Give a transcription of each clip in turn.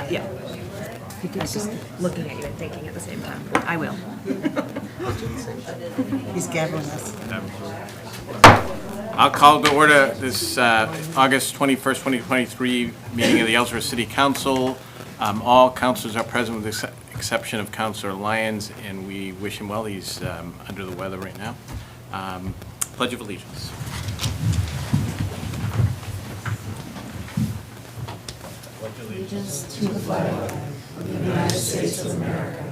Yeah. Just looking at you and thinking at the same time. I will. He's gathering us. I'll call to order this August 21st, 2023 meeting of the Ellsworth City Council. All councilors are present with the exception of Councilor Lyons, and we wish him well. He's under the weather right now. Pledge of Allegiance. Allegiance to the flag of the United States of America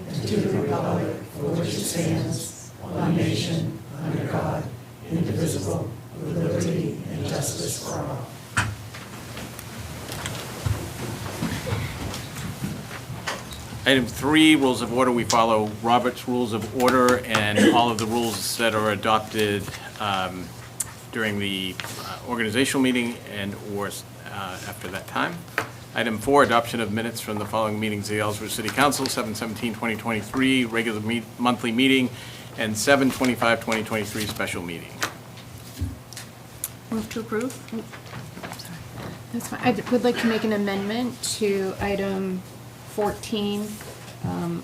and to the republic for which it stands, one nation, under God, indivisible, with liberty and justice for all. Item 3, rules of order. We follow Robert's Rules of Order and all of the rules that are adopted during the organizational meeting and or after that time. Item 4, adoption of minutes from the following meetings of the Ellsworth City Council, 7/17/2023, regular monthly meeting, and 7/25/2023, special meeting. Move to approve. Sorry. That's fine. I would like to make an amendment to item 14.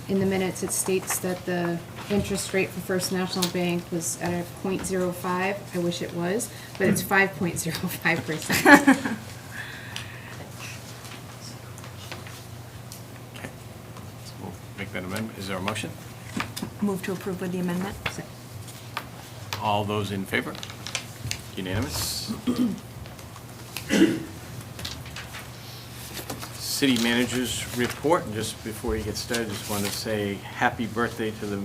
In the minutes, it states that the interest rate for First National Bank was at a 0.05. I wish it was, but it's 5.05%. We'll make that amendment. Is there a motion? Move to approve with the amendment. All those in favor? Unanimous. City Manager's report. And just before you get started, I just want to say happy birthday to the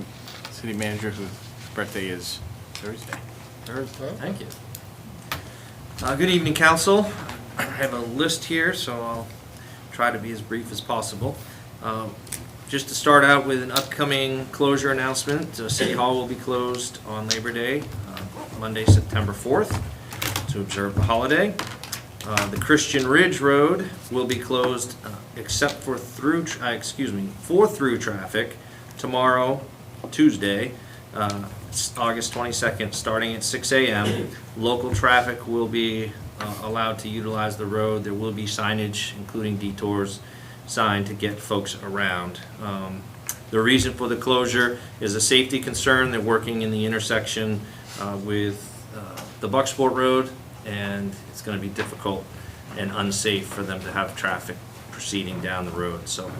city manager whose birthday is Thursday. Thank you. Good evening, Council. I have a list here, so I'll try to be as brief as possible. Just to start out with an upcoming closure announcement, City Hall will be closed on Labor Day, Monday, September 4th, to observe the holiday. The Christian Ridge Road will be closed except for through traffic tomorrow, Tuesday, August 22nd, starting at 6 a.m. Local traffic will be allowed to utilize the road. There will be signage, including detours, signed to get folks around. The reason for the closure is a safety concern. They're working in the intersection with the Bucksport Road, and it's going to be difficult and unsafe for them to have traffic proceeding down the road. So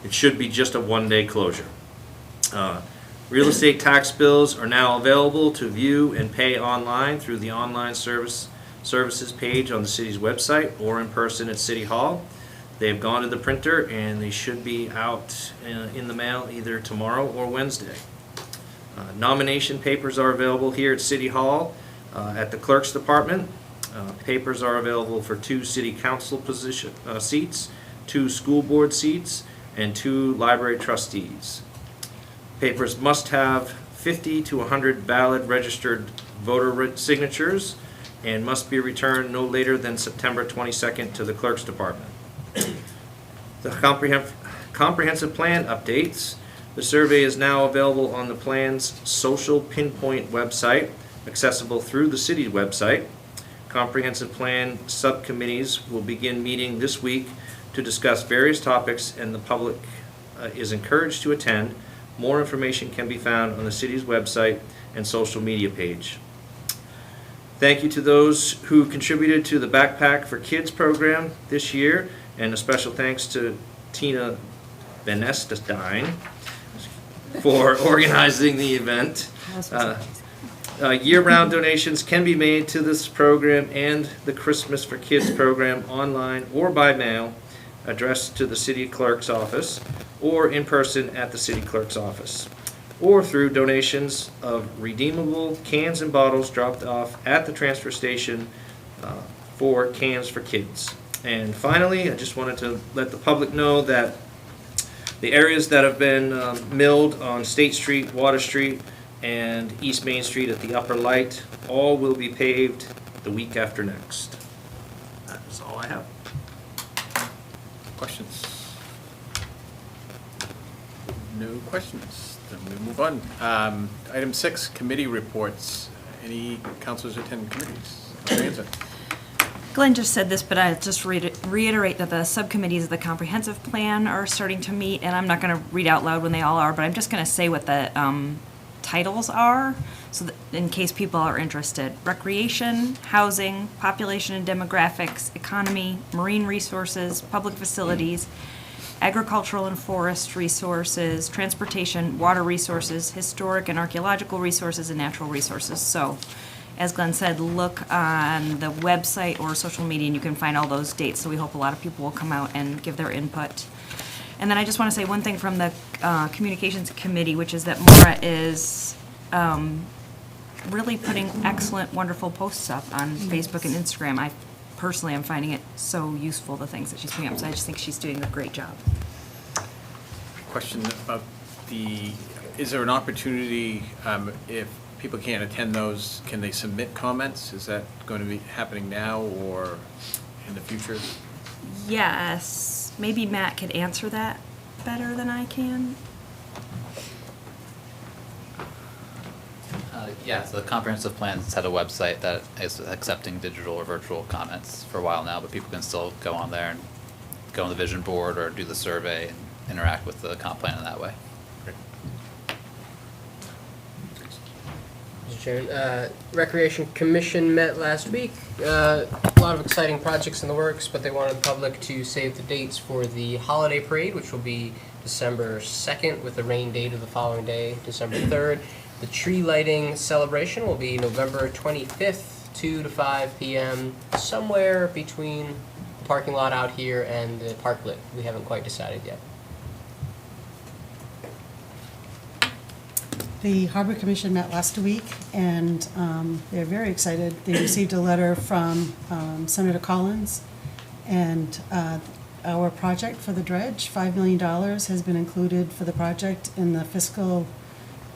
it should be just a one-day closure. Real estate tax bills are now available to view and pay online through the online services page on the city's website or in person at City Hall. They have gone to the printer and they should be out in the mail either tomorrow or Wednesday. Nomination papers are available here at City Hall at the Clerk's Department. Papers are available for 2 City Council seats, 2 School Board seats, and 2 Library Trustees. Papers must have 50 to 100 valid registered voter signatures and must be returned no later than September 22nd to the Clerk's Department. The comprehensive plan updates. The survey is now available on the plan's social pinpoint website, accessible through the city's website. Comprehensive plan subcommittees will begin meeting this week to discuss various topics, and the public is encouraged to attend. More information can be found on the city's website and social media page. Thank you to those who contributed to the Backpack for Kids program this year, and a special thanks to Tina Benestine for organizing the event. Year-round donations can be made to this program and the Christmas for Kids program online or by mail, addressed to the City Clerk's office or in person at the City Clerk's office, or through donations of redeemable cans and bottles dropped off at the transfer station for Cans for Kids. And finally, I just wanted to let the public know that the areas that have been milled on State Street, Water Street, and East Main Street at the Upper Light, all will be paved the week after next. That is all I have. Questions? No questions. Then we move on. Item 6, committee reports. Any councilors attend committees? Glenn just said this, but I'll just reiterate that the subcommittees of the comprehensive plan are starting to meet, and I'm not going to read out loud when they all are, but I'm just going to say what the titles are, so that in case people are interested. Recreation, housing, population and demographics, economy, marine resources, public facilities, agricultural and forest resources, transportation, water resources, historic and archaeological resources, and natural resources. So, as Glenn said, look on the website or social media, and you can find all those dates. So we hope a lot of people will come out and give their input. And then I just want to say one thing from the Communications Committee, which is that Maura is really putting excellent, wonderful posts up on Facebook and Instagram. I personally am finding it so useful, the things that she's putting up. So I just think she's doing a great job. Question about is there an opportunity, if people can't attend those, can they submit comments? Is that going to be happening now or in the future? Yes, maybe Matt could answer that better than I can. Yeah, so the comprehensive plan's had a website that is accepting digital or virtual comments for a while now, but people can still go on there and go on the vision board or do the survey and interact with the comp plan in that way. Mr. Chairman, Recreation Commission met last week. A lot of exciting projects in the works, but they wanted the public to save the dates for the holiday parade, which will be December 2nd with the rain date of the following day, December 3rd. The tree lighting celebration will be November 25th, 2 to 5 p.m., somewhere between the parking lot out here and the parklet. We haven't quite decided yet. The Harbor Commission met last week, and they're very excited. They received a letter from Senator Collins, and our project for the dredge, $5 million, has been included for the project in the fiscal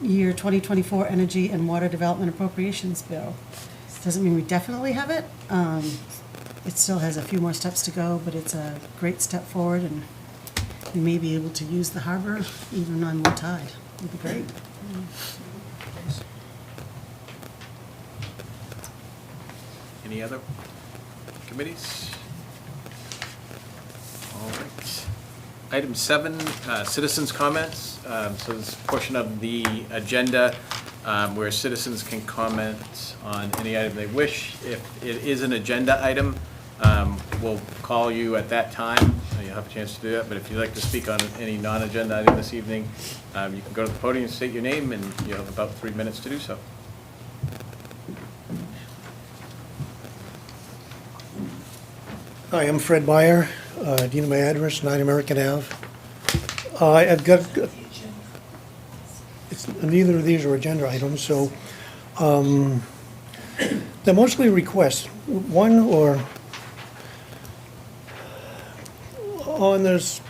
year 2024 Energy and Water Development Appropriations Bill. Doesn't mean we definitely have it. It still has a few more steps to go, but it's a great step forward, and we may be able to use the harbor even on low tide. It would be great. Any other committees? All right. Item 7, citizens' comments. So this portion of the agenda where citizens can comment on any item they wish. If it is an agenda item, we'll call you at that time. You'll have a chance to do that. But if you'd like to speak on any non-agenda item this evening, you can go to the podium and state your name, and you'll have about 3 minutes to do so. Hi, I'm Fred Meyer, Dean of my address, 9 American Ave. I've got, neither of these are agenda items, so they're mostly requests. One, or on this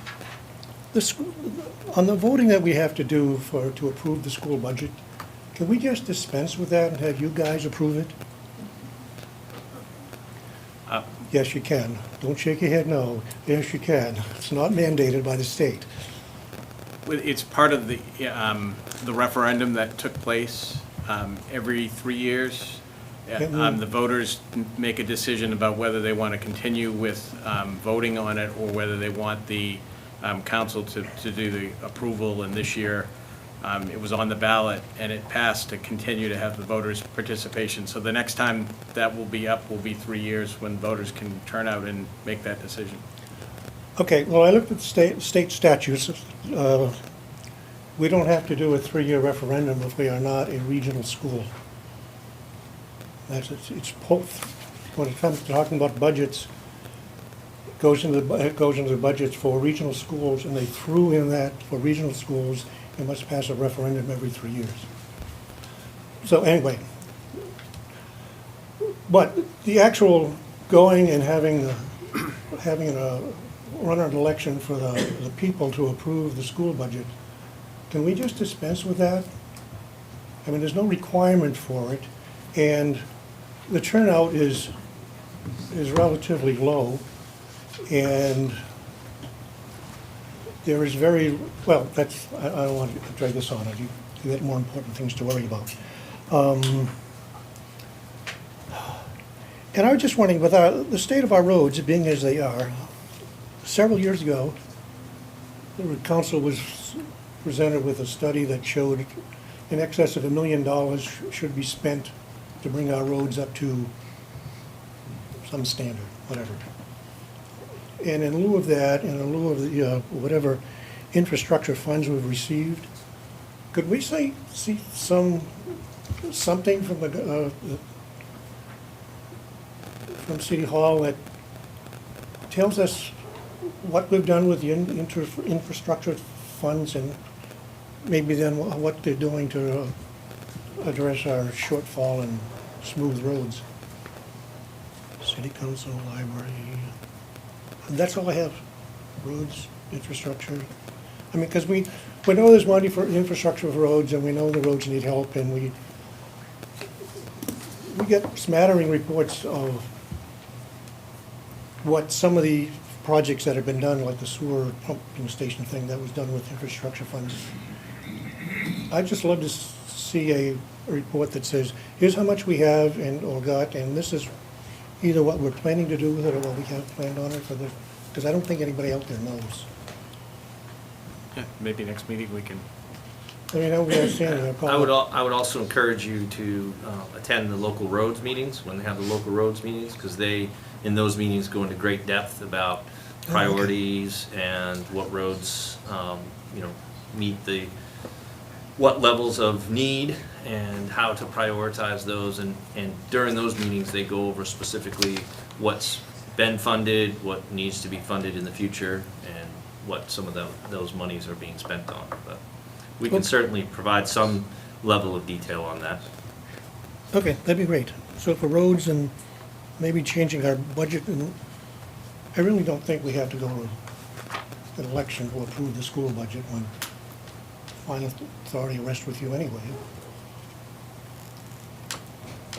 on the voting that we have to do to approve the school budget, can we just dispense with that and have you guys approve it? Yes, you can. Don't shake your head no. Yes, you can. It's not mandated by the state. It's part of the referendum that took place every 3 years. The voters make a decision about whether they want to continue with voting on it or whether they want the council to do the approval. And this year, it was on the ballot and it passed to continue to have the voters' participation. So the next time that will be up will be 3 years when voters can turn out and make that decision. Okay, well, I looked at the state statutes. We don't have to do a 3-year referendum if we are not a regional school. It's both. When it comes to talking about budgets, it goes into the budgets for regional schools, and they threw in that for regional schools, you must pass a referendum every 3 years. So anyway, but the actual going and having run an election for the people to approve the school budget, can we just dispense with that? I mean, there's no requirement for it, and the turnout is relatively low, and there is very, well, that's, I don't want to drag this on. You got more important things to worry about. And I was just wondering, with the state of our roads being as they are, several years ago, the council was presented with a study that showed in excess of $1 million should be spent to bring our roads up to some standard, whatever. And in lieu of that, and in lieu of the, whatever infrastructure funds we've received, could we see something from from City Hall that tells us what we've done with the infrastructure funds, and maybe then what they're doing to address our shortfall in smooth roads? City Council, library, and that's all I have. Roads, infrastructure. I mean, because we know there's money for infrastructure of roads, and we know the roads need help, and we get smattering reports of what some of the projects that have been done, like the sewer pumping station thing that was done with infrastructure funds. I'd just love to see a report that says, here's how much we have or got, and this is either what we're planning to do with it or what we have planned on it for the, because I don't think anybody out there knows. Yeah, maybe next meeting we can. I mean, I would understand. I would also encourage you to attend the local roads meetings, when they have the local roads meetings, because they, in those meetings, go into great depth about priorities and what roads, meet what levels of need and how to prioritize those. And during those meetings, they go over specifically what's been funded, what needs to be funded in the future, and what some of those monies are being spent on. But we can certainly provide some level of detail on that. Okay, that'd be great. So for roads and maybe changing our budget, and I really don't think we have to go to an election to approve the school budget when final authority rests with you anyway.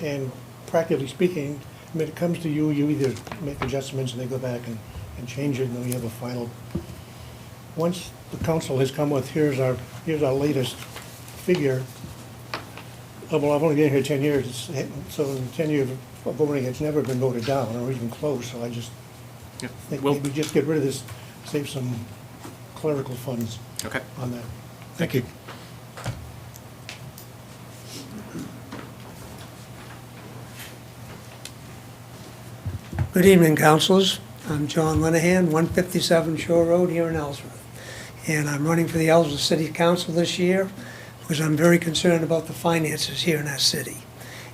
And practically speaking, when it comes to you, you either make adjustments and they go back and change it, and then we have a final. Once the council has come with, here's our latest figure. Well, I've only been here 10 years, so in 10 years of voting, it's never been voted down or even close, so I just think maybe just get rid of this, save some clerical funds on that. Thank you. Good evening, councilors. I'm John Linehan, 157 Shore Road here in Ellsworth. And I'm running for the Ellsworth City Council this year because I'm very concerned about the finances here in that city.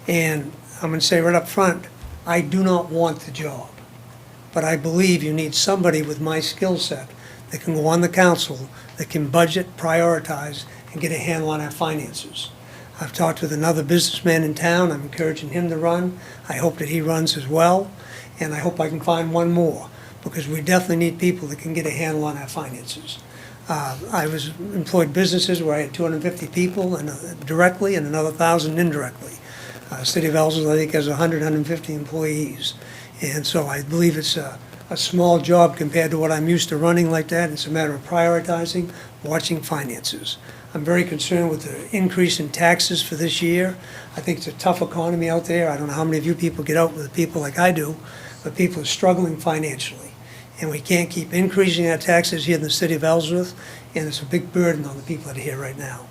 And I'm going to say right up front, I do not want the job. But I believe you need somebody with my skill set that can go on the council, that can budget, prioritize, and get a handle on our finances. I've talked with another businessman in town. I'm encouraging him to run. I hope that he runs as well. And I hope I can find one more, because we definitely need people that can get a handle on our finances. I was employed businesses where I had 250 people directly and another 1,000 indirectly. City of Ellsworth, I think, has 100, 150 employees. And so I believe it's a small job compared to what I'm used to running like that. It's a matter of prioritizing, watching finances. I'm very concerned with the increase in taxes for this year. I think it's a tough economy out there. I don't know how many of you people get out with people like I do, but people are struggling financially. And we can't keep increasing our taxes here in the city of Ellsworth, and it's a big burden on the people that are here right now.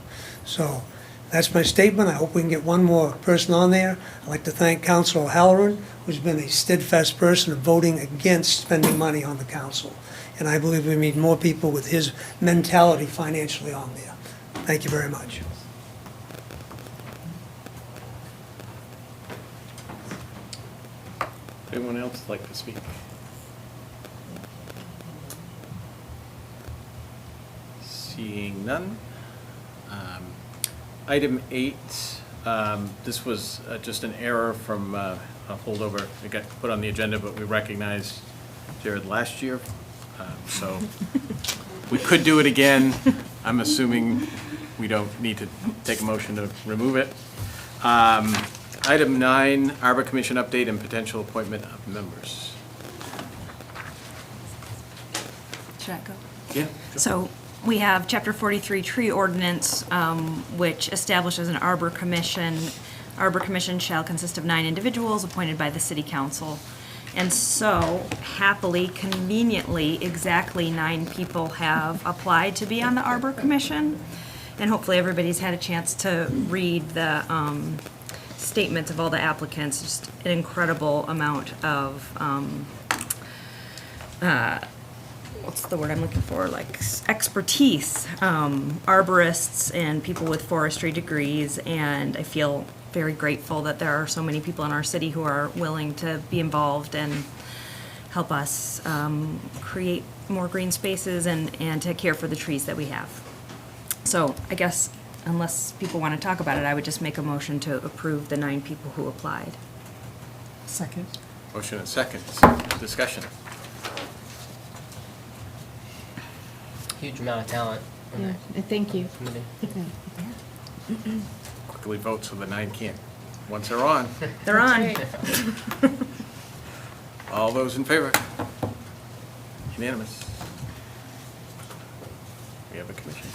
So that's my statement. I hope we can get one more person on there. I'd like to thank Councilor O'Halloran, who's been a steadfast person of voting against spending money on the council. And I believe we need more people with his mentality financially on there. Thank you very much. Anyone else like to speak? Seeing none. Item 8, this was just an error from a holdover. It got put on the agenda, but we recognized Jared last year. So we could do it again. I'm assuming we don't need to take a motion to remove it. Item 9, Arbor Commission update and potential appointment of members. Should I go? Yeah. So we have Chapter 43 tree ordinance, which establishes an arbor commission. Arbor Commission shall consist of 9 individuals appointed by the city council. And so happily, conveniently, exactly 9 people have applied to be on the Arbor Commission. And hopefully everybody's had a chance to read the statements of all the applicants. Just an incredible amount of, what's the word I'm looking for, like expertise, arborists and people with forestry degrees, and I feel very grateful that there are so many people in our city who are willing to be involved and help us create more green spaces and to care for the trees that we have. So I guess unless people want to talk about it, I would just make a motion to approve the 9 people who applied. Second. Motion and second. Discussion. Huge amount of talent on Yeah, that thank you. committee. Quickly vote so the 9 can't. Once they're on, They're on. all those in favor? Unanimous. We have a commission.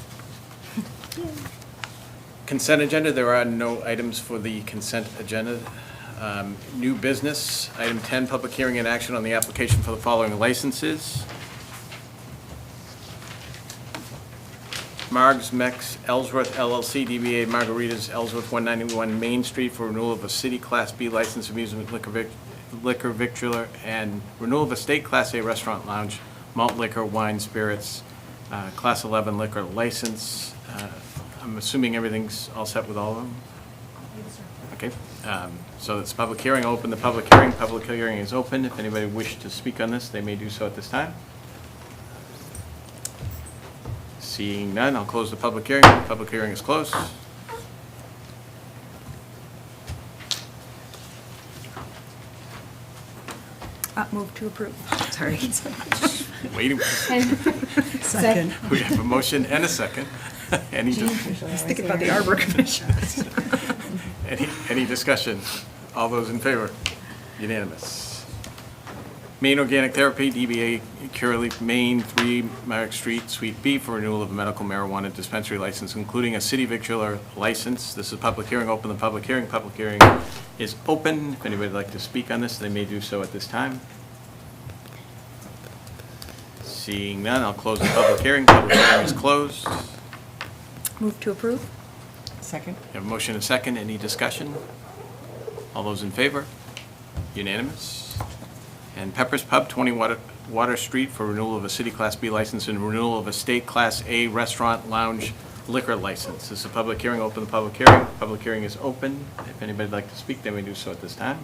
Consent agenda, there are no items for the consent agenda. New business, item 10, public hearing and action on the application for the following licenses. Marg's Mex Ellsworth LLC, DBA Margaritas Ellsworth, 191 Main Street for renewal of a city Class B license amusement liquor victualler and renewal of a state Class A restaurant lounge, malt liquor, wine, spirits, Class 11 liquor license. I'm assuming everything's all set with all of them? Okay, so it's public hearing, open the public hearing. Public hearing is open. If anybody wishes to speak on this, they may do so at this time. Seeing none, I'll close the public hearing. Public hearing is closed. Move to approve. Sorry. Waiting, Second. we have a motion and a second. Any, Thinking about the Arbor Commission. any discussion? All those in favor? Unanimous. Maine Organic Therapy, DBA Curaleaf, Maine, 3 Merrick Street, Suite B, for renewal of a medical marijuana dispensary license, including a city victualler license. This is a public hearing. Open the public hearing. Public hearing is open. If anybody would like to speak on this, they may do so at this time. Seeing none, I'll close the public hearing. Public hearing is closed. Move to approve. Second. We have a motion and a second. Any discussion? All those in favor? Unanimous. And Pepper's Pub, 20 Water Street, for renewal of a city Class B license and renewal of a state Class A restaurant lounge liquor license. This is a public hearing. Open the public hearing. Public hearing is open. If anybody would like to speak, they may do so at this time.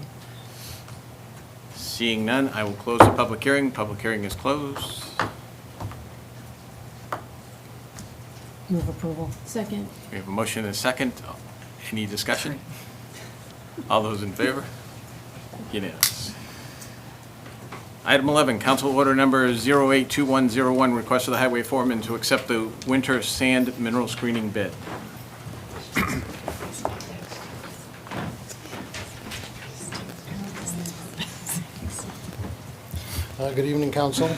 Seeing none, I will close the public hearing. Public hearing is closed. Move approval. Second. We have a motion and a second. Any discussion? All those in favor? Unanimous. Item 11, council order number 082101, request of the highway foreman to accept the winter sand mineral screening bid. Good evening, council.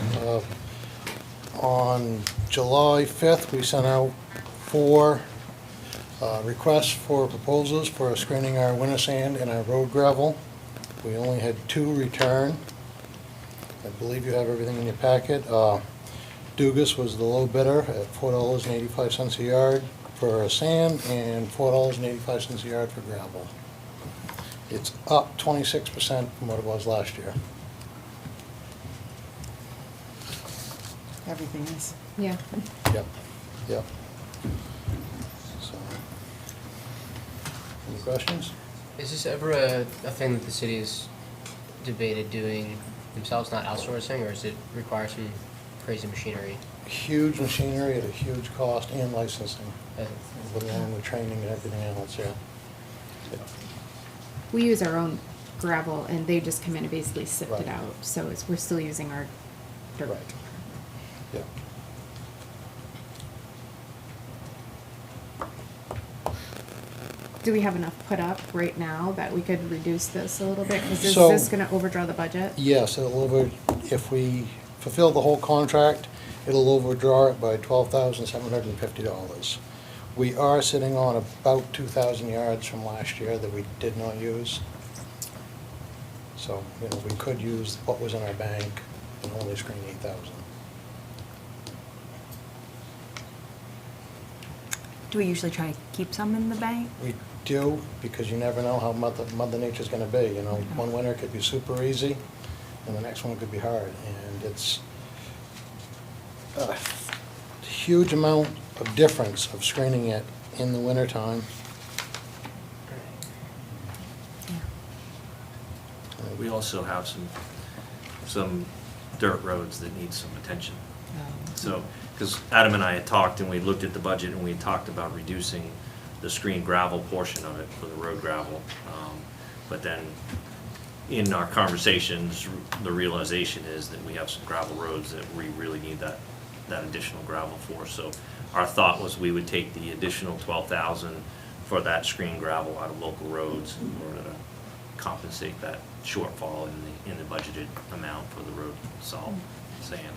On July 5th, we sent out 4 requests for proposals for screening our winter sand and our road gravel. We only had 2 return. I believe you have everything in your packet. Dugas was the low bidder at $4.85 a yard for sand and $4.85 a yard for gravel. It's up 26% from what it was last year. Everything is. Yeah. Yep, yep. So, any questions? Is this ever a thing that the city has debated doing themselves, not outsourcing, or does it require some crazy machinery? Huge machinery at a huge cost and licensing, Uh, along with training and everything else, yeah. We use our own gravel and they just come in and basically sift it Right. out. So we're still using our dirt. Right. Yeah. Do we have enough put up right now that we could reduce this a little bit? Because is So- this gonna overdraw the budget? Yes, if we fulfill the whole contract, it'll overdraw it by $12,750. We are sitting on about 2,000 yards from last year that we did not use. So, you know, we could use what was in our bank and only screen 8,000. Do we usually try to keep some in the bank? We do, because you never know how Mother Nature's gonna be, you know? One winter could be super easy, and the next one could be hard, and it's a huge amount of difference of screening it in the wintertime. We also have some dirt roads that need some attention. So, because Adam and I had talked and we looked at the budget and we had talked about reducing the screen gravel portion of it for the road gravel. But then in our conversations, the realization is that we have some gravel roads that we really need that additional gravel for. So our thought was we would take the additional 12,000 for that screen gravel out of local roads in order to compensate that shortfall in the budgeted amount for the road salt, sand.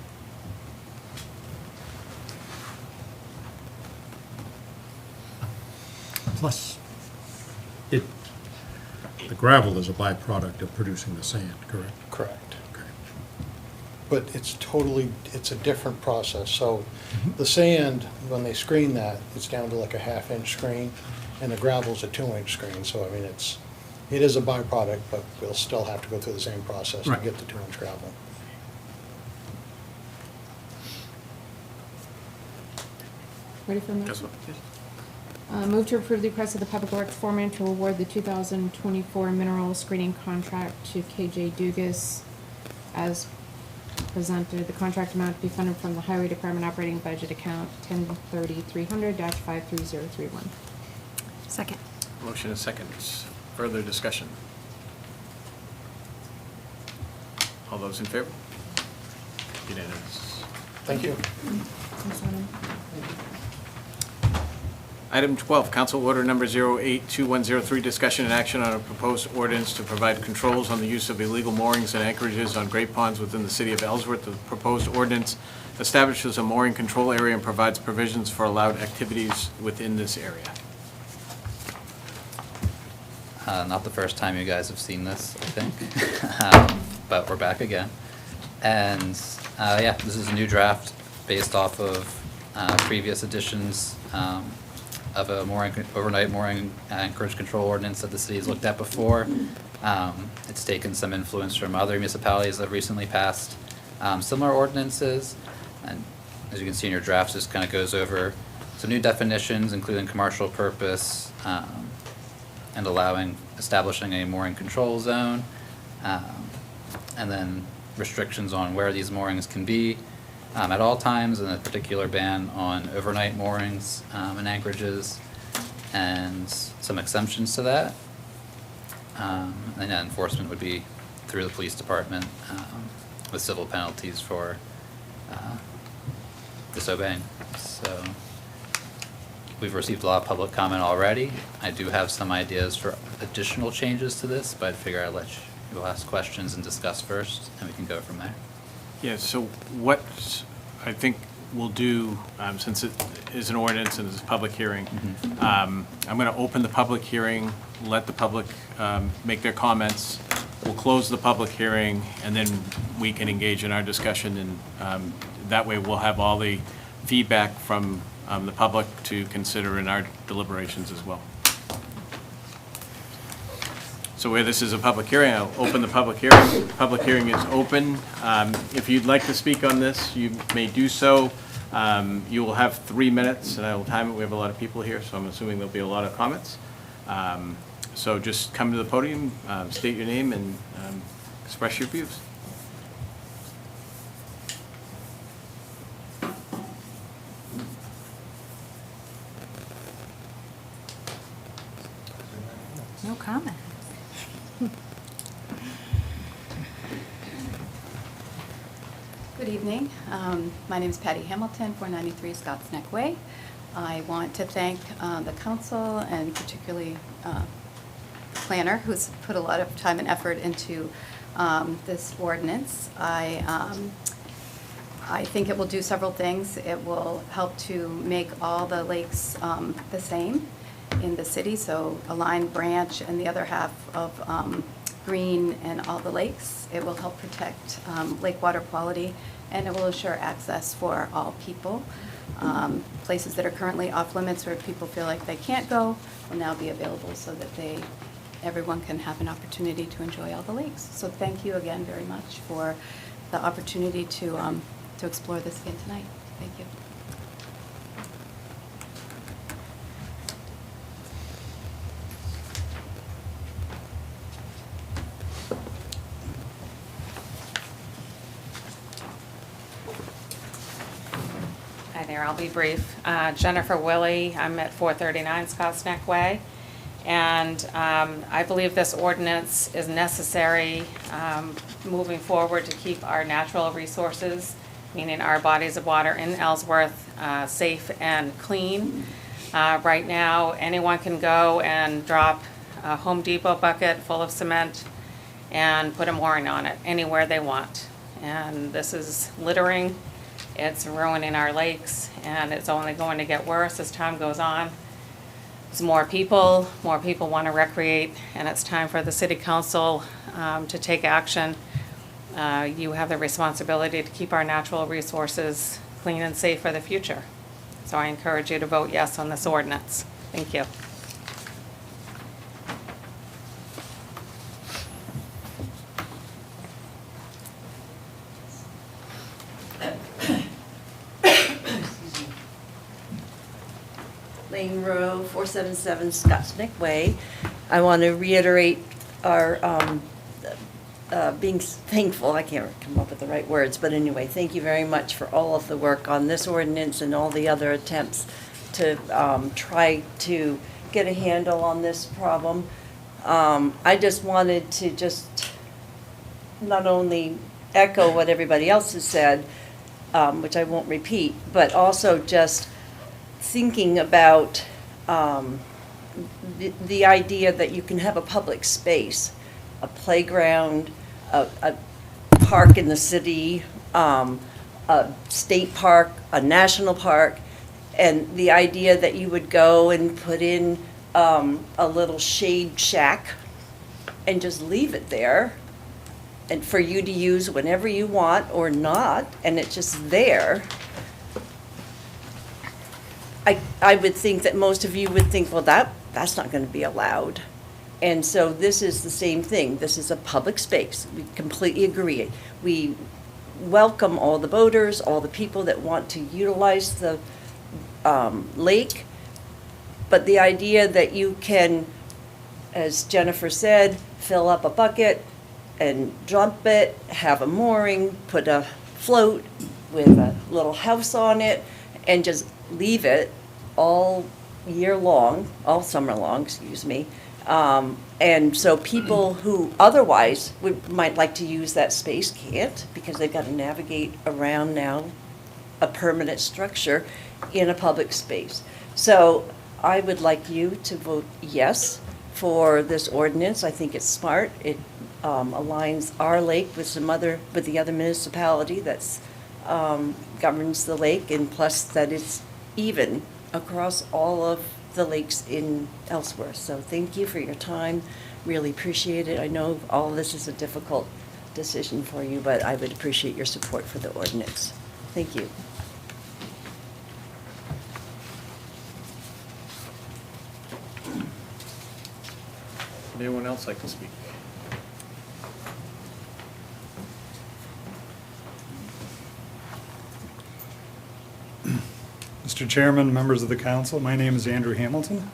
Plus, the gravel is a byproduct of producing the sand, correct? Correct. Okay. But it's a different process. So the sand, when they screen that, it's down to like a 1/2-inch screen, and the gravel's a 2-inch screen. So, I mean, it is a byproduct, but we'll still have to go through the same process to Right. get the 2-inch gravel. Ready for a Guess motion? what? Move to approve the request of the Public Works foreman to award the 2024 mineral screening contract to KJ Dugas as presented. The contract amount to be funded from the Highway Department operating budget account 1030-300-53031. Second. Motion and second. Further discussion? All those in favor? Unanimous. Thank you. Thanks, Adam. Item 12, Council Order Number 082103, discussion and action on a proposed ordinance to provide controls on the use of illegal moorings and anchorages on great ponds within the city of Ellsworth. The proposed ordinance establishes a mooring control area and provides provisions for allowed activities within this area. Not the first time you guys have seen this, I think, but we're back again. And yeah, this is a new draft based off of previous editions of a overnight mooring anchorage control ordinance that the city has looked at before. It's taken some influence from other municipalities that have recently passed similar ordinances. And as you can see in your drafts, this kind of goes over some new definitions, including commercial purpose, and establishing a mooring control zone, and then restrictions on where these moorings can be at all times, and a particular ban on overnight moorings and anchorages, and some exemptions to that. And then enforcement would be through the police department with civil penalties for disobeying. So we've received a lot of public comment already. I do have some ideas for additional changes to this, but I figure I'll let you ask questions and discuss first, and we can go from there. Yeah, so what I think we'll do, since it is an ordinance and it's a public hearing, I'm going to open the public hearing, let the public make their comments. We'll close the public hearing, and then we can engage in our discussion, and that way we'll have all the feedback from the public to consider in our deliberations as well. So where this is a public hearing, I'll open the public hearing. The public hearing is open. If you'd like to speak on this, you may do so. You will have 3 minutes, and I will time it. We have a lot of people here, so I'm assuming there'll be a lot of comments. So just come to the podium, state your name, and express your views. No comment. Good evening. My name is Patty Hamilton, 493 Scotts Neck Way. I want to thank the council and particularly the planner who's put a lot of time and effort into this ordinance. I I think it will do several things. It will help to make all the lakes the same in the city, so a line branch and the other half of green and all the lakes. It will help protect lake water quality, and it will assure access for all people. Places that are currently off limits where people feel like they can't go will now be available so that everyone can have an opportunity to enjoy all the lakes. So thank you again very much for the opportunity to explore this again tonight. Thank you. Hi there, I'll be brief. Jennifer Willie, I'm at 439 Scotts Neck Way. And I believe this ordinance is necessary moving forward to keep our natural resources, meaning our bodies of water in Ellsworth, safe and clean. Right now, anyone can go and drop a Home Depot bucket full of cement and put a mooring on it anywhere they want. And this is littering, it's ruining our lakes, and it's only going to get worse as time goes on. There's more people want to recreate, and it's time for the city council to take action. You have the responsibility to keep our natural resources clean and safe for the future. So I encourage you to vote yes on this ordinance. Thank you. Lane Row, 477 Scotts Neck Way. I want to reiterate our being thankful, I can't come up with the right words, but anyway, thank you very much for all of the work on this ordinance and all the other attempts to try to get a handle on this problem. I just wanted to not only echo what everybody else has said, which I won't repeat, but also just thinking about the idea that you can have a public space, a playground, a park in the city, a state park, a national park, and the idea that you would go and put in a little shade shack and just leave it there, and for you to use whenever you want or not, and it's just there. I would think that most of you would think, well, that's not going to be allowed. And so this is the same thing. This is a public space. We completely agree. We welcome all the boaters, all the people that want to utilize the lake. But the idea that you can, as Jennifer said, fill up a bucket and dump it, have a mooring, put a float with a little house on it, and just leave it all year long, all summer long, excuse me. And so people who otherwise might like to use that space can't, because they've got to navigate around now a permanent structure in a public space. So I would like you to vote yes for this ordinance. I think it's smart. It aligns our lake with the other municipality that's governs the lake, and plus that it's even across all of the lakes in Ellsworth. So thank you for your time. Really appreciate it. I know all of this is a difficult decision for you, but I would appreciate your support for the ordinance. Thank you. Would anyone else like to speak? Mr. Chairman, members of the council, my name is Andrew Hamilton.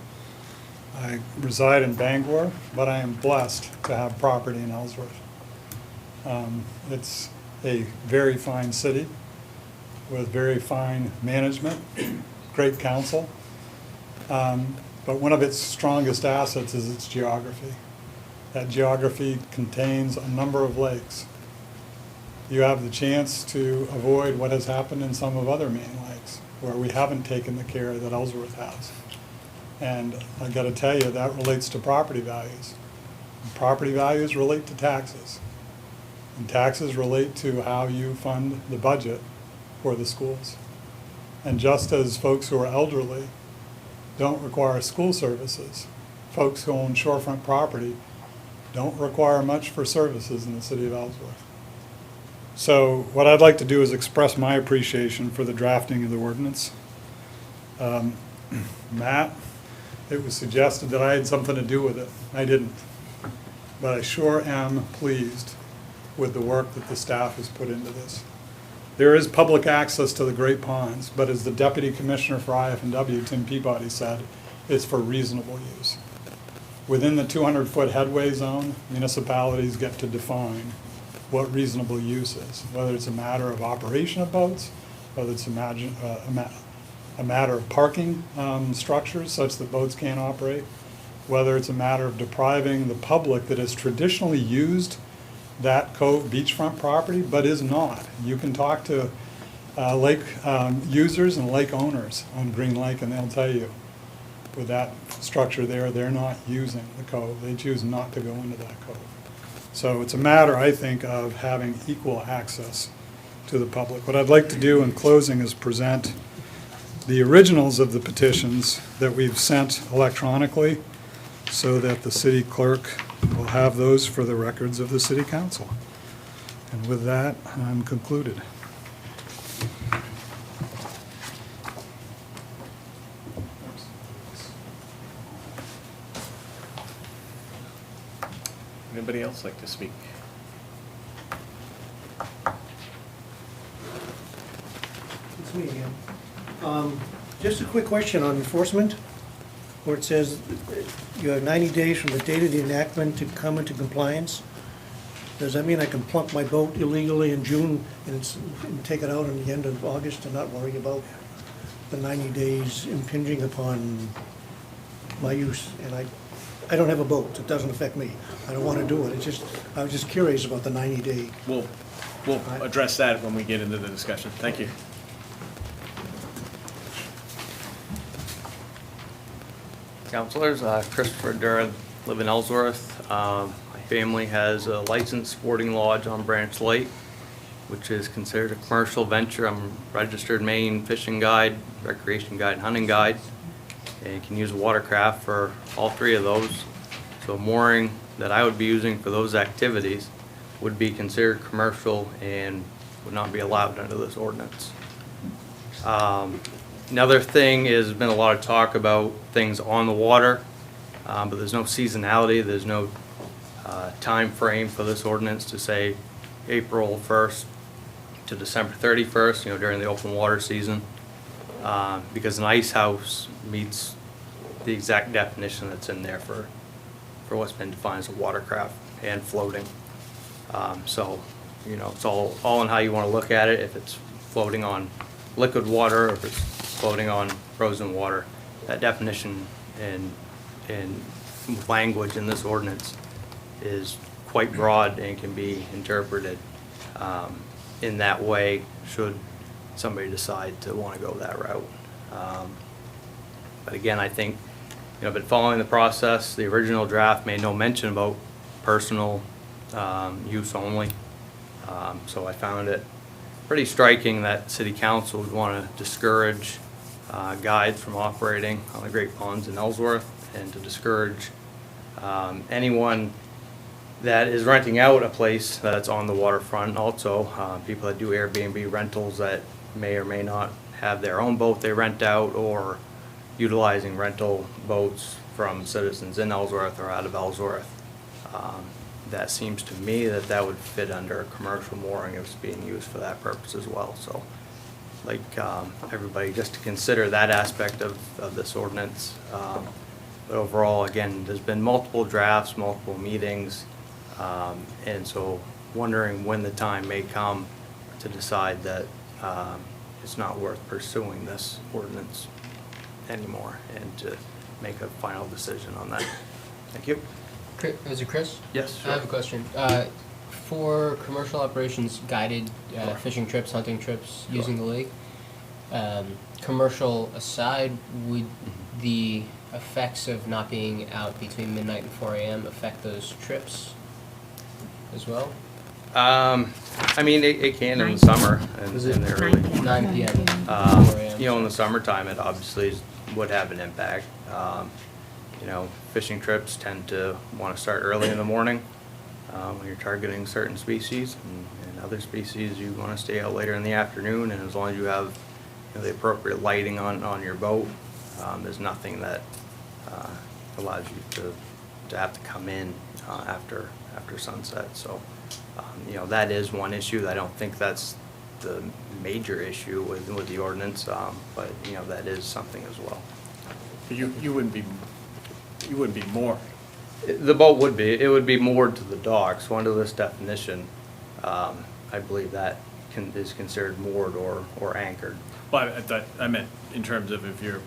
I reside in Bangor, but I am blessed to have property in Ellsworth. It's a very fine city with very fine management, great council. But one of its strongest assets is its geography. That geography contains a number of lakes. You have the chance to avoid what has happened in some of other main lakes, where we haven't taken the care that Ellsworth has. And I got to tell you, that relates to property values. And property values relate to taxes. And taxes relate to how you fund the budget for the schools. And just as folks who are elderly don't require school services, folks who own shorefront property don't require much for services in the city of Ellsworth. So what I'd like to do is express my appreciation for the drafting of the ordinance. Matt, it was suggested that I had something to do with it. I didn't. But I sure am pleased with the work that the staff has put into this. There is public access to the Great Ponds, but as the Deputy Commissioner for IF&W, Tim Peabody, said, it's for reasonable use. Within the 200-foot headway zone, municipalities get to define what reasonable use is, whether it's a matter of operation of boats, whether it's a matter of parking structures such that boats can't operate, whether it's a matter of depriving the public that has traditionally used that cove beachfront property but is not. You can talk to lake users and lake owners on Green Lake and they'll tell you with that structure there, they're not using the cove. They choose not to go into that cove. So it's a matter, I think, of having equal access to the public. What I'd like to do in closing is present the originals of the petitions that we've sent electronically so that the city clerk will have those for the records of the city council. And with that, I'm concluded. Anybody else like to speak? It's me again. Just a quick question on enforcement, where it says you have 90 days from the date of the enactment to come into compliance. Does that mean I can plunk my boat illegally in June and take it out in the end of August and not worry about the 90 days impinging upon my use? And I don't have a boat, so it doesn't affect me. I don't want to do it. It's just, I was just curious about the 90-day. We'll address that when we get into the discussion. Thank you. Councilors, Christopher Duran, live in Ellsworth. My family has a licensed sporting lodge on Branch Lake, which is considered a commercial venture. I'm a registered Maine fishing guide, recreation guide, and hunting guide, and can use a watercraft for all three of those. So mooring that I would be using for those activities would be considered commercial and would not be allowed under this ordinance. Another thing is, there's been a lot of talk about things on the water, but there's no seasonality, there's no time frame for this ordinance to say April 1st to December 31st, during the open water season, because an ice house meets the exact definition that's in there for what's been defined as a watercraft and floating. So, it's all in how you want to look at it. If it's floating on liquid water, or if it's floating on frozen water, that definition and language in this ordinance is quite broad and can be interpreted in that way should somebody decide to want to go that route. But again, I think, I've been following the process. The original draft made no mention about personal use only. So I found it pretty striking that City Council would want to discourage guides from operating on the Great Ponds in Ellsworth, and to discourage anyone that is renting out a place that's on the waterfront. Also, people that do Airbnb rentals that may or may not have their own boat they rent out, or utilizing rental boats from citizens in Ellsworth or out of Ellsworth. That seems to me that would fit under commercial mooring if it's being used for that purpose as well. So, like everybody, just to consider that aspect of this ordinance. But overall, again, there's been multiple drafts, multiple meetings, and so wondering when the time may come to decide that it's not worth pursuing this ordinance anymore, and to make a final decision on that. Thank you. Is it Chris? Yes, sure. I have a question. For commercial operations, guided fishing trips, hunting trips, using the lake, commercial aside, would the effects of not being out between midnight and 4 a.m. affect those trips as well? I mean, it can in the 9 summer and Was it and early. 9 p.m. You know, in the summertime, it obviously would have an impact. You know, fishing trips tend to want to start early in the morning when you're targeting certain species, and other species you want to stay out later in the afternoon. And as long as you have, you know, the appropriate lighting on your boat, there's nothing that allows you to have to come in after sunset. So, you know, that is one issue. I don't think that's the major issue with the ordinance, but, you know, that is something as well. You wouldn't be moored. The boat would be, it would be moored to the dock, so under this definition, I believe that is considered moored or anchored. Well, I meant in terms of if you're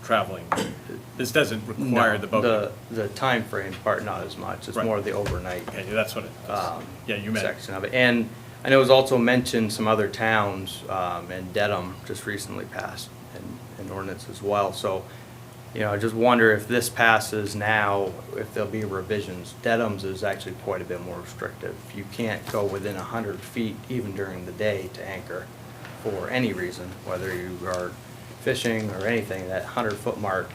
traveling, this doesn't require the boat. The time frame part, not as much, it's Right. more of the overnight. Okay, that's what it, yeah, you meant. Section of it. And I know it was also mentioned some other towns, and Dedham just recently passed an ordinance as well. So, you know, I just wonder if this passes now, if there'll be revisions. Dedham's is actually quite a bit more restrictive. You can't go within 100 feet, even during the day, to anchor for any reason, whether you are fishing or anything. That 100-foot mark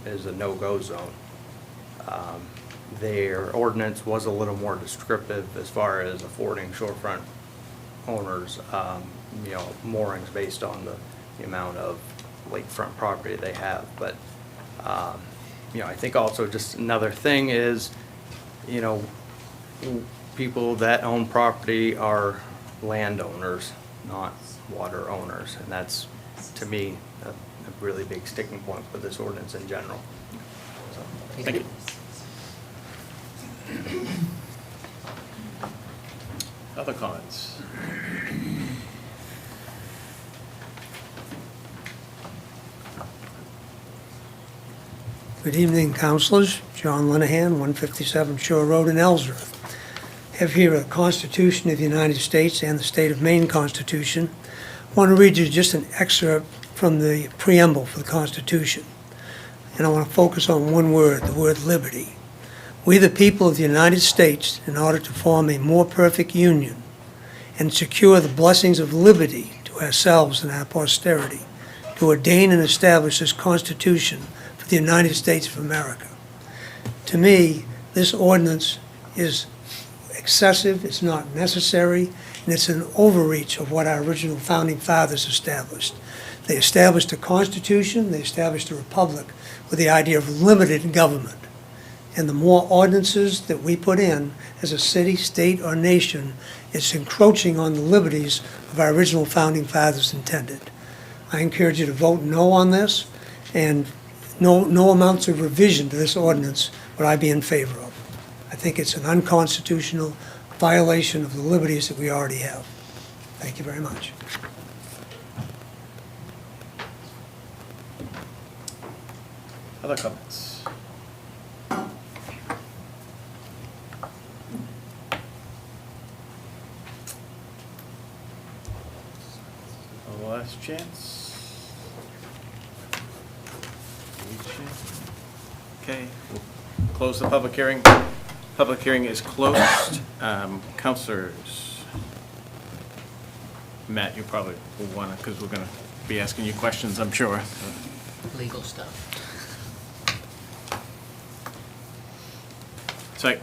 is a no-go zone. Their ordinance was a little more descriptive as far as affording shorefront owners, you know, moorings based on the amount of lakefront property they have. But, you know, I think also just another thing is, you know, people that own property are landowners, not water owners. And that's, to me, a really big sticking point with this ordinance in general. So, Thank you. Other comments? Good evening, councilors. John Linehan, 157 Shore Road in Ellsworth. Have here a Constitution of the United States and the State of Maine Constitution. I want to read you just an excerpt from the preamble for the Constitution. And I want to focus on one word, the word liberty. We, the people of the United States, in order to form a more perfect union and secure the blessings of liberty to ourselves and our posterity, to ordain and establish this Constitution for the United States of America. To me, this ordinance is excessive, it's not necessary, and it's an overreach of what our original founding fathers established. They established a Constitution, they established a republic with the idea of limited government. And the more ordinances that we put in as a city, state, or nation, it's encroaching on the liberties of our original founding fathers intended. I encourage you to vote no on this, and no amounts of revision to this ordinance would I be in favor of. I think it's an unconstitutional violation of the liberties that we already have. Thank you very much. Other comments? A last chance? Okay, we'll close the public hearing. Public hearing is closed. Counselors, Matt, you probably will want to, because we're going to be asking you questions, I'm sure. Legal stuff. So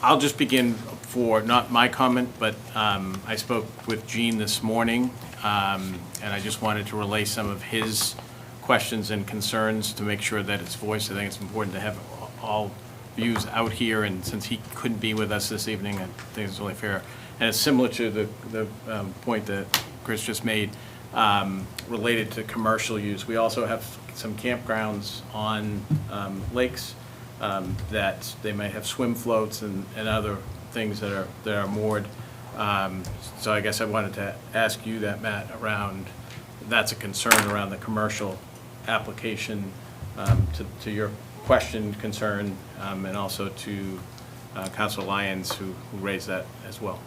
I'll just begin for, not my comment, but I spoke with Gene this morning, and I just wanted to relay some of his questions and concerns to make sure that it's voiced. I think it's important to have all views out here, and since he couldn't be with us this evening, I think it's only fair. And it's similar to the point that Chris just made related to commercial use. We also have some campgrounds on lakes that they might have swim floats and other things that are moored. So I guess I wanted to ask you that, Matt, around, that's a concern around the commercial application, to your question, concern, and also to Councilor Lyons, who raised that as well.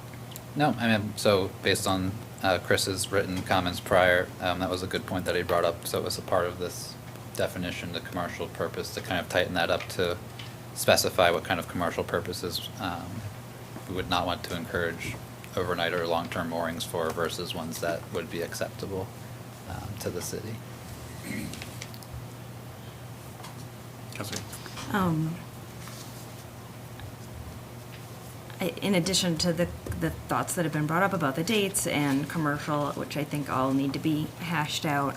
No, I mean, so based on Chris's written comments prior, that was a good point that he brought up. So it was a part of this definition, the commercial purpose, to kind of tighten that up to specify what kind of commercial purposes we would not want to encourage overnight or long-term moorings for versus ones that would be acceptable to the city. Counselor. In addition to the thoughts that have been brought up about the dates and commercial, which I think all need to be hashed out,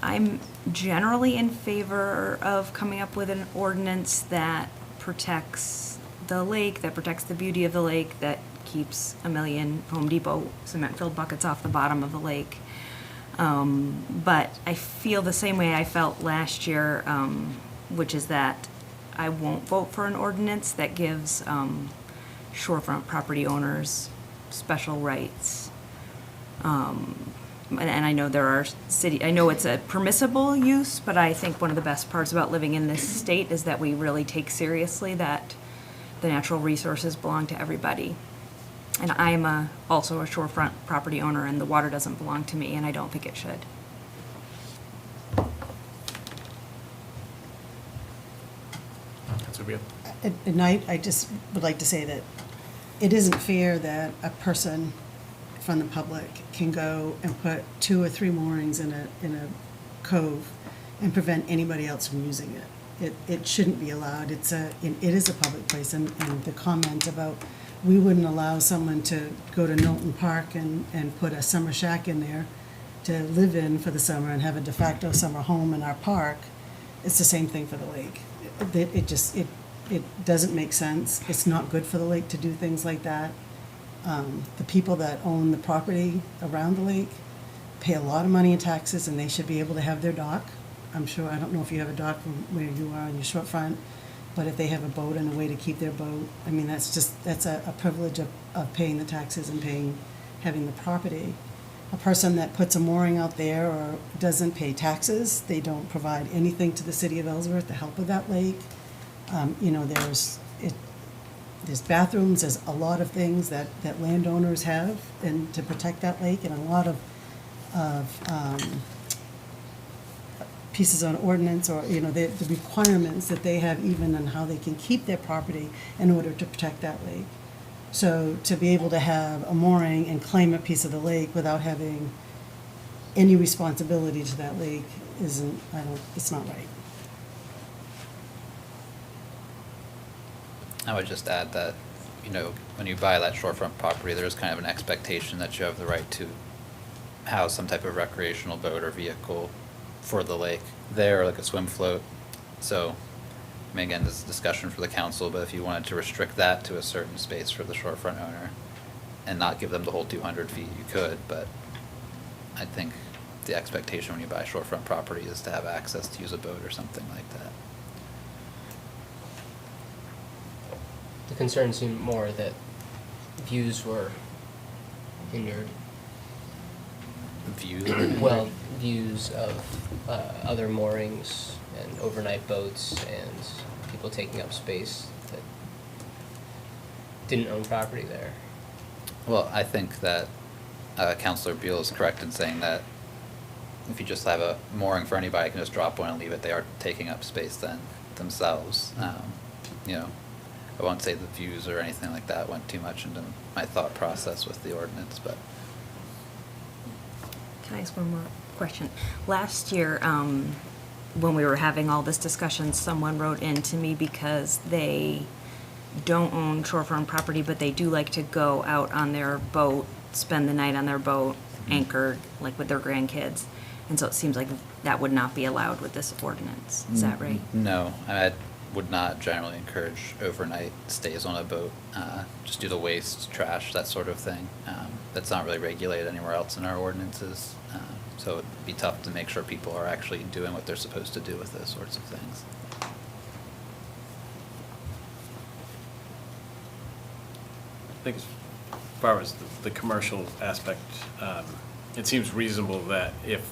I'm generally in favor of coming up with an ordinance that protects the lake, that protects the beauty of the lake, that keeps a million Home Depot cement-filled buckets off the bottom of the lake. But I feel the same way I felt last year, which is that I won't vote for an ordinance that gives shorefront property owners special rights. And I know there are I know it's a permissible use, but I think one of the best parts about living in this state is that we really take seriously that the natural resources belong to everybody. And I'm also a shorefront property owner, and the water doesn't belong to me, and I don't think it should. Counselor Beal. At night, I just would like to say that it isn't fair that a person from the public can go and put 2 or 3 moorings in a cove and prevent anybody else from using it. It shouldn't be allowed. It is a public place, and the comment about we wouldn't allow someone to go to Knowlton Park and put a summer shack in there to live in for the summer and have a de facto summer home in our park, it's the same thing for the lake. It doesn't make sense. It's not good for the lake to do things like that. The people that own the property around the lake pay a lot of money in taxes, and they should be able to have their dock. I'm sure, I don't know if you have a dock from where you are on your short front, but if they have a boat and a way to keep their boat, I mean, that's a privilege of paying the taxes and having the property. A person that puts a mooring out there or doesn't pay taxes, they don't provide anything to the city of Ellsworth to help with that lake. There's bathrooms, there's a lot of things that landowners have and to protect that lake, and a lot of pieces on ordinance or, the requirements that they have even on how they can keep their property in order to protect that lake. So to be able to have a mooring and claim a piece of the lake without having any responsibility to that lake it's not right. I would just add that, when you buy that shorefront property, there's kind of an expectation that you have the right to house some type of recreational boat or vehicle for the lake there, like a swim float. So, again, this is a discussion for the council, but if you wanted to restrict that to a certain space for the shorefront owner and not give them the whole 200 feet, you could, but I think the expectation when you buy shorefront property is to have access to use a boat or something like that. The concern seemed more that views were hindered. Views? Views of other moorings and overnight boats and people taking up space that didn't own property there. Well, I think that Councilor Beal is correct in saying that if you just have a mooring for anybody can just drop one and leave it, they are taking up space then themselves. I won't say the views or anything like that went too much into my thought process with the ordinance, but. Can I ask one more question? Last year, when we were having all this discussion, someone wrote in to me because they don't own shorefront property, but they do like to go out on their boat, spend the night on their boat, anchored, like with their grandkids. And so it seems like that would not be allowed with this ordinance. Is that right? No, I would not generally encourage overnight stays on a boat, just due to waste, trash, that sort of thing. That's not really regulated anywhere else in our ordinances, so it'd be tough to make sure people are actually doing what they're supposed to do with those sorts of things. I think as far as the commercial aspect, it seems reasonable that if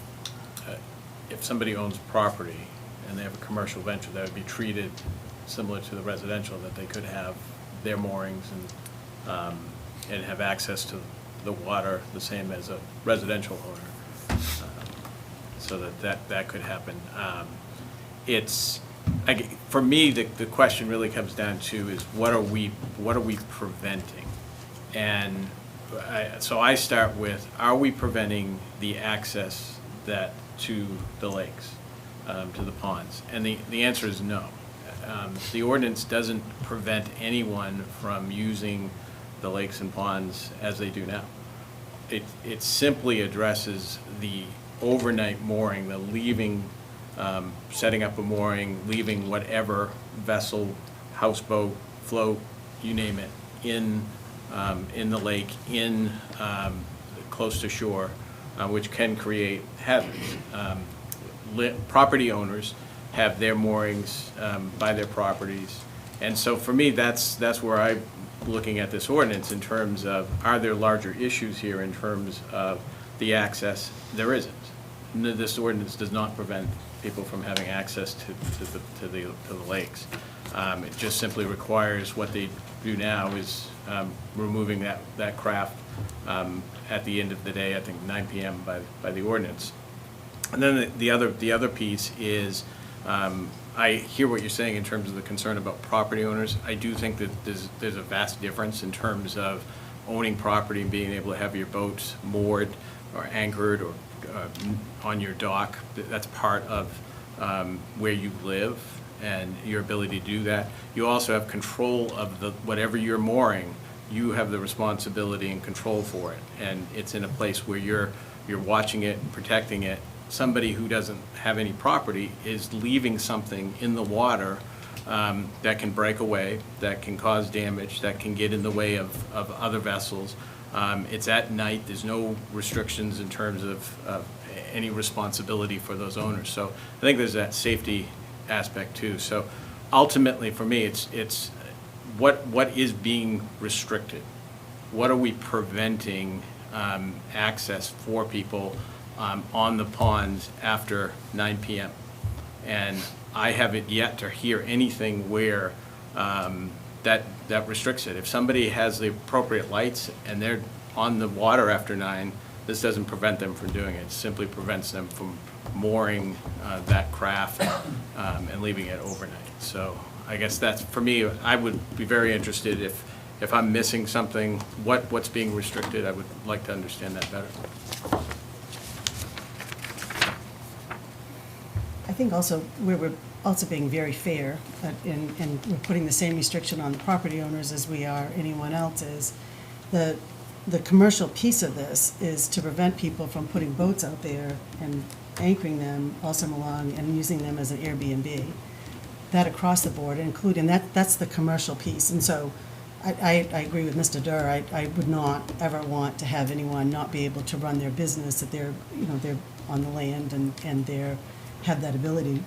somebody owns property and they have a commercial venture, that would be treated similar to the residential, that they could have their moorings and have access to the water the same as a residential owner, so that could happen. For me, the question really comes down to is what are we preventing? And so I start with, are we preventing the access to the lakes, to the ponds? And the answer is no. The ordinance doesn't prevent anyone from using the lakes and ponds as they do now. It simply addresses the overnight mooring, the leaving, setting up a mooring, leaving whatever vessel, houseboat, float, you name it, in the lake, close to shore, which can create hazards. Property owners have their moorings by their properties. And so for me, that's where I'm looking at this ordinance in terms of, are there larger issues here in terms of the access? There isn't. This ordinance does not prevent people from having access to the lakes. It just simply requires, what they do now is removing that craft at the end of the day, I think 9 p.m. by the ordinance. And then the other piece is, I hear what you're saying in terms of the concern about property owners. I do think that there's a vast difference in terms of owning property and being able to have your boats moored or anchored or on your dock. That's part of where you live and your ability to do that. You also have control of whatever you're mooring. You have the responsibility and control for it, and it's in a place where you're watching it and protecting it. Somebody who doesn't have any property is leaving something in the water that can break away, that can cause damage, that can get in the way of other vessels. It's at night. There's no restrictions in terms of any responsibility for those owners. So I think there's that safety aspect too. So ultimately, for me, it's what is being restricted? What are we preventing access for people on the ponds after 9 p.m.? And I haven't yet to hear anything where that restricts it. If somebody has the appropriate lights and they're on the water after 9, this doesn't prevent them from doing it. It simply prevents them from mooring that craft and leaving it overnight. So I guess that's, for me, I would be very interested if I'm missing something, what's being restricted. I would like to understand that better. I think also we're also being very fair, and we're putting the same restriction on the property owners as we are anyone else is. The commercial piece of this is to prevent people from putting boats out there and anchoring them all summer long and using them as an Airbnb. That across the board, including that's the commercial piece. And so I agree with Mr. Durr. I would not ever want to have anyone not be able to run their business, that they're on the land and have that ability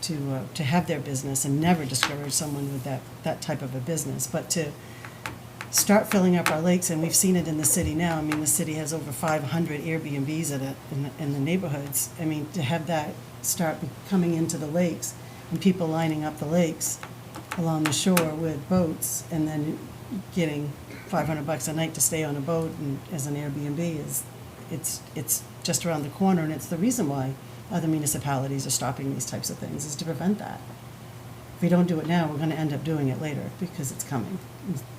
to have their business, and never discourage someone with that type of a business. But to start filling up our lakes, and we've seen it in the city now. I mean, the city has over 500 Airbnbs in the neighborhoods. I mean, to have that start coming into the lakes and people lining up the lakes along the shore with boats and then getting $500 a night to stay on a boat and as an Airbnb it's just around the corner, and it's the reason why other municipalities are stopping these types of things, is to prevent that. If we don't do it now, we're going to end up doing it later because it's coming.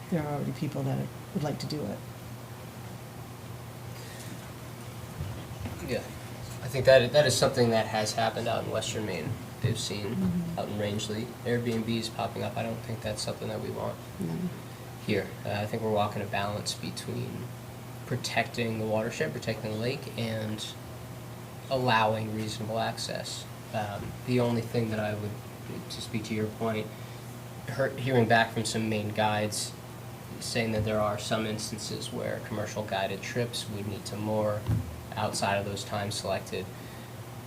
There are already people that would like to do it. Yeah, I think that is something that has happened out in Western Maine. They've seen out in Rangeley Airbnbs popping up. I don't think that's something that we want here. I think we're walking a balance between protecting the watershed, protecting the lake, and allowing reasonable access. The only thing that I would, to speak to your point, hearing back from some Maine guides saying that there are some instances where commercial guided trips would need to moor outside of those times selected.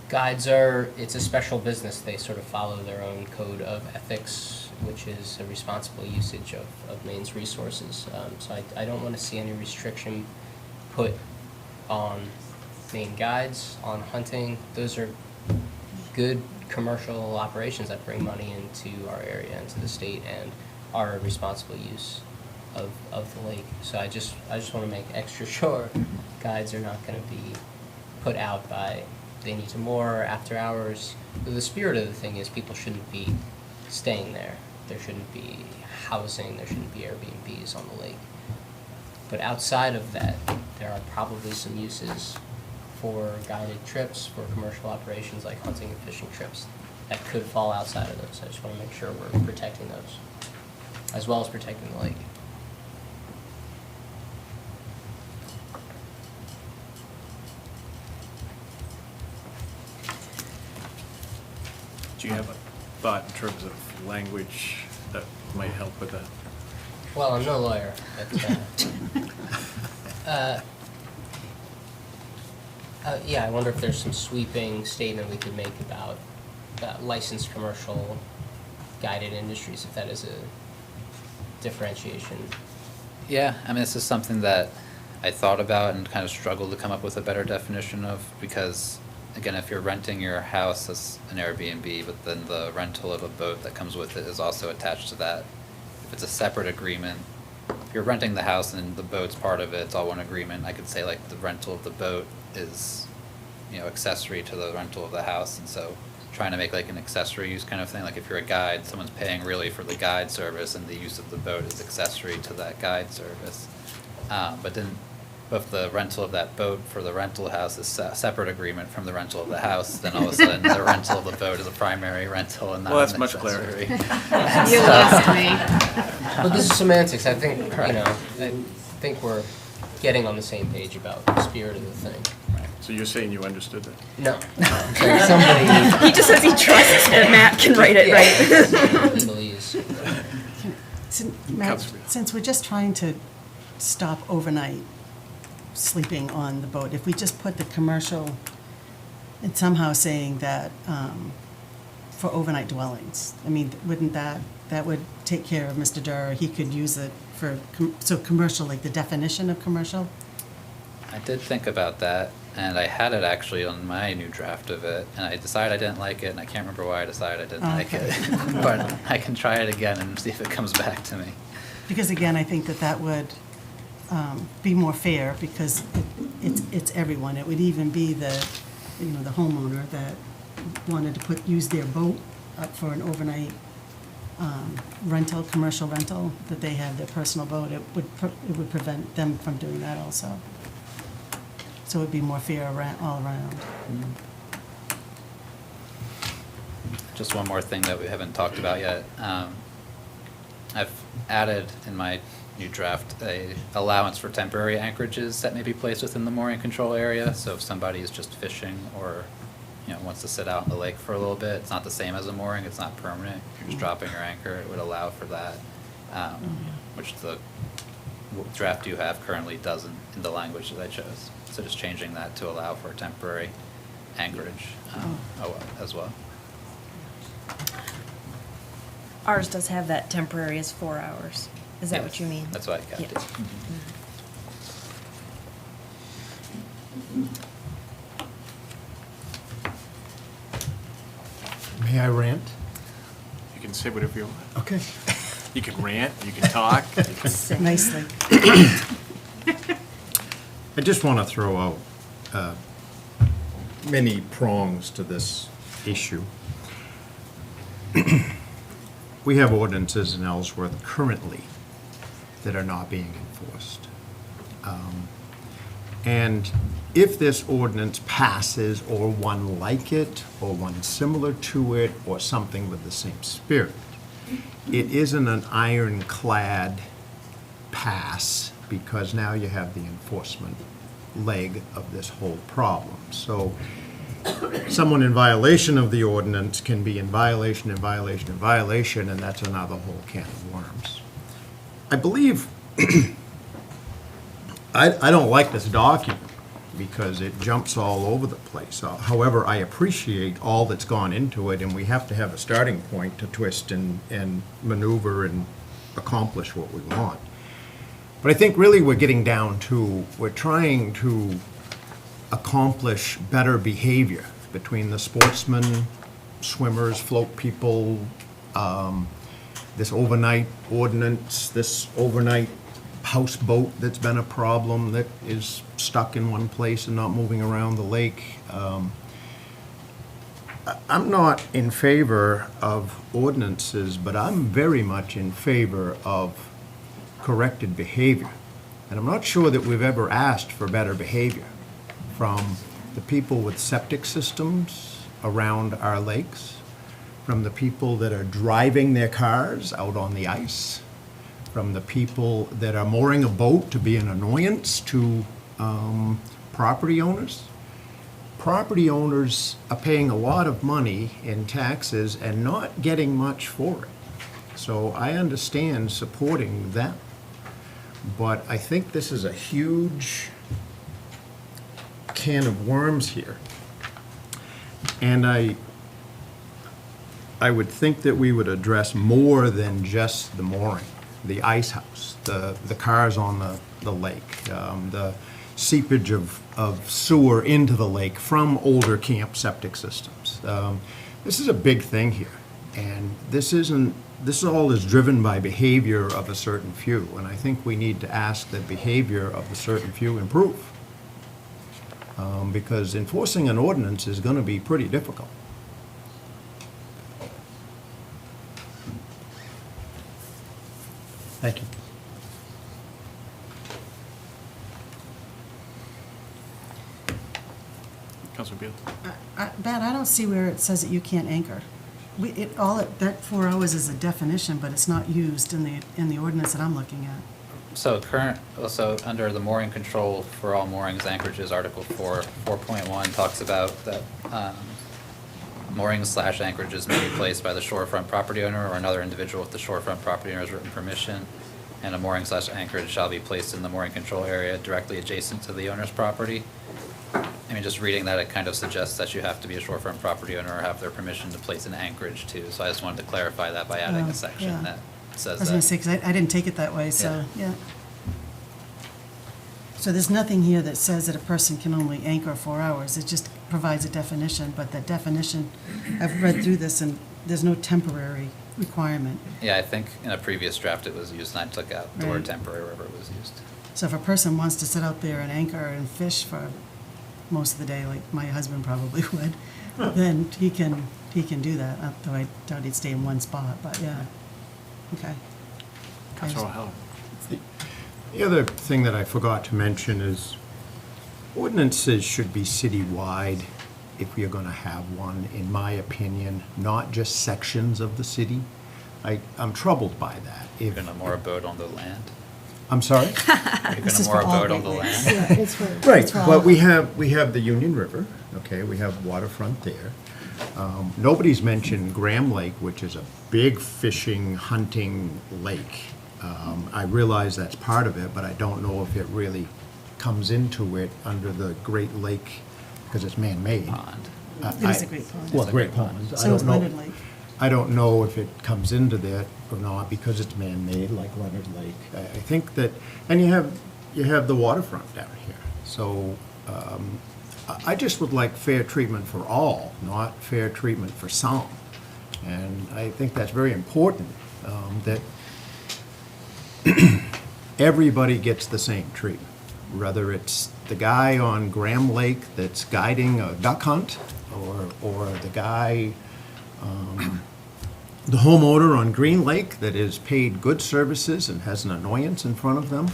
Guides it's a special business. They sort of follow their own code of ethics, which is a responsible usage of Maine's resources. So I don't want to see any restriction put on Maine guides, on hunting. Those are good commercial operations that bring money into our area, into the state, and are a responsible use of the lake. So I just want to make extra sure guides are not going to be put out by they need to moor after hours. The spirit of the thing is people shouldn't be staying there. There shouldn't be housing. There shouldn't be Airbnbs on the lake. But outside of that, there are probably some uses for guided trips, for commercial operations like hunting and fishing trips that could fall outside of those. I just want to make sure we're protecting those, as well as protecting the lake. Do you have a thought in terms of language that might help with that? Well, I'm no lawyer, but, yeah, I wonder if there's some sweeping statement we could make about licensed commercial guided industries, if that is a differentiation. Yeah, I mean, this is something that I thought about and kind of struggled to come up with a better definition of, because, again, if you're renting your house as an Airbnb, but then the rental of a boat that comes with it is also attached to that, if it's a separate agreement, if you're renting the house and the boat's part of it, it's all one agreement, I could say like the rental of the boat is, you know, accessory to the rental of the house, and so trying to make like an accessory use kind of thing, like if you're a guide, someone's paying really for the guide service and the use of the boat is accessory to that guide service. But if the rental of that boat for the rental house is a separate agreement from the rental of the house, then all of a sudden the rental of the boat is a primary rental and not Well, that's an much clearer. accessory. You lost me. But this is semantics. I think, I think we're getting on the same page about the spirit of the thing. So you're saying you understood that? No. I'm saying somebody. He just says he trusts that Matt can write it right. Legalese. Matt, Councilor. since we're just trying to stop overnight sleeping on the boat, if we just put the commercial and somehow saying that for overnight dwellings, I mean, wouldn't that would take care of Mr. Durr? He could use it for, so commercial, like the definition of commercial? I did think about that, and I had it actually on my new draft of it, and I decided I didn't like it, and I can't remember why I decided I didn't like Okay. it. But I can try it again and see if it comes back to me. Because again, I think that would be more fair, because it's everyone. It would even be the homeowner that wanted to use their boat up for an overnight rental, commercial rental, that they have their personal boat. It would prevent them from doing that also. So it would be more fair all around. Just one more thing that we haven't talked about yet. I've added in my new draft a allowance for temporary anchorages that may be placed within the mooring control area. So if somebody is just fishing or wants to sit out in the lake for a little bit, it's not the same as a mooring. It's not permanent. You're just dropping your anchor. It would allow for that, which the draft you have currently doesn't in the language that I chose. So just changing that to allow for temporary anchorage as well. Ours does have that temporary as 4 hours. Is that what you mean? That's what I kept Yeah. it. May I rant? You can say whatever you want. Okay. You can rant, you can talk. You can- Nicely. I just want to throw out many prongs to this issue. We have ordinances in Ellsworth currently that are not being enforced. And if this ordinance passes, or one like it, or one similar to it, or something with the same spirit, it isn't an ironclad pass, because now you have the enforcement leg of this whole problem. So someone in violation of the ordinance can be in violation, in violation, in violation, and that's another whole can of worms. I believe, I don't like this document because it jumps all over the place. However, I appreciate all that's gone into it, and we have to have a starting point to twist and maneuver and accomplish what we want. But I think really we're getting down to, we're trying to accomplish better behavior between the sportsmen, swimmers, float people, this overnight ordinance, this overnight houseboat that's been a problem, that is stuck in one place and not moving around the lake. I'm not in favor of ordinances, but I'm very much in favor of corrected behavior. And I'm not sure that we've ever asked for better behavior from the people with septic systems around our lakes, from the people that are driving their cars out on the ice, from the people that are mooring a boat to be an annoyance to property owners. Property owners are paying a lot of money in taxes and not getting much for it. So I understand supporting them. But I think this is a huge can of worms here. And I would think that we would address more than just the mooring, the ice house, the cars on the lake, the seepage of sewer into the lake from older camp septic systems. This is a big thing here, and this all is driven by behavior of a certain few, and I think we need to ask that behavior of the certain few improve. Because enforcing an ordinance is going to be pretty difficult. Thank you. Councilor Beal? Bat, I don't see where it says that you can't anchor. That 4 hours is a definition, but it's not used in the ordinance that I'm looking at. So under the mooring control for all moorings, anchorages, Article 4.1 talks about that moorings / anchorages may be placed by the shorefront property owner or another individual with the shorefront property owner's written permission, and a mooring / anchorage shall be placed in the mooring control area directly adjacent to the owner's property. I mean, just reading that, it kind of suggests that you have to be a shorefront property owner or have their permission to place an anchorage too. So I just wanted to clarify that by adding Oh, a section yeah. that says I was going that. to say, because I didn't take it that way, so, Yeah. yeah. So there's nothing here that says that a person can only anchor 4 hours. It just provides a definition, but that definition, I've read through this, and there's no temporary requirement. Yeah, I think in a previous draft it was used, and I took out the word Right. temporary wherever it was used. So if a person wants to sit out there and anchor and fish for most of the day, like my husband probably would, then he can do that, though I doubt he'd stay in one spot, but yeah. Okay. Councilor O'Halloran? The other thing that I forgot to mention is ordinances should be citywide if we are going to have one, in my opinion, not just sections of the city. I'm troubled by that. You're going to moor a boat on the land? I'm sorry? You're going This to is moor for a all boat on the gateways. land? Yeah, it's for. Right, it's for all but of we them. have the Union River, okay, we have waterfront there. Nobody's mentioned Graham Lake, which is a big fishing, hunting lake. I realize that's part of it, but I don't know if it really comes into it under the Great Lake, because it's man-made. Pond. It is a great pond. Well, It's a Great great pond. Pond. I So don't is know- Leonard Lake. I don't know if it comes into that or not, because it's man-made, like Leonard Lake. I think that, and you have the waterfront down here. So I just would like fair treatment for all, not fair treatment for some. And I think that's very important, that everybody gets the same treatment, whether it's the guy on Graham Lake that's guiding a duck hunt, or the guy, the homeowner on Green Lake that is paid good services and has an annoyance in front of them.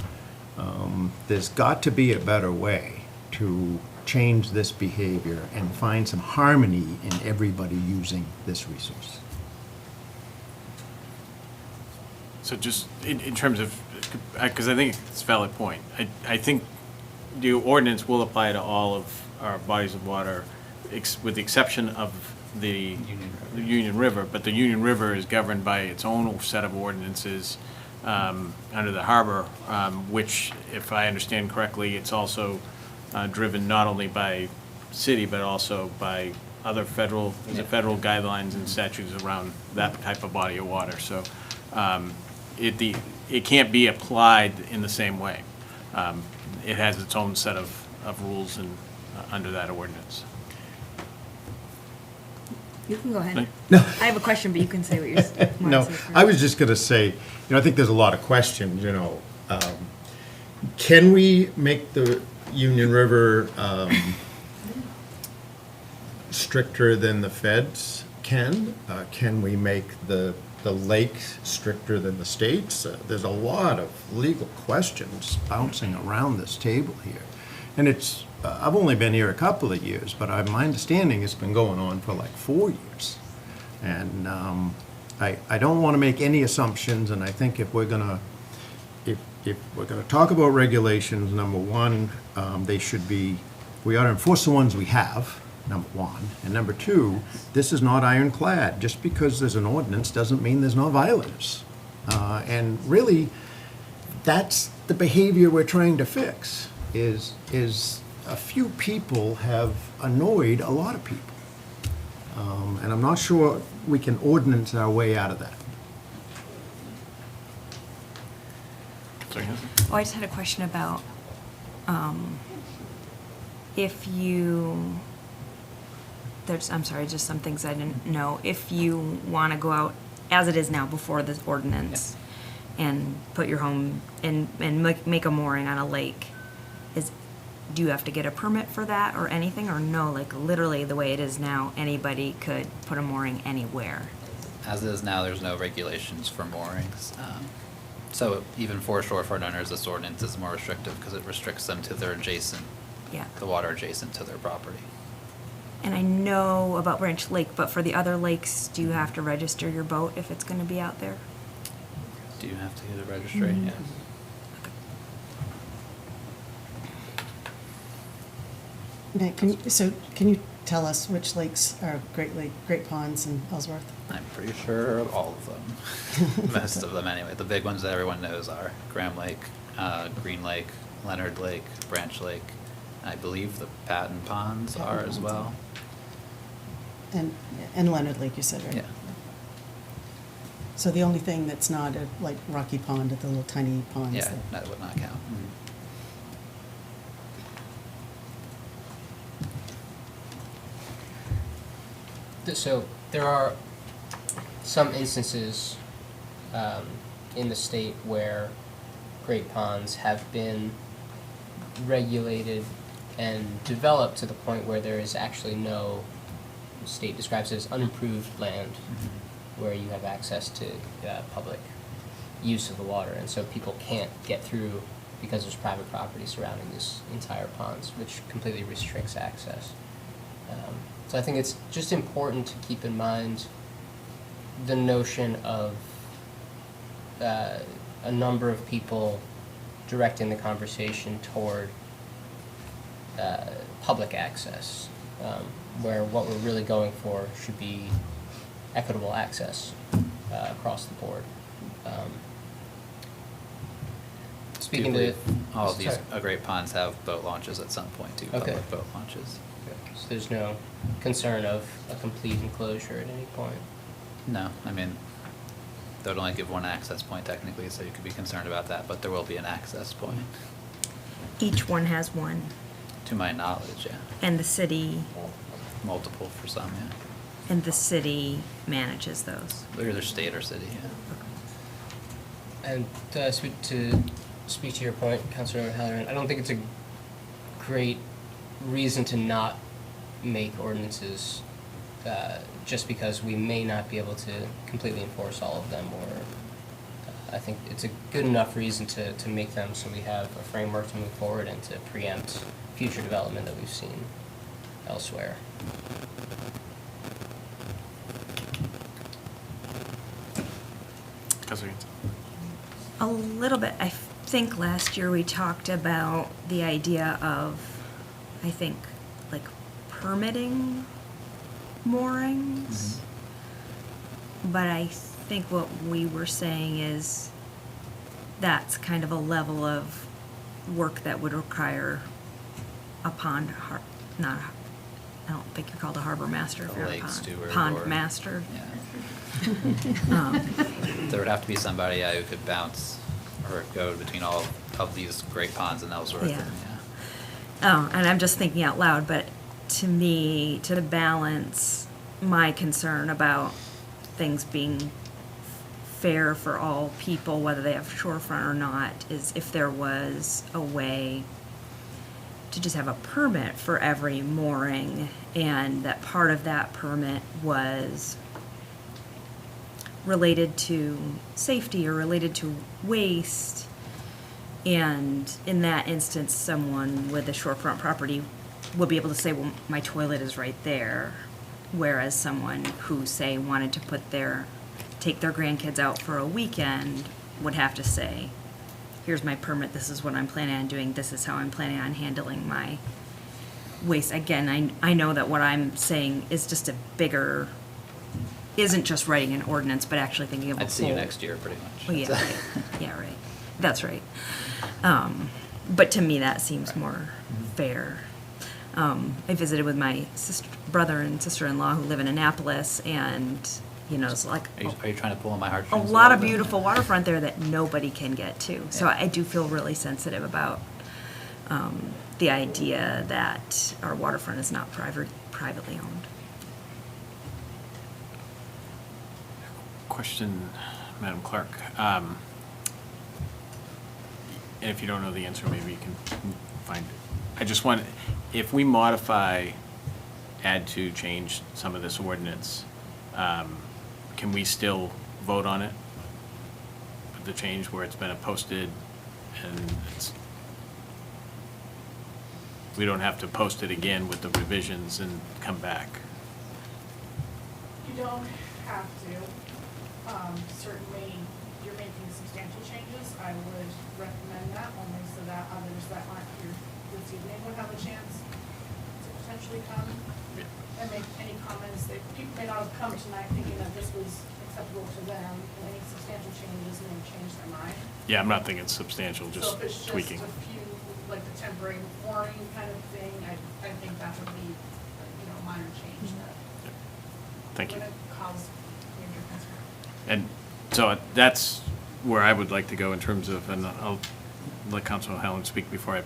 There's got to be a better way to change this behavior and find some harmony in everybody using this resource. So just in terms of, because I think it's a valid point. I think the ordinance will apply to all of our bodies of water, with the exception of the Union River, but the Union River is governed by its own set of ordinances under the harbor, which, if I understand correctly, it's also driven not only by city, but also by other federal guidelines and statutes around that type of body of water. So it can't be applied in the same way. It has its own set of rules and under that ordinance. You can go ahead. No. I have a question, but you can say what you're want to No, say first. I was just going to say, I think there's a lot of questions, Can we make the Union River stricter than the feds can? Can we make the the lake stricter than the states? There's a lot of legal questions bouncing around this table here. And it's, I've only been here a couple of years, but my understanding it's been going on for like 4 years. And I don't want to make any assumptions, and I think if we're gonna talk about regulations, number one, they should be, we ought to enforce the ones we have, number one. And number two, this is not ironclad. Just because there's an ordinance doesn't mean there's no violators. And really, that's the behavior we're trying to fix, is a few people have annoyed a lot of people. And I'm not sure we can ordinance our way out of that. Sorry, Nancy? Oh, I just had a question about, if you, I'm sorry, just some things I didn't know. If you want to go out, as it is now, before this ordinance, and put your home, and make a mooring on a lake, do you have to get a permit for that or anything, or no, like literally the way it is now, anybody could put a mooring anywhere? As it is now, there's no regulations for moorings. So even for shorefront owners, this ordinance is more restrictive because it restricts them to their adjacent, Yeah. the water adjacent to their property. And I know about Branch Lake, but for the other lakes, do you have to register your boat if it's gonna be out there? Do you have to get a registry? Mhm. Yes. Nick, can you tell us which lakes are Great Ponds and Ellsworth? I'm pretty sure of all of them. Most of them anyway. The big ones that everyone knows are Graham Lake, Green Lake, Leonard Lake, Branch Lake. I believe the Patton Ponds are as well. And Leonard Lake, you said, right? Yeah. So the only thing that's not like Rocky Pond, the little tiny ponds. Yeah, that would not count. So there are some instances in the state where great ponds have been regulated and developed to the point where there is actually no, the state describes it as unimproved land, where you have access to public use of the water, and so people can't get through because there's private property surrounding these entire ponds, which completely restricts access. So I think it's just important to keep in mind the notion of a number of people directing the conversation toward public access, where what we're really going for should be equitable access across the board. Speaking to all of these great ponds have boat launches at some point too, Okay. public boat launches. So there's no concern of a complete enclosure at any point. No, I mean, they'd only give one access point technically, so you could be concerned about that, but there will be an access point. Each one has one, To my knowledge, yeah. and the city, Multiple for some, yeah. and the city manages those. They're either state or city, yeah. And to speak to your point, Councilor Halloran, I don't think it's a great reason to not make ordinances just because we may not be able to completely enforce all of them, or I think it's a good enough reason to make them so we have a framework to move forward and to preempt future development that we've seen elsewhere. A little bit. I think last year we talked about the idea of, I think, like permitting moorings. But I think what we were saying is that's kind of a level of work that would require a pond, I don't think you're called a harbor master if A you're a lake pond. steward Pond or- master. Yeah. Um, There would have to be somebody, yeah, who could bounce or go between all of these great ponds in Ellsworth. Yeah. And, yeah. And I'm just thinking out loud, but to me, to balance my concern about things being fair for all people, whether they have shorefront or not, is if there was a way to just have a permit for every mooring, and that part of that permit was related to safety or related to waste. And in that instance, someone with a shorefront property would be able to say, well, my toilet is right there. Whereas someone who, say, wanted to take their grandkids out for a weekend would have to say, here's my permit, this is what I'm planning on doing, this is how I'm planning on handling my waste. Again, I know that what I'm saying is just isn't just writing an ordinance, but actually thinking of a whole. I'd see you next year, pretty much. Well, yeah, right. Yeah, right. That's right. But to me, that seems more fair. I visited with my brother and sister-in-law who live in Annapolis, and, it's like Are you trying to pull on my a heartstrings? lot of little bit? beautiful waterfront there that nobody can get to. So Yeah. I do feel really sensitive about the idea that our waterfront is not privately owned. Question, Madam Clerk. And if you don't know the answer, maybe you can find it. I just want, if we modify, add to, change some of this ordinance, can we still vote on it? With the change where it's been posted and we don't have to post it again with the revisions and come back? You don't have to. Certainly, you're making substantial changes. I would recommend that only so that others that aren't here this evening would have a chance to potentially come and make any comments. People may not have come tonight thinking that this was acceptable to them, and any substantial changes may change their mind. Yeah, I'm not thinking substantial, just So if it's just tweaking. a few, like the temporary warning kind of thing, I think that would be, a minor change that Thank you. wouldn't cause major concern. And so that's where I would like to go in terms of, and I'll let Councilor Helen speak before I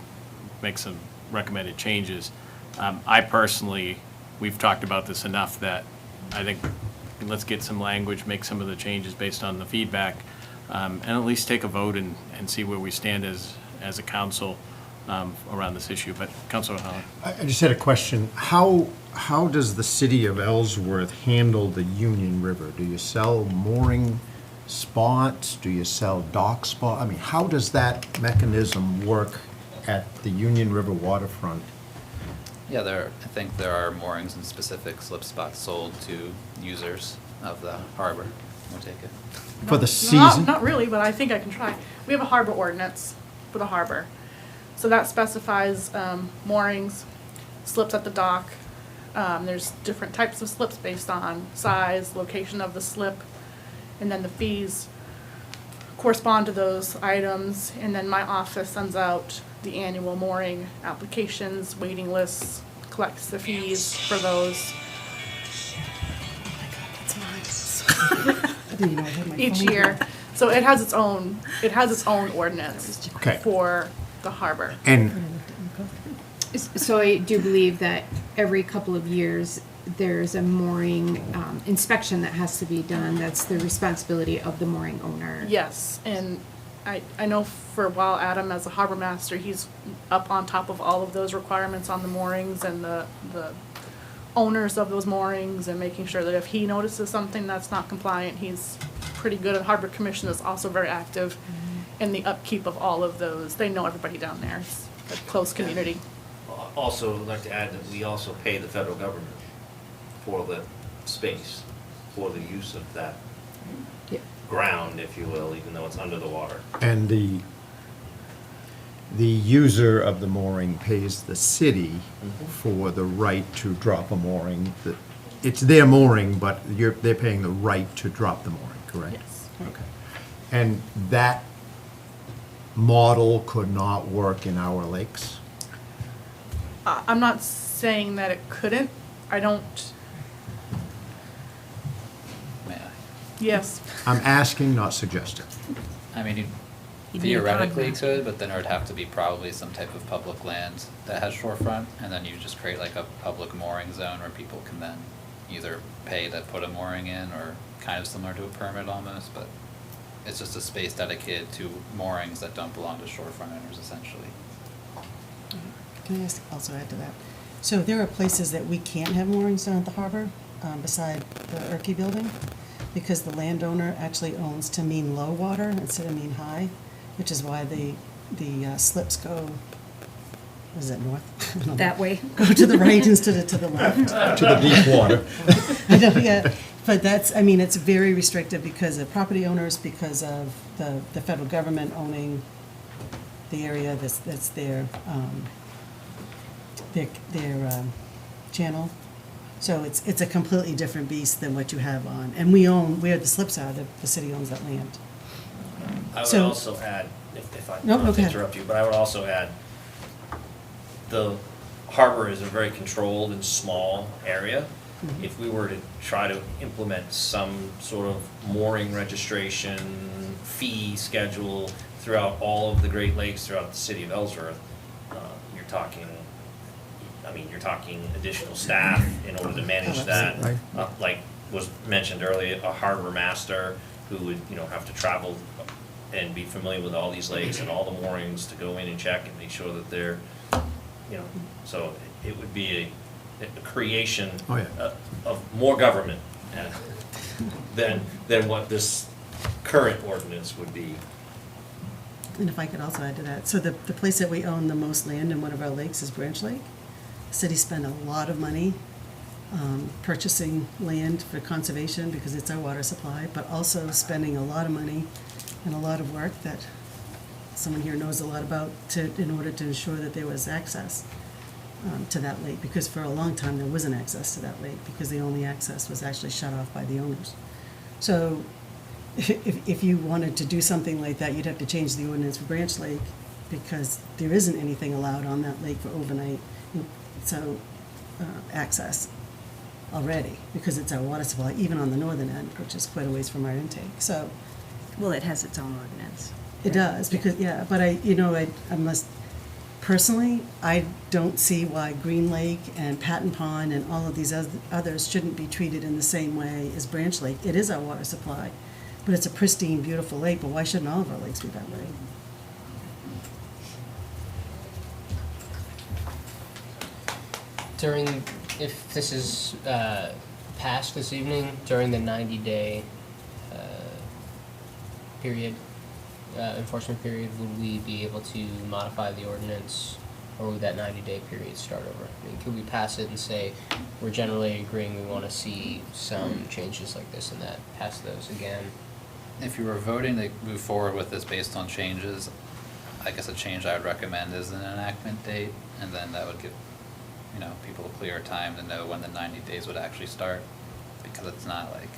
make some recommended changes. I personally, we've talked about this enough that I think let's get some language, make some of the changes based on the feedback, and at least take a vote and see where we stand as a council around this issue. But Councilor Helen. I just had a question. How does the city of Ellsworth handle the Union River? Do you sell mooring spots? Do you sell dock spots? I mean, how does that mechanism work at the Union River waterfront? Yeah, I think there are moorings and specific slip spots sold to users of the harbor. We'll take it. For the season? Not really, but I think I can try. We have a harbor ordinance for the harbor. So that specifies moorings, slips at the dock. There's different types of slips based on size, location of the slip, and then the fees correspond to those items. And then my office sends out the annual mooring applications, waiting lists, collects the fees for those. Each year. So it has its own ordinance Okay. for the harbor. And So I do believe that every couple of years, there's a mooring inspection that has to be done. That's the responsibility of the mooring owner. Yes, and I know for a while Adam, as a harbor master, he's up on top of all of those requirements on the moorings and the owners of those moorings, and making sure that if he notices something that's not compliant, he's pretty good. And Harbor Commission is also very active in the upkeep of all of those. They know everybody down there. It's a close community. Also, I'd like to add that we also pay the federal government for the space, for the use of that Yeah. ground, if you will, even though it's under the water. And the user of the mooring pays the city for the right to drop a mooring. It's their mooring, but they're paying the right to drop the mooring, correct? Yes. Okay. And that model could not work in our lakes? I'm not saying that it couldn't. I don't. May I? Yes. I'm asking, not suggesting. I mean, you You'd need a theoretically contract. could, but then there would have to be probably some type of public land that has shorefront, and then you just create like a public mooring zone where people can then either pay to put a mooring in, or kind of similar to a permit almost, but it's just a space dedicated to moorings that don't belong to shorefront owners essentially. Can I also add to that? So there are places that we can't have moorings down at the harbor, beside the Erkey building. because the landowner actually owns to mean low water instead of mean high, which is why the slips go, is it north? I don't know. That way. Go to the right instead of to the left. To the deep water. I know, yeah, but that's, I mean, it's very restrictive because of property owners, because of the federal government owning the area that's their channel. So it's a completely different beast than what you have on, and where the slips are, the city owns that land. I would So- also add, if I, No, not to okay. interrupt you, but I would also add, the harbor is a very controlled and small area. If we were to try to implement some sort of mooring registration fee schedule throughout all of the Great Lakes throughout the city of Ellsworth, you're talking additional staff in order to manage that. Absolutely. Like was mentioned earlier, a harbor master who would, have to travel and be familiar with all these lakes and all the moorings to go in and check and make sure that they're, so it would be a creation Oh, yeah. of more government than what this current ordinance would be. And if I could also add to that, so the place that we own the most land in one of our lakes is Branch Lake. The city spent a lot of money purchasing land for conservation because it's our water supply, but also spending a lot of money and a lot of work that someone here knows a lot about in order to ensure that there was access to that lake, because for a long time there wasn't access to that lake because the only access was actually shut off by the owners. So if you wanted to do something like that, you'd have to change the ordinance for Branch Lake because there isn't anything allowed on that lake for overnight, access already, because it's our water supply, even on the northern end, which is quite a ways from our intake. So Well, it has its own ordinance. it does, because, yeah, but unless, personally, I don't see why Green Lake and Patton Pond and all of these others shouldn't be treated in the same way as Branch Lake. It is our water supply, but it's a pristine, beautiful lake, but why shouldn't all of our lakes be that way? If this is passed this evening, during the 90-day enforcement period, would we be able to modify the ordinance, or would that 90-day period start over? I mean, could we pass it and say, we're generally agreeing we want to see some changes like this and that, pass those again? If you were voting to move forward with this based on changes, I guess a change I would recommend is an enactment date, and then that would give, people a clearer time to know when the 90 days would actually start, because it's not like,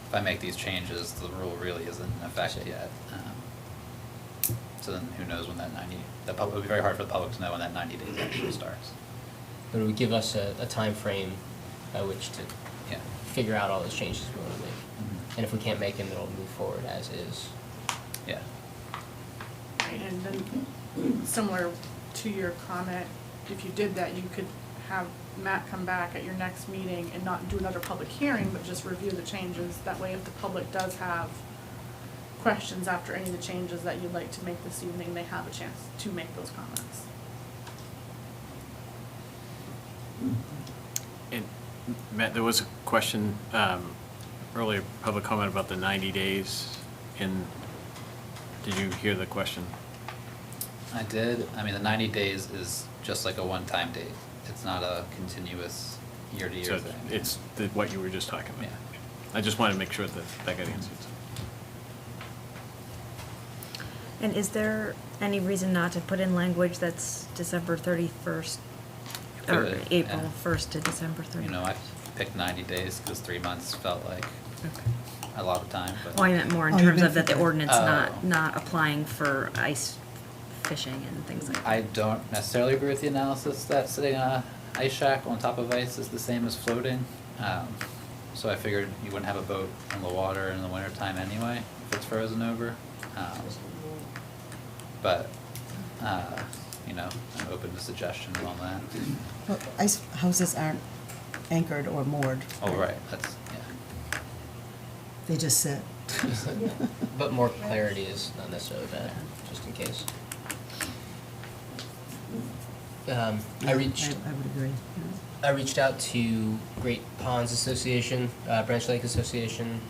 if I make these changes, the rule really isn't in effect yet. So then who knows when it would be very hard for the public to know when that 90 days actually starts. But it would give us a time frame by which to figure out all those changes we want to make. Mm-hmm. And if we can't make them, then it'll move forward as is. Yeah. Right, and then similar to your comment, if you did that, you could have Matt come back at your next meeting and not do another public hearing, but just review the changes. That way, if the public does have questions after any of the changes that you'd like to make this evening, they have a chance to make those comments. And Matt, there was a question earlier, public comment about the 90 days. Did you hear the question? I did. I mean, the 90 days is just like a one-time date. It's not a continuous year-to-year So thing. it's what you were just talking about. Yeah. I just wanted to make sure that got answered. And is there any reason not to put in language that's December 31st, or Could, April yeah. 1st to December 31st? I picked 90 days because 3 months felt like a lot of time. But Well, I meant more in Oh, you terms meant of that the for- ordinance Oh. not applying for ice fishing and things like that. I don't necessarily agree with the analysis that sitting on a ice shack on top of ice is the same as floating. So I figured you wouldn't have a boat in the water in the wintertime anyway if it's frozen over. But I'm open to suggestions on that. Well, ice houses aren't anchored or moored. Oh, right, that's, yeah. They just sit. But more clarity is not necessarily bad, just in case. I reached I would agree. Yeah. I reached out to Great Ponds Association, Branch Lake Association,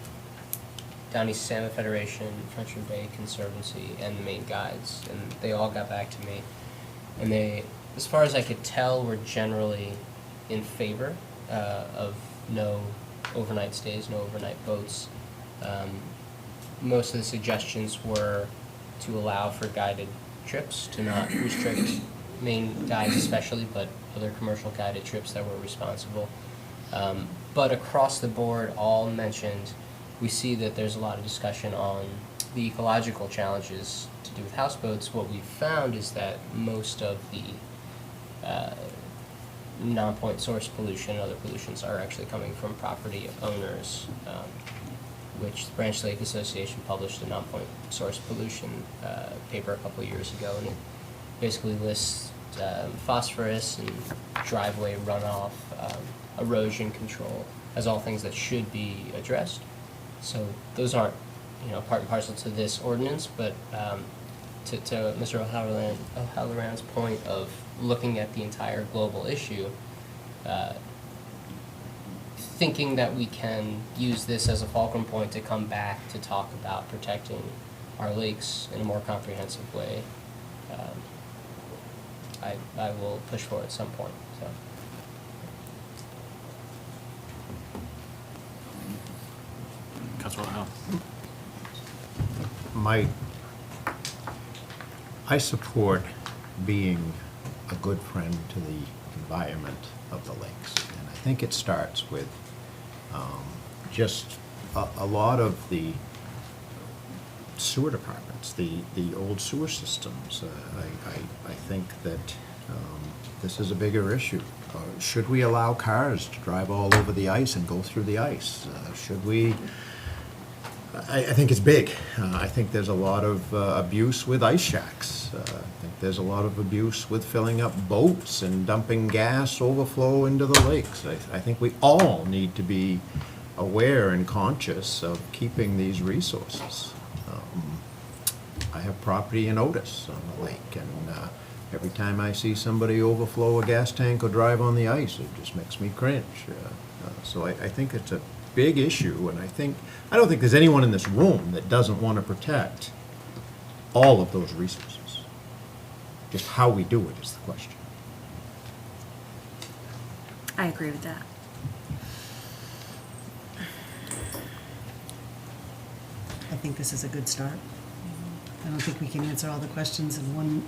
Down East Salmon Federation, Frenchman Bay Conservancy, and the Maine Guides, and they all got back to me. And they, as far as I could tell, were generally in favor of no overnight stays, no overnight boats. Most of the suggestions were to allow for guided trips, to not restrict Maine Guides especially, but other commercial guided trips that were responsible. But across the board, all mentioned, we see that there's a lot of discussion on the ecological challenges to do with houseboats. What we've found is that most of the non-point source pollution and other pollutions are actually coming from property owners, which the Branch Lake Association published a non-point source pollution paper a couple of years ago, and it basically lists phosphorus and driveway runoff, erosion control as all things that should be addressed. So those aren't, part and parcel to this ordinance, but to Mr. O'Halloran's point of looking at the entire global issue, thinking that we can use this as a fulcrum point to come back to talk about protecting our lakes in a more comprehensive way, I will push for at some point. So. Councilor Howe. I support being a good friend to the environment of the lakes. And I think it starts with just a lot of the sewer departments, the old sewer systems. I think that this is a bigger issue. Should we allow cars to drive all over the ice and go through the ice? Should we? I think it's big. I think there's a lot of abuse with ice shacks. I think there's a lot of abuse with filling up boats and dumping gas overflow into the lakes. I think we all need to be aware and conscious of keeping these resources. I have property in Otis on the lake, and every time I see somebody overflow a gas tank or drive on the ice, it just makes me cringe. So I think it's a big issue, and I don't think there's anyone in this room that doesn't want to protect all of those resources. Just how we do it is the question. I agree with that. I think this is a good start. I don't think we can answer all the questions in one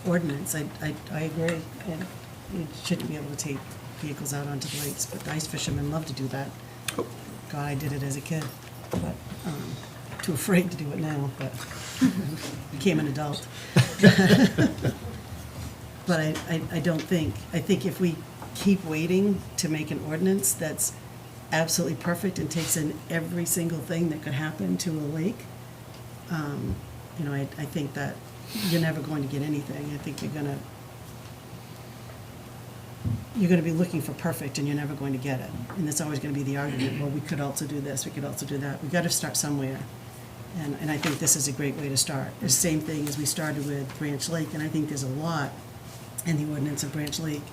ordinance. I agree, and you shouldn't be able to take vehicles out onto the lakes, but the ice fishermen love to do that. God, I did it as a kid, but too afraid to do it now, but became an adult. But I don't think, I think if we keep waiting to make an ordinance that's absolutely perfect and takes in every single thing that could happen to a lake, I think that you're never going to get anything. I think you're going to be looking for perfect, and you're never going to get it. And there's always going to be the argument, well, we could also do this, we could also do that. We've got to start somewhere. And I think this is a great way to start. The same thing as we started with Branch Lake, and I think there's a lot in the ordinance of Branch Lake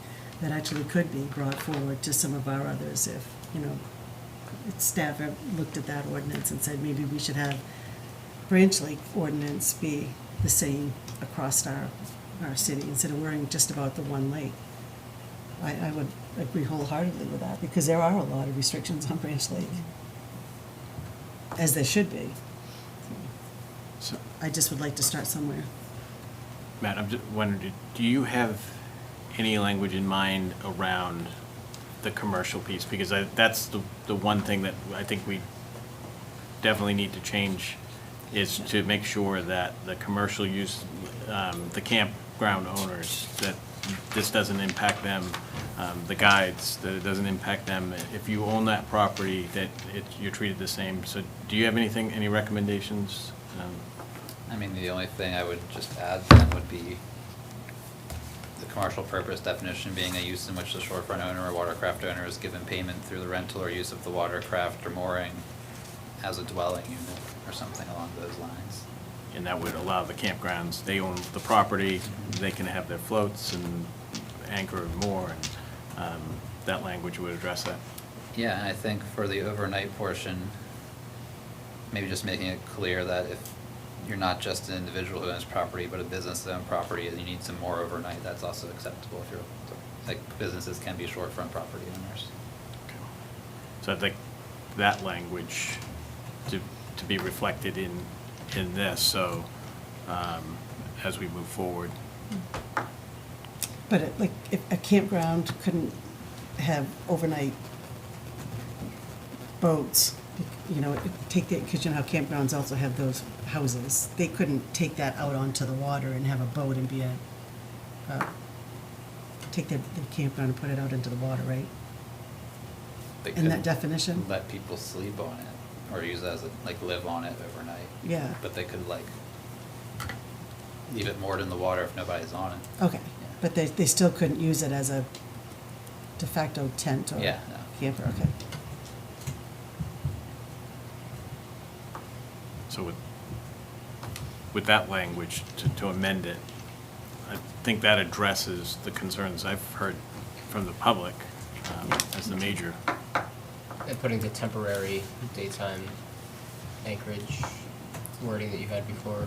that actually could be brought forward to some of our others if, staff have looked at that ordinance and said maybe we should have Branch Lake ordinance be the same across our city instead of worrying just about the one lake. I would agree wholeheartedly with that, because there are a lot of restrictions on Branch Lake, as there should be. So I just would like to start somewhere. Matt, I'm just wondering, do you have any language in mind around the commercial piece? Because that's the one thing that I think we definitely need to change, is to make sure that the commercial use, the campground owners, that this doesn't impact them, the guides, that it doesn't impact them. If you own that property, that you're treated the same. So do you have any recommendations? The only thing I would just add then would be the commercial purpose definition being a use in which the shorefront owner or watercraft owner is given payment through the rental or use of the watercraft or mooring as a dwelling unit or something along those lines. And that would allow the campgrounds, they own the property, they can have their floats and anchor and moor, and that language would address that. Yeah, and I think for the overnight portion, maybe just making it clear that if you're not just an individual who owns property, but a business that owns property, and you need some more overnight, that's also acceptable if you're, like, businesses can be shorefront property owners. So I think that language to be reflected in this, so as we move forward. But like, if a campground couldn't have overnight boats, you know, take the, because you know how campgrounds also have those houses, they couldn't take that out onto the water and have a boat and be take their campground and put it out into the water, right? They In that could definition? let people sleep on it, or use it as a, like, live on it overnight. Yeah. But they could, like, leave it moored in the water if nobody's on it. Okay, but they still couldn't use it as a de facto tent or Yeah, no. camper, okay. So with that language, to amend it, I think that addresses the concerns I've heard from the public as the major. And putting the temporary daytime anchorage wording that you had before.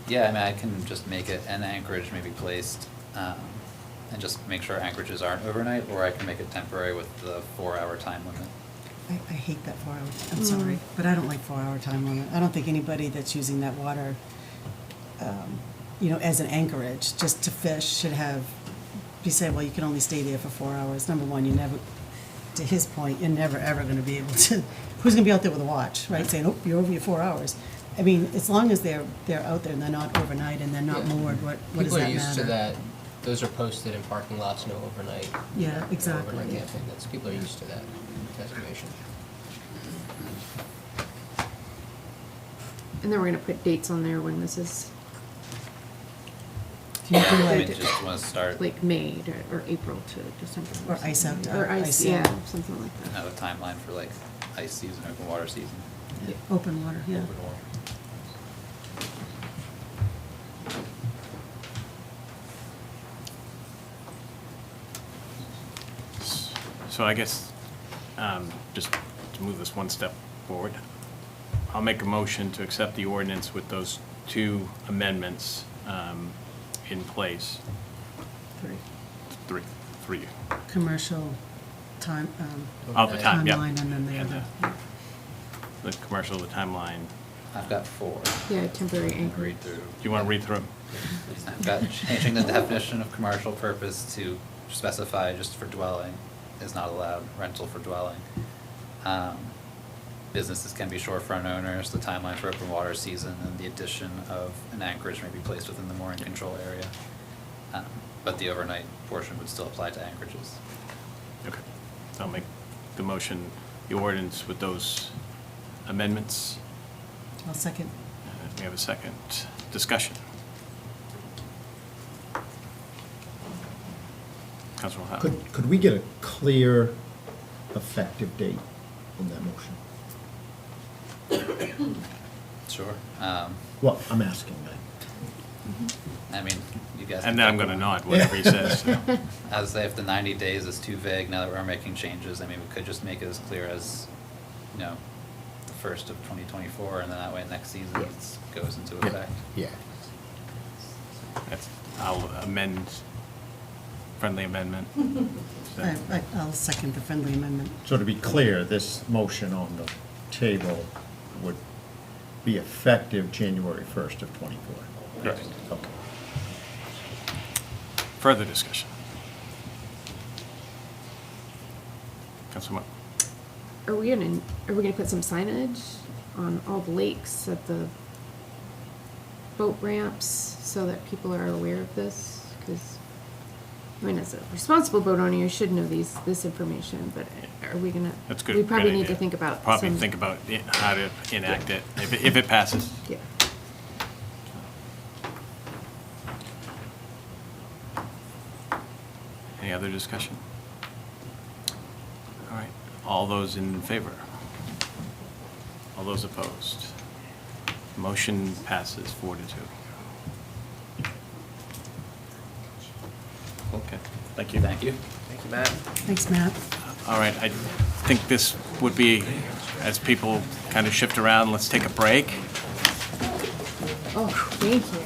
Yeah, I mean, I can just make it an anchorage may be placed, and just make sure anchorages aren't overnight, or I can make it temporary with the 4-hour time limit. I hate that 4 hour, I'm sorry, but I don't like 4-hour time limit. I don't think anybody that's using that water, you know, as an anchorage, just to fish, should have, be said, well, you can only stay there for 4 hours. Number one, you never, to his point, you're never, ever gonna be able to, who's gonna be out there with a watch, right, saying, oh, you're over your 4 hours? I mean, as long as they're out there and they're not overnight and they're not Yeah. moored, what does People that are matter? used to that. Those are posted in parking lots, no overnight. Yeah, no exactly. Overnight camping. That's, people are used to that designation. And then we're gonna put dates on there when this is, Can you do I mean, like, just wanna start, like May or April to December. Or ice out, Or ice, ice yeah, in. something like that. have a timeline for, like, ice season, open water season. open water, yeah. Open water. So I guess, just to move this one step forward, I'll make a motion to accept the ordinance with those two amendments in place. Three. Commercial time, Oh, the time, yeah. timeline and then the And other. the commercial, the timeline. I've got 4. Yeah, temporary anchorage. Read through. Do you want to read through them? I've got changing the definition of commercial purpose to specify just for dwelling is not allowed, rental for dwelling. Businesses can be shorefront owners, the timeline for open water season, and the addition of an anchorage may be placed within the mooring control area. But the overnight portion would still apply to anchorages. Okay. So I'll make the motion, the ordinance with those amendments. I'll second. We have a second. Discussion. Councilor Howard. Could we get a clear effective date in that motion? Sure. Well, I'm asking. I mean, you guys. And then I'm going to nod, whatever he says. I would say if the 90 days is too vague, now that we're making changes, I mean, we could just make it as clear as, you know, the 1st of 2024, and then that way next season it goes into effect. Yeah. I'll amend, friendly amendment. I'll second the friendly amendment. So to be clear, this motion on the table would be effective January 1st of '24. Correct. Okay. Further discussion. Councilman. Are we gonna put some signage on all the lakes at the boat ramps so that people are aware of this? Because, I mean, as a responsible boat owner, you should know this information, but are we gonna? That's good. We probably good need idea. to think about Probably some- think about how to enact it, if it passes. Yeah. Any other discussion? All right, all those in favor? All those opposed? Motion passes 4-2. Okay, thank you. Thank you. Thank you, Matt. Thanks, Matt. All right, I think this would be as people kind of shift around, let's take a break. Oh, thank you.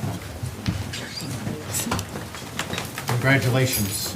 Congratulations.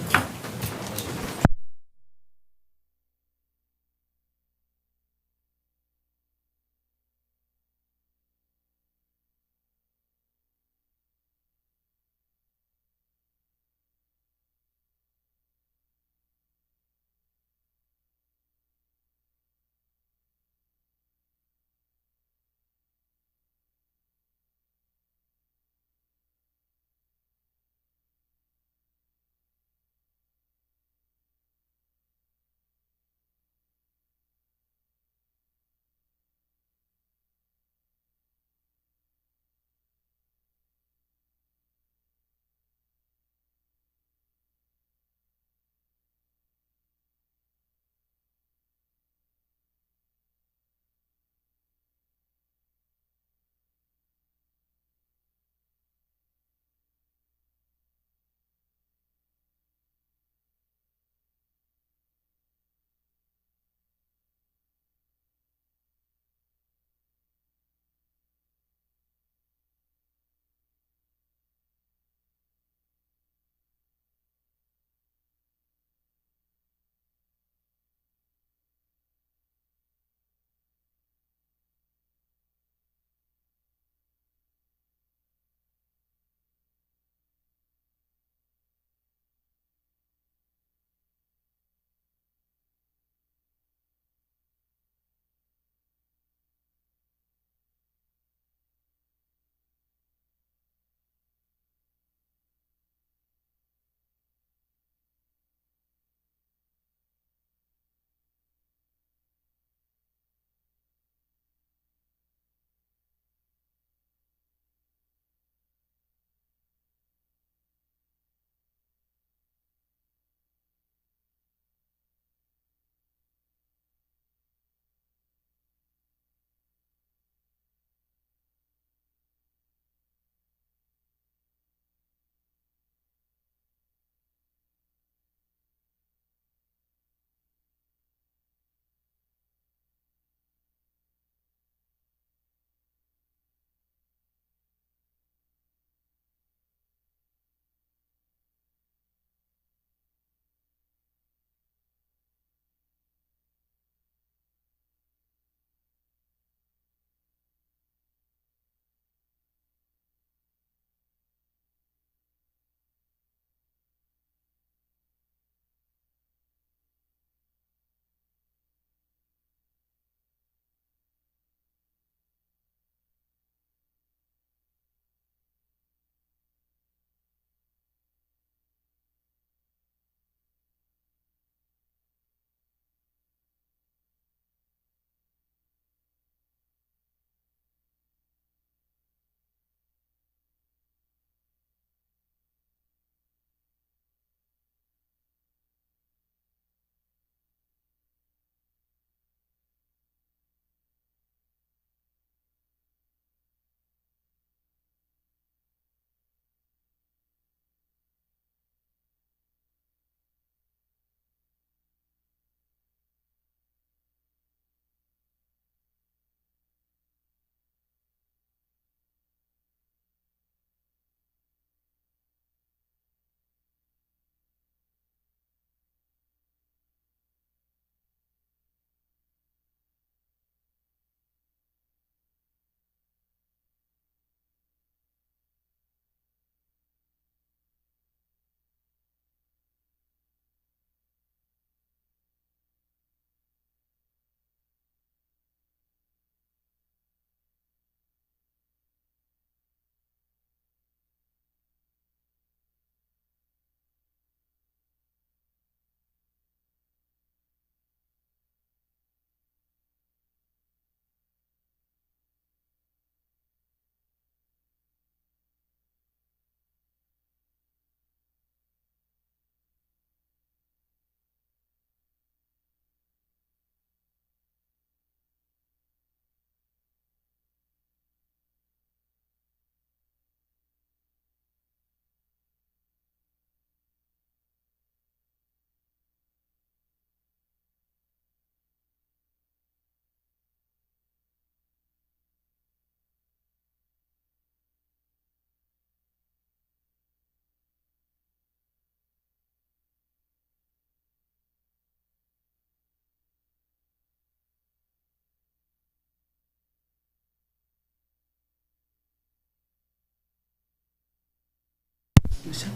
Michelle,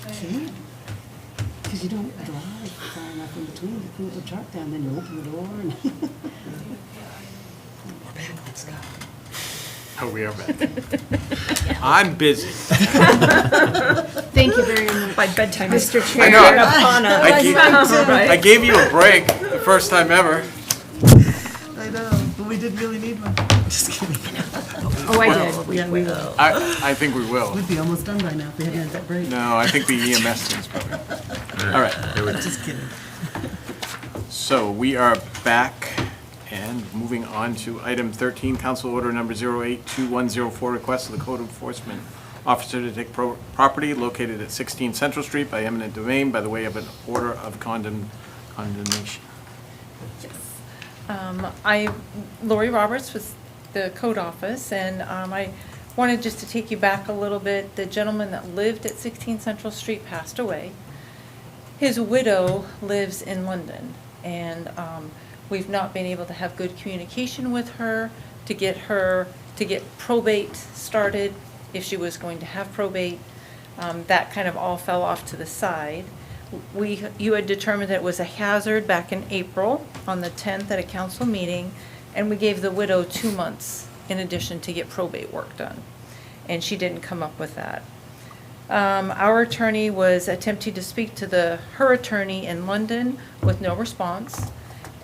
can't. Because you don't drive far enough in between to pull the truck down, then you open the door and. We're back, let's go. Oh, we are back. I'm busy. Thank you very much. By bedtime, Mr. I Chair. know. upon us. I gave you a break the first time ever. I know, but we didn't really need one. Just kidding. Oh, I did. Yeah, we will. I think we will. We'd be almost done by now if we hadn't had that break. No, I think the EMS thing's probably. All right. Just kidding. So we are back and moving on to item 13, Council Order Number 082104, request of the Code Enforcement Officer to take property located at 16 Central Street by eminent domain by the way of an order of condemnation. Lori Roberts with the code office, and I wanted just to take you back a little bit. The gentleman that lived at 16 Central Street passed away. His widow lives in London, and we've not been able to have good communication with her to get probate started if she was going to have probate. That kind of all fell off to the side. You had determined that it was a hazard back in April on the 10th at a council meeting, and we gave the widow 2 months in addition to get probate work done. And she didn't come up with that. Our attorney was attempting to speak to her attorney in London with no response.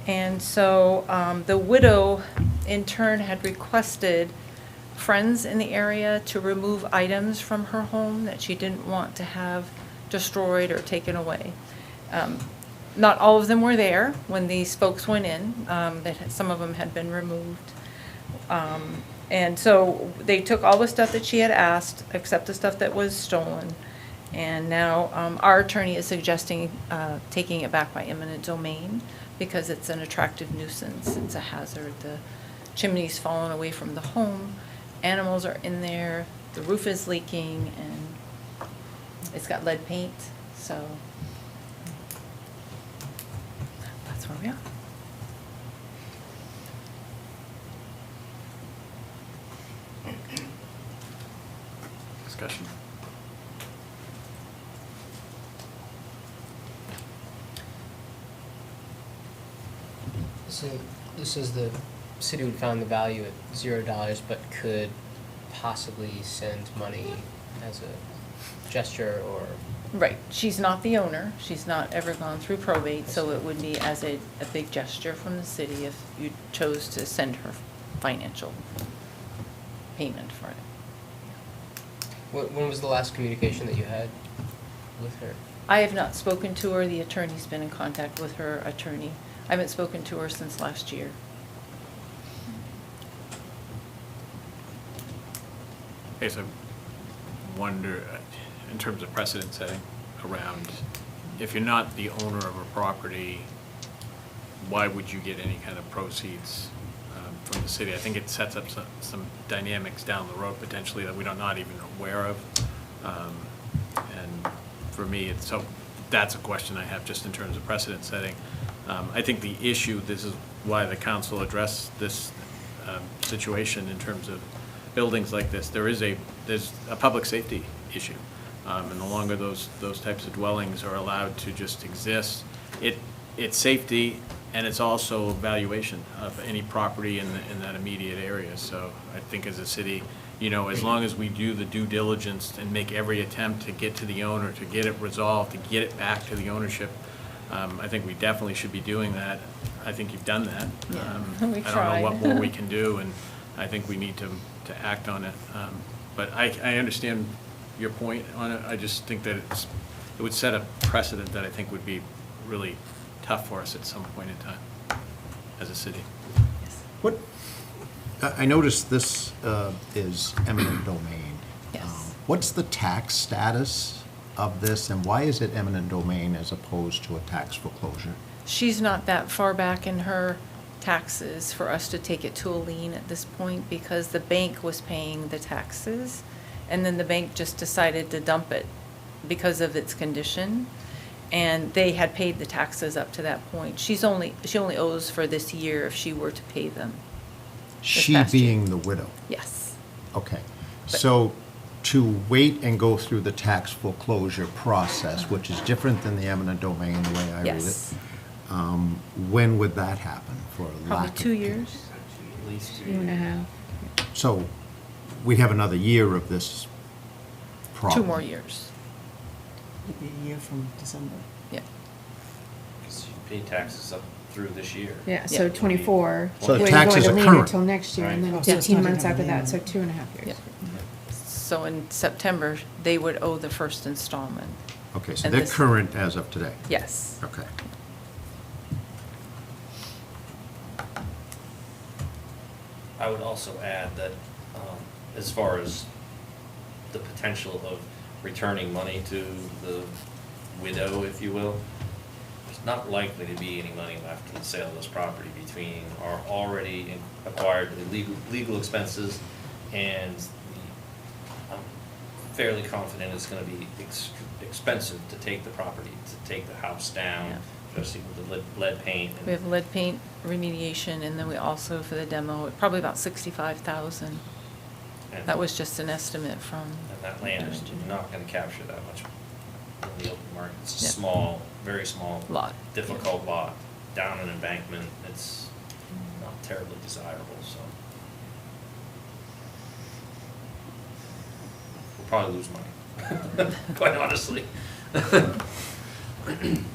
And so the widow, in turn, had requested friends in the area to remove items from her home that she didn't want to have destroyed or taken away. Not all of them were there when these folks went in. Some of them had been removed. And so they took all the stuff that she had asked, except the stuff that was stolen. And now our attorney is suggesting taking it back by eminent domain because it's an attractive nuisance. It's a hazard. The chimney's fallen away from the home. Animals are in there. The roof is leaking, and it's got lead paint. So that's where we are. Discussion. So this is the city would find the value at $0, but could possibly send money as a gesture or. Right. She's not the owner. She's not ever gone through probate, so it would be as a big gesture from the city if you chose to send her financial payment for it. When was the last communication that you had with her? I have not spoken to her. The attorney's been in contact with her attorney. I haven't spoken to her since last year. I guess I wonder, in terms of precedent setting around, if you're not the owner of a property, why would you get any kind of proceeds from the city? I think it sets up some dynamics down the road potentially that we're not even aware of. And for me, that's a question I have just in terms of precedent setting. I think the issue, this is why the council addressed this situation in terms of buildings like this. There's a public safety issue. And the longer those types of dwellings are allowed to just exist, it's safety and it's also valuation of any property in that immediate area. So I think as a city, as long as we do the due diligence and make every attempt to get to the owner, to get it resolved, to get it back to the ownership, I think we definitely should be doing that. I think you've done that. Yeah, we I don't tried. know what more we can do, and I think we need to act on it. But I understand your point on it. I just think that it would set a precedent that I think would be really tough for us at some point in time as a city. What, I noticed this is eminent domain. Yes. What's the tax status of this, and why is it eminent domain as opposed to a tax foreclosure? She's not that far back in her taxes for us to take it to a lien at this point because the bank was paying the taxes and then the bank just decided to dump it because of its condition. And they had paid the taxes up to that point. She only owes for this year if she were to pay them. She being the widow? Yes. Okay. So to wait and go through the tax foreclosure process, which is different than the eminent domain, the way I read it. Yes. When would that happen for Probably lack of? 2 years. At least 2 2 and a half. So we have another year of this problem. 2 more years. It'd be a year from December. Yeah. Because you pay taxes up through this year. Yeah, so 24. So the we're taxes going are to lien current. until next year, and then Right. Oh, so it's 18 not months even after a that, lien. so 2.5 years. Yeah. So in September, they would owe the first installment. Okay, so And they're this- current as of today? Yes. Okay. I would also add that as far as the potential of returning money to the widow, if you will, there's not likely to be any money left in the sale of this property between our already acquired legal expenses and I'm fairly confident it's gonna be expensive to take the property, to take the house down, Yeah. especially with the lead paint. and- We have lead paint remediation, and then we also, for the demo, probably about 65,000. and- That was just an estimate from. And that land is not gonna capture that much in the open market. It's a Yeah. small, very small. Lot. Difficult lot, down an embankment, it's not terribly desirable, so. We'll probably lose money, quite honestly.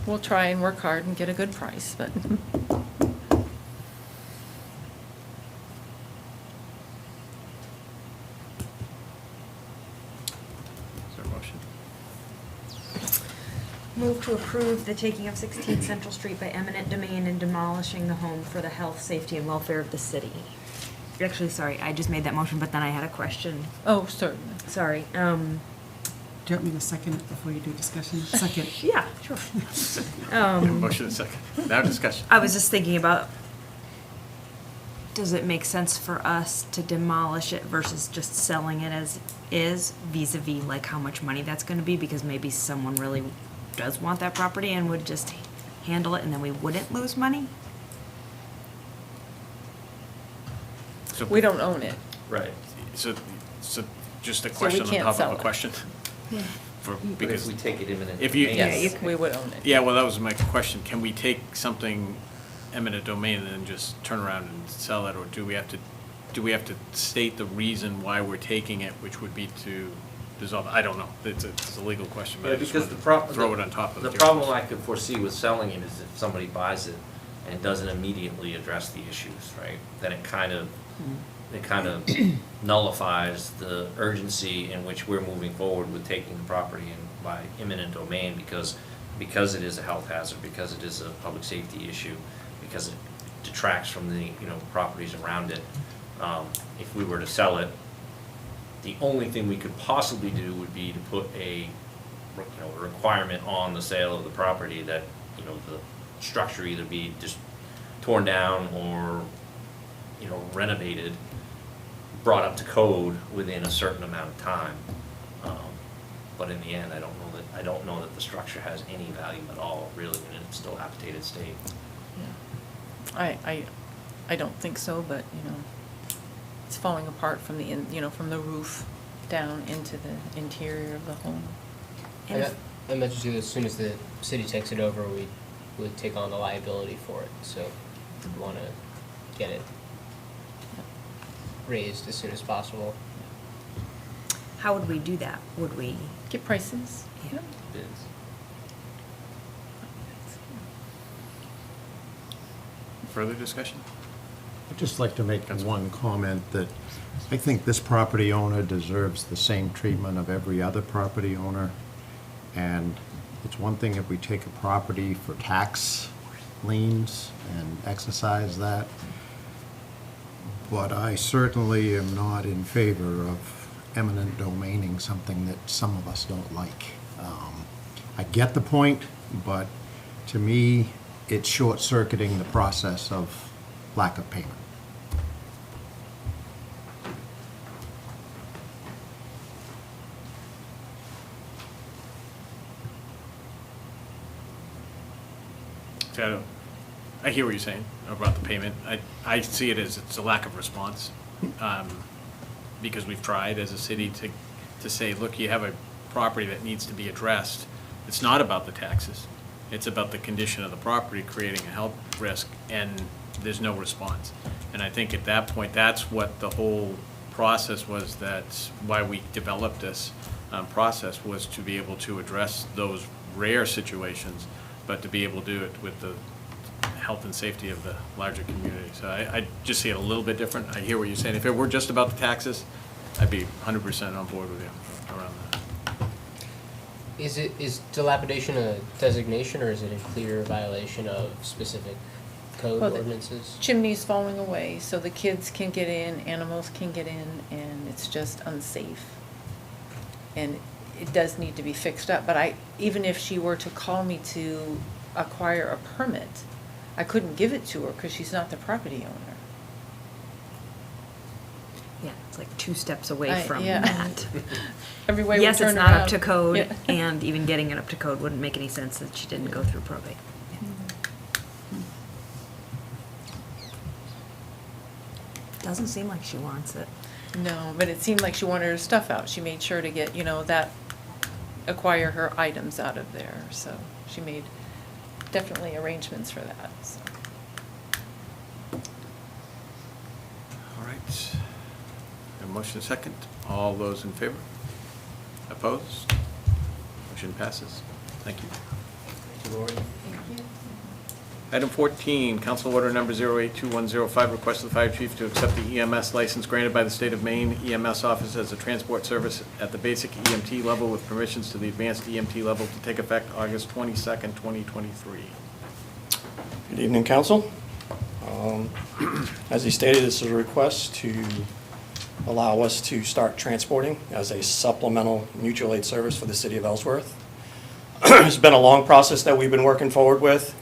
We'll try and work hard and get a good price, but. Is there a motion? Move to approve the taking of 16 Central Street by eminent domain and demolishing the home for the health, safety, and welfare of the city. Actually, sorry, I just made that motion, but then I had a question. Oh, certainly. Sorry. Do you want me to second it before you do discussion? Second. Yeah, sure. Motion and second. Now discussion. I was just thinking about, does it make sense for us to demolish it versus just selling it as is, vis-a-vis like how much money that's gonna be? Because maybe someone really does want that property and would just handle it and then we wouldn't lose money? So- We don't own it. Right. So just a So we question on can't top sell of a it. question. For, But if because we take it imminent if you- domain- Yes, we would own it. Yeah, well, that was my question. Can we take something eminent domain and then just turn around and sell it, or do we have to state the reason why we're taking it, which would be to dissolve? I don't know. It's a legal question, but Yeah, I just because wanted the to problem. throw it on top of The the problem I could foresee with selling it is if somebody buys it and doesn't immediately address the issues, right? Then it kind of nullifies the urgency in which we're moving forward with taking the property in by eminent domain because it is a health hazard, because it is a public safety issue, because it detracts from the, properties around it. If we were to sell it, the only thing we could possibly do would be to put a requirement on the sale of the property that, the structure either be just torn down or, renovated, brought up to code within a certain amount of time. But in the end, I don't know that the structure has any value at all, really, in its still habitated state. I don't think so, but, it's falling apart from from the roof down into the interior of the home. I mentioned to you, as soon as the city takes it over, we would take on the liability for it, so we want to get it raised as soon as possible. How would we do that? Would we? Get prices. Yeah. Bids. Further discussion? I'd just like to make one comment that I think this property owner deserves the same treatment of every other property owner. And it's one thing if we take a property for tax liens and exercise that, but I certainly am not in favor of eminent domaining something that some of us don't like. I get the point, but to me, it's short-circuiting the process of lack of payment. So I hear what you're saying about the payment. I see it as it's a lack of response, because we've tried as a city to to say, look, you have a property that needs to be addressed. It's not about the taxes. It's about the condition of the property creating a health risk, and there's no response. And I think at that point, that's what the whole process was. That's why we developed this process, was to be able to address those rare situations, but to be able to do it with the health and safety of the larger community. So I just see it a little bit different. I hear what you're saying. If it were just about the taxes, I'd be 100% on board with you around that. Is dilapidation a designation, or is it a clear violation of specific code Well, the ordinances? Chimney's falling away, so the kids can get in, animals can get in, and it's just unsafe. And it does need to be fixed up, but even if she were to call me to acquire a permit, I couldn't give it to her because she's not the property owner. Yeah, it's like 2 steps away from yeah. that. Every way we Yes, it's turn not up around. to code, Yeah. and even getting it up to code wouldn't make any sense that she didn't go through probate. Doesn't seem like she wants it. No, but it seemed like she wanted her stuff out. She made sure to get, acquire her items out of there. So she made definitely arrangements for that, so. All right. A motion second. All those in favor? Opposed? Motion passes. Thank you. Thank you, Lori. Item 14, Council Order Number 082105, request of the fire chief to accept the EMS license granted by the State of Maine EMS office as a transport service at the basic EMT level with permissions to the advanced EMT level to take effect August 22nd, 2023. Good evening, Council. As he stated, this is a request to allow us to start transporting as a supplemental mutual aid service for the city of Ellsworth. It's been a long process that we've been working forward with.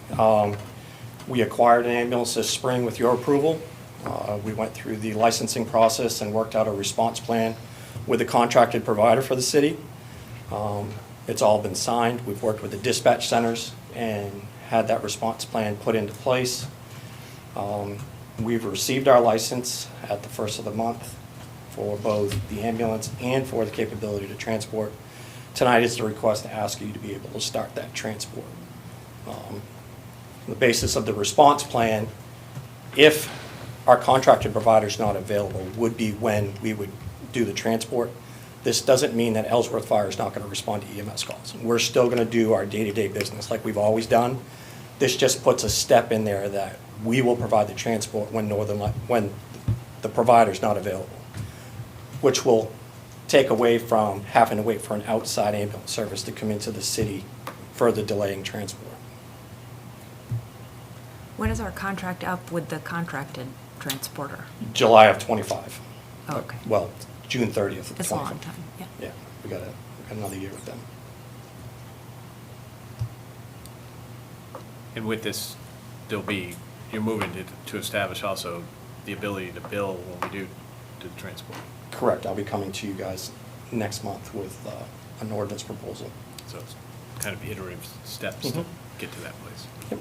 We acquired an ambulance this spring with your approval. We went through the licensing process and worked out a response plan with the contracted provider for the city. It's all been signed. We've worked with the dispatch centers and had that response plan put into place. We've received our license at the first of the month for both the ambulance and for the capability to transport. Tonight is the request to ask you to be able to start that transport. The basis of the response plan, if our contracted provider is not available, would be when we would do the transport. This doesn't mean that Ellsworth Fire is not going to respond to EMS calls. We're still going to do our day-to-day business like we've always done. This just puts a step in there that we will provide the transport when the provider is not available, which will take away from having to wait for an outside ambulance service to come into the city, further delaying transport. When is our contract up with the contracted transporter? July of '25. Oh, okay. Well, June 30th of '25. It's a long time, yeah. Yeah, we got another year with them. And with this, you're moving to establish also the ability to bill when we do the transport. Correct. I'll be coming to you guys next month with an ordinance proposal. So it's kind of iterative steps to get to that place. Yep.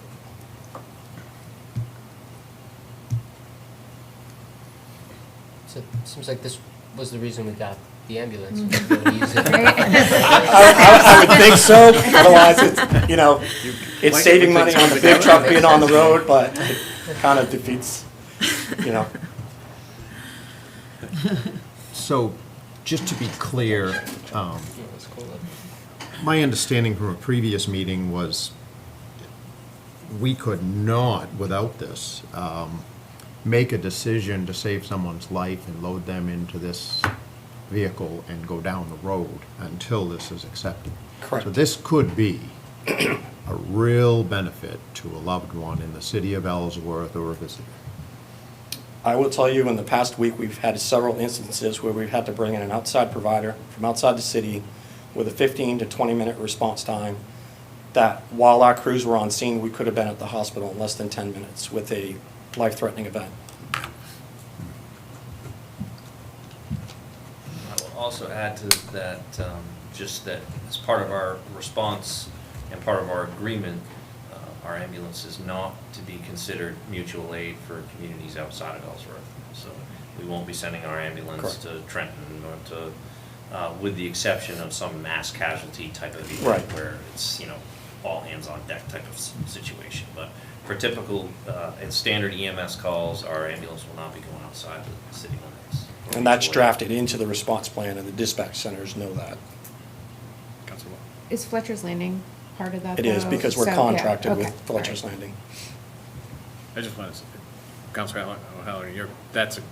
So it seems like this was the reason we got the ambulance. Mm-hmm. We were able to use it. I would think so. Otherwise, it's saving money on the big truck being on the road, but it kind of defeats, So, just to be clear, my understanding from a previous meeting was we could not, without this, make a decision to save someone's life and load them into this vehicle and go down the road until this is accepted. Correct. So this could be a real benefit to a loved one in the city of Ellsworth or a visitor. I will tell you, in the past week, we've had several instances where we've had to bring in an outside provider from outside the city with a 15 to 20-minute response time, that while our crews were on scene, we could have been at the hospital in less than 10 minutes with a life-threatening event. I will also add to that, just that as part of our response and part of our agreement, our ambulance is not to be considered mutual aid for communities outside of Ellsworth. So we won't be sending our ambulance Correct. to Trenton or to with the exception of some mass casualty type of event Right. where it's, all hands on deck type of situation. But for typical and standard EMS calls, our ambulance will not be going outside the city limits. And that's drafted into the response plan, and the dispatch centers know that. Councilor Wall. Is Fletcher's Landing part of that? It is, though? because we're So, yeah, contracted okay, with Fletcher's all right. Landing. I just want to say, Councilor O'Halloran, that's a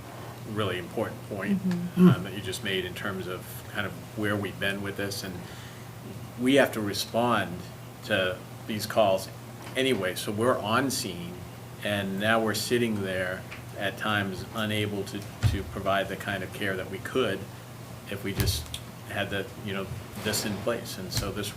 really important point that you just made in terms of kind of where we've been with this. And we have to respond to these calls anyway, so we're on scene, and now we're sitting there at times unable to provide the kind of care that we could if we just had the, this in place. And so this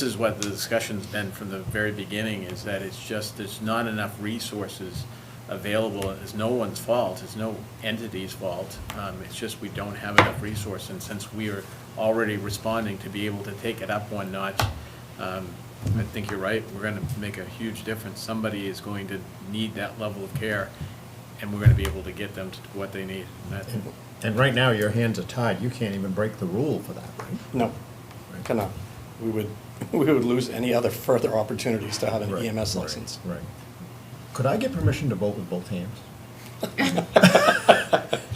is what the discussion's been from the very beginning, is that it's just, there's not enough resources available. It's no one's fault, it's no entity's fault. It's just we don't have enough resource, and since we are already responding, to be able to take it up one notch, I think you're right, we're gonna make a huge difference. Somebody is going to need that level of care, and we're gonna be able to get them to what they need. And right now, your hands are tied. You can't even break the rule for that, right? No, cannot. We would lose any other further opportunities to have an Right, EMS right, license. Right. Could I get permission to vote with both hands?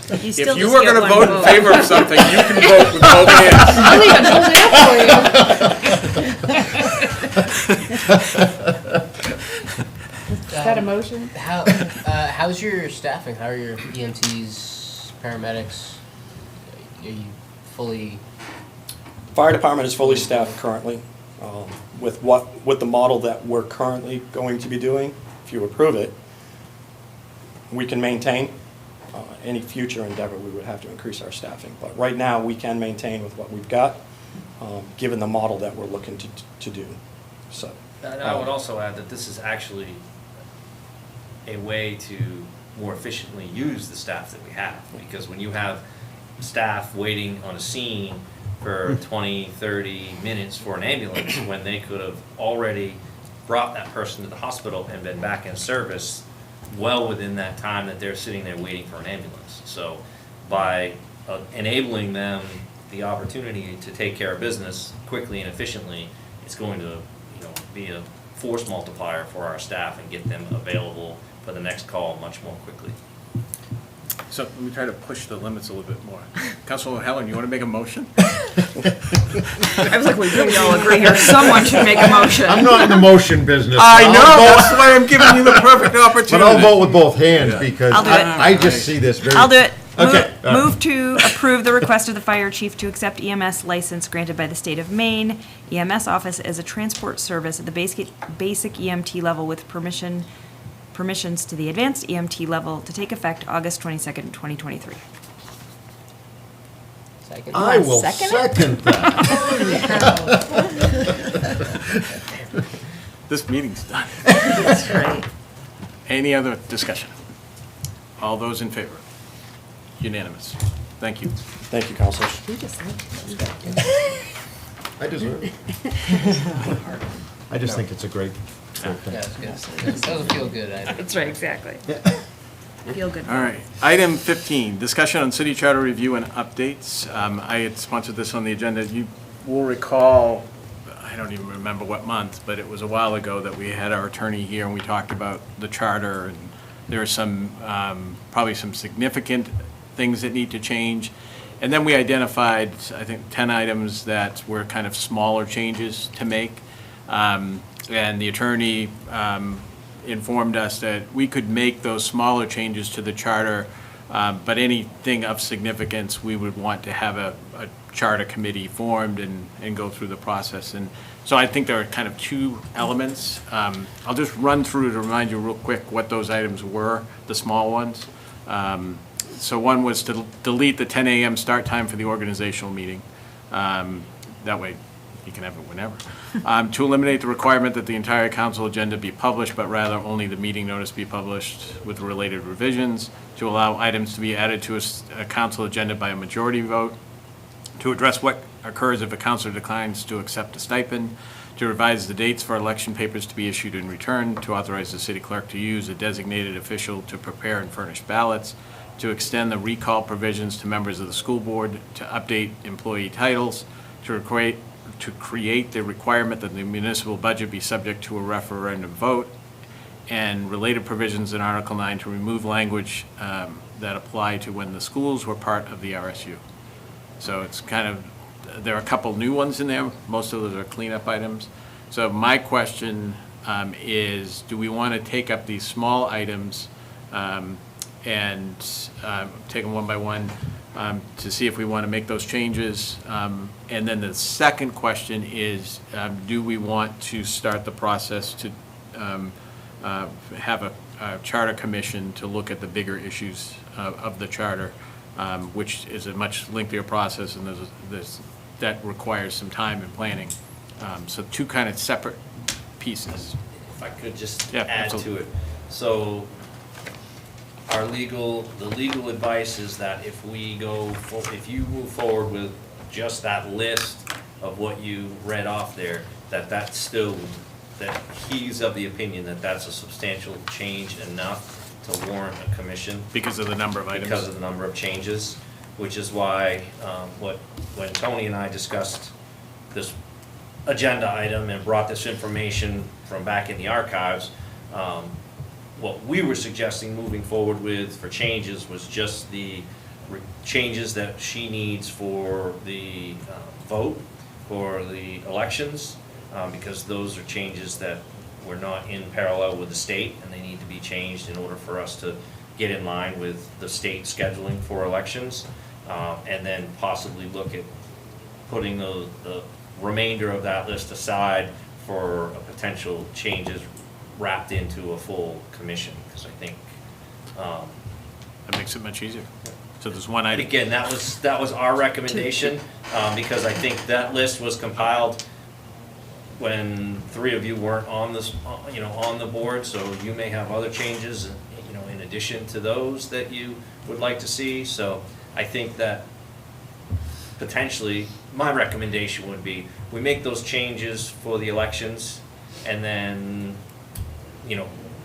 You If still you just were get gonna one vote in favor of something, you can vote with both hands. I'll even hold it up for you. Is that a motion? How's your staffing? How are your EMTs, paramedics? Are you fully? Fire department is fully staffed currently. With the model that we're currently going to be doing, if you approve it, we can maintain. Any future endeavor, we would have to increase our staffing. But right now, we can maintain with what we've got, given the model that we're looking to do. So. And I would also add that this is actually a way to more efficiently use the staff that we have. Because when you have staff waiting on a scene for 20, 30 minutes for an ambulance, when they could have already brought that person to the hospital and been back in service well within that time that they're sitting there waiting for an ambulance. So by enabling them the opportunity to take care of business quickly and efficiently, it's going to be a force multiplier for our staff and get them available for the next call much more quickly. So let me try to push the limits a little bit more. Councilor Helen, you want to make a motion? I was like, we really all agree here, someone should make a motion. I'm not in the motion business. I but know, I'll vote- that's why I'm giving you the perfect opportunity. But I'll vote with both hands because I'll do it. I just see this very. I'll do it. Okay. Move to approve the request of the fire chief to accept EMS license granted by the state of Maine, EMS office as a transport service at the basic EMT level with permissions to the advanced EMT level to take effect August 22nd, 2023. Second. I will second that. This meeting's done. That's right. Any other discussion? All those in favor? Unanimous. Thank you. Thank you, councilors. I deserve it. I just think it's a great Yeah, it's good. That doesn't feel good. That's right, exactly. Feel good. All right. Item 15, discussion on city charter review and updates. I had sponsored this on the agenda. You will recall, I don't even remember what month, but it was a while ago that we had our attorney here and we talked about the charter, and there are some, probably some significant things that need to change. And then we identified, I think, 10 items that were kind of smaller changes to make. And the attorney informed us that we could make those smaller changes to the charter, but anything of significance, we would want to have a charter committee formed and go through the process. And so I think there are kind of two elements. I'll just run through to remind you real quick what those items were, the small ones. So one was to delete the 10 a.m. start time for the organizational meeting. That way you can have it whenever. To eliminate the requirement that the entire council agenda be published, but rather only the meeting notice be published with related revisions. To allow items to be added to a council agenda by a majority vote. To address what occurs if a councilor declines to accept a stipend. To revise the dates for election papers to be issued in return. To authorize the city clerk to use a designated official to prepare and furnish ballots. to extend the recall provisions to members of the school board, to update employee titles, to create the requirement that the municipal budget be subject to a referendum vote, and related provisions in Article 9 to remove language that apply to when the schools were part of the RSU. So it's kind of, there are a couple new ones in there. Most of those are cleanup items. So my question is, do we want to take up these small items and take them one by one to see if we want to make those changes? And then the second question is, do we want to start the process to have a charter commission to look at the bigger issues of the charter, which is a much lengthier process, and that requires some time and planning. So two kind of separate pieces. If I could just Yeah, add to absolutely. it. So the legal advice is that if you move forward with just that list of what you read off there, that he's of the opinion that that's a substantial change enough to warrant a commission. Because of the number of items? Because of the number of changes, which is why when Tony and I discussed this agenda item and brought this information from back in the archives, what we were suggesting moving forward with for changes was just the changes that she needs for the vote for the elections, because those are changes that were not in parallel with the state, and they need to be changed in order for us to get in line with the state scheduling for elections, and then possibly look at putting the remainder of that list aside for potential changes wrapped into a full commission, because I think that makes it much easier. So there's one item. Again, that was our recommendation, because I think that list was compiled when three of you weren't on this, on the board, so you may have other changes, in addition to those that you would like to see. So I think that potentially, my recommendation would be, we make those changes for the elections, and then,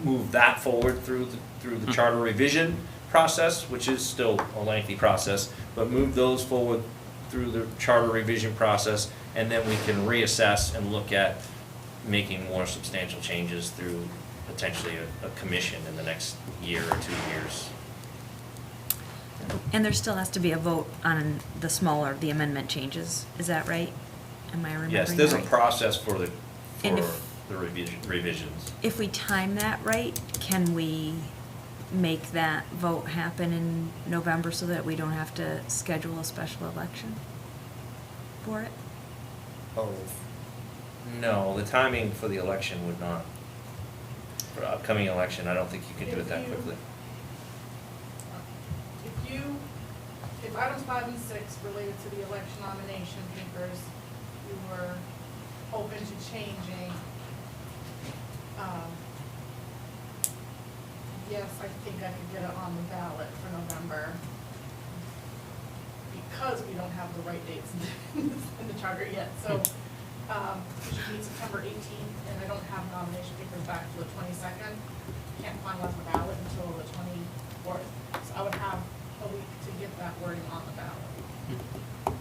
move that forward through the charter revision process, which is still a lengthy process, but move those forward through the charter revision process, and then we can reassess and look at making more substantial changes through potentially a commission in the next year or 2 years. And there still has to be a vote on the amendment changes, is that right? Am I remembering right? Yes, there's a process for the And revisions. If we time that right, can we make that vote happen in November so that we don't have to schedule a special election for it? Oh, no, the timing for the election would not, for upcoming election, I don't think you could do it that quickly. If items 5 and 6 related to the election nomination papers, you were open to changing, yes, I think I could get it on the ballot for November, because we don't have the right dates in the charter yet. So, we should meet September 18th, and I don't have nomination papers back till the 22nd. Can't finalize the ballot until the 24th. So I would have a week to get that wording on the ballot.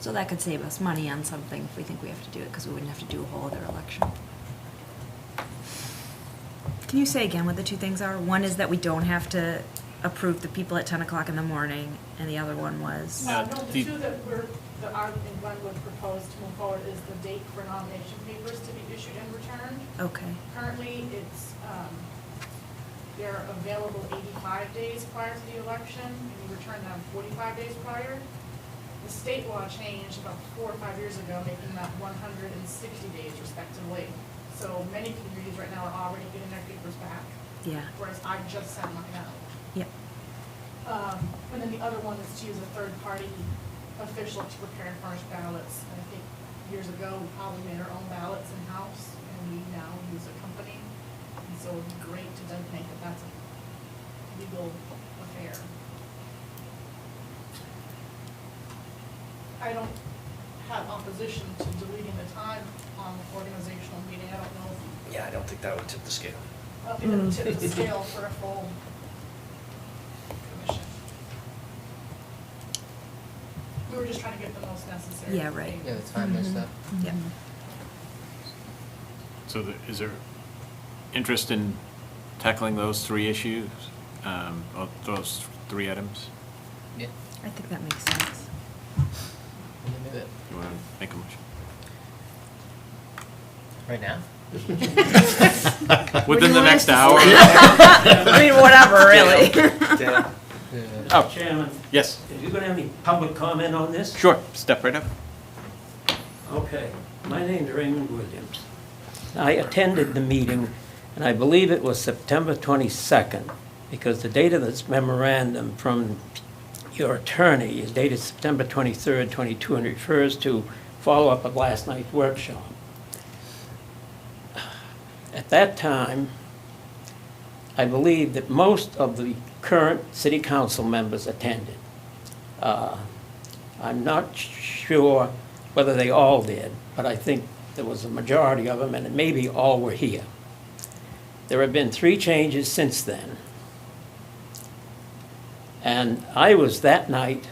So that could save us money on something if we think we have to do it, because we wouldn't have to do a whole other election. Can you say again what the two things are? One is that we don't have to approve the people at 10 o'clock in the morning, and the other one was? No, the two that I and Glenn would propose to move forward is the date for nomination papers to be issued and returned. Okay. Currently, they're available 85 days prior to the election, and you return them 45 days prior. The state law changed about 4 or 5 years ago, making that 160 days respectively. So many communities right now are already getting their papers back. Yeah. Whereas I just sent mine out. Yep. And then the other one is to use a third-party official to prepare and furnish ballots. And I think years ago, we probably made our own ballots in-house, and we now use a company. And so it would be great to designate that that's a legal affair. I don't have opposition to deleting the time on the organizational meeting. I don't know if, Yeah, I don't think that would tip the scale. I don't think it would tip the scale for a full commission. We were just trying to get the most necessary. Yeah, right. Yeah, the timeline stuff. Yeah. So is there interest in tackling those three issues, or those three items? Yeah. I think that makes sense. You want to make a motion? Right now? Within the next hour? I mean, whatever, really. Oh. Chairman? Yes. Are you going to have any public comment on this? Sure, step right up. Okay. My name's Raymond Williams. I attended the meeting, and I believe it was September 22nd, because the date of this memorandum from your attorney is dated September 23rd, 22, and refers to follow-up of last night's workshop. At that time, I believe that most of the current city council members attended. I'm not sure whether they all did, but I think there was a majority of them, and maybe all were here. There have been 3 changes since then. And I was that night,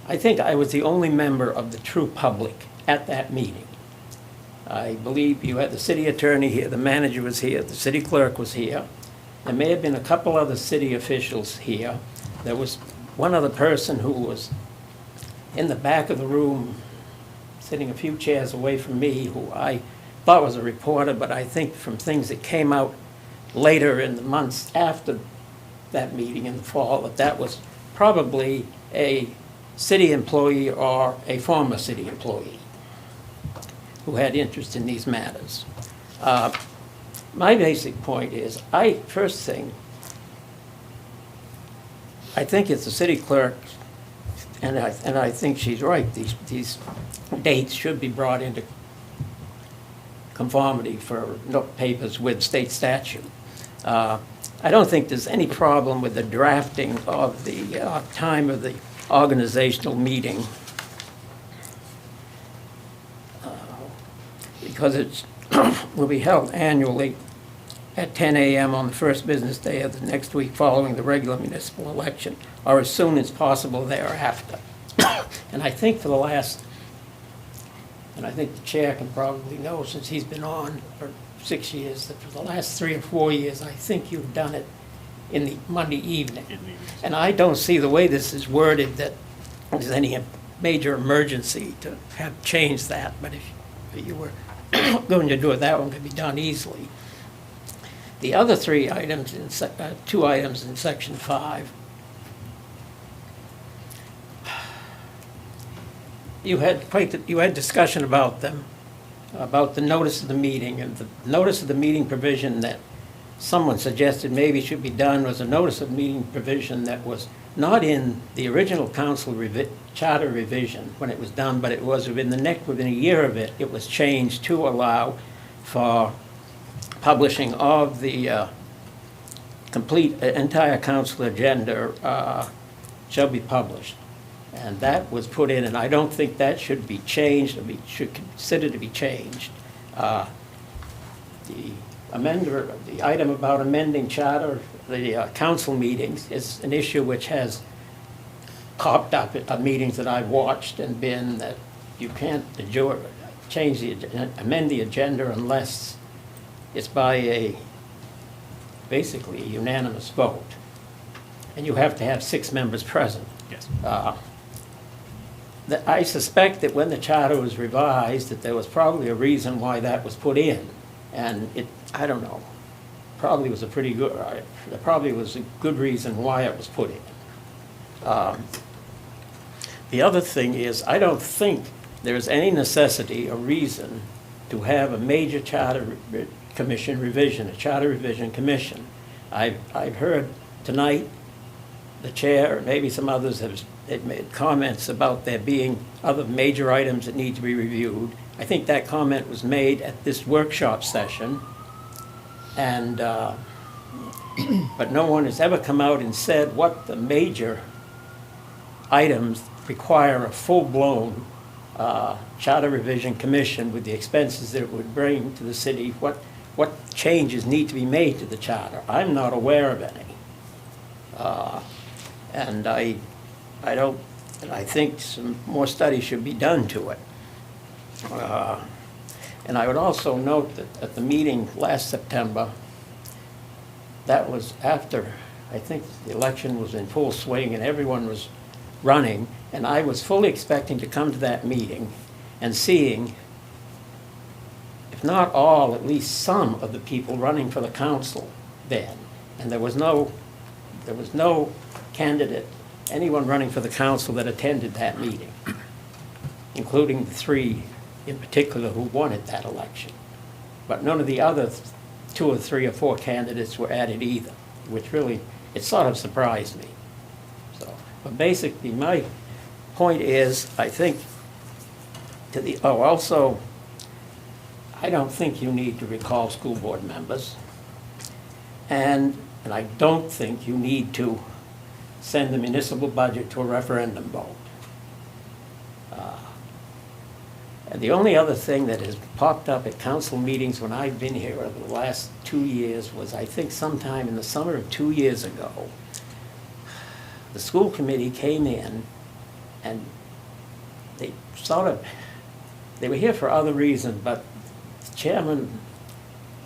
I think I was the only member of the true public at that meeting. I believe you had the city attorney here, the manager was here, the city clerk was here. There may have been a couple other city officials here. There was one other person who was in the back of the room, sitting a few chairs away from me, who I thought was a reporter, but I think from things that came out later in the months after that meeting in the fall, that was probably a city employee or a former city employee who had interest in these matters. My basic point is, first thing, I think it's the city clerk, and I think she's right, these dates should be brought into conformity for papers with state statute. I don't think there's any problem with the drafting of the time of the organizational meeting, because it will be held annually at 10 a.m. on the first business day of the next week following the regular municipal election, or as soon as possible thereafter. And I think for the last, and I think the chair can probably know since he's been on for 6 years, that for the last 3 or 4 years, I think you've done it in the Monday evening. And I don't see the way this is worded that there's any major emergency to have changed that, but if you were going to do it, that one could be done easily. The other 3 items, 2 items in section 5, you had discussion about them, about the notice of the meeting, and the notice of the meeting provision that someone suggested maybe should be done was a notice of meeting provision that was not in the original council charter revision when it was done, but it was within a year of it, it was changed to allow for publishing of the complete entire council agenda shall be published. And that was put in, and I don't think that should be changed, or should consider to be changed. The item about amending charter, the council meetings, is an issue which has popped up at meetings that I've watched and been that you can't amend the agenda unless it's by basically a unanimous vote. And you have to have 6 members present. Yes. I suspect that when the charter was revised, that there was probably a reason why that was put in. And I don't know, probably was a good reason why it was put in. The other thing is, I don't think there's any necessity or reason to have a major charter commission revision, a charter revision commission. I've heard tonight the chair, and maybe some others have made comments about there being other major items that need to be reviewed. I think that comment was made at this workshop session, and but no one has ever come out and said what the major items require a full-blown charter revision commission with the expenses that it would bring to the city, what changes need to be made to the charter. I'm not aware of any. And I don't and I think some more study should be done to it. And I would also note that at the meeting last September, that was after, I think the election was in full swing and everyone was running, and I was fully expecting to come to that meeting and seeing, if not all, at least some of the people running for the council then. And there was no candidate, anyone running for the council that attended that meeting, including the three in particular who won at that election. But none of the other 2 or 3 or 4 candidates were added either, which really, it sort of surprised me. So, but basically, my point is, I think, also, I don't think you need to recall school board members. And I don't think you need to send the municipal budget to a referendum vote. And the only other thing that has popped up at council meetings when I've been here over the last 2 years was, I think sometime in the summer of 2 years ago, the school committee came in and they were here for other reasons, but the chairman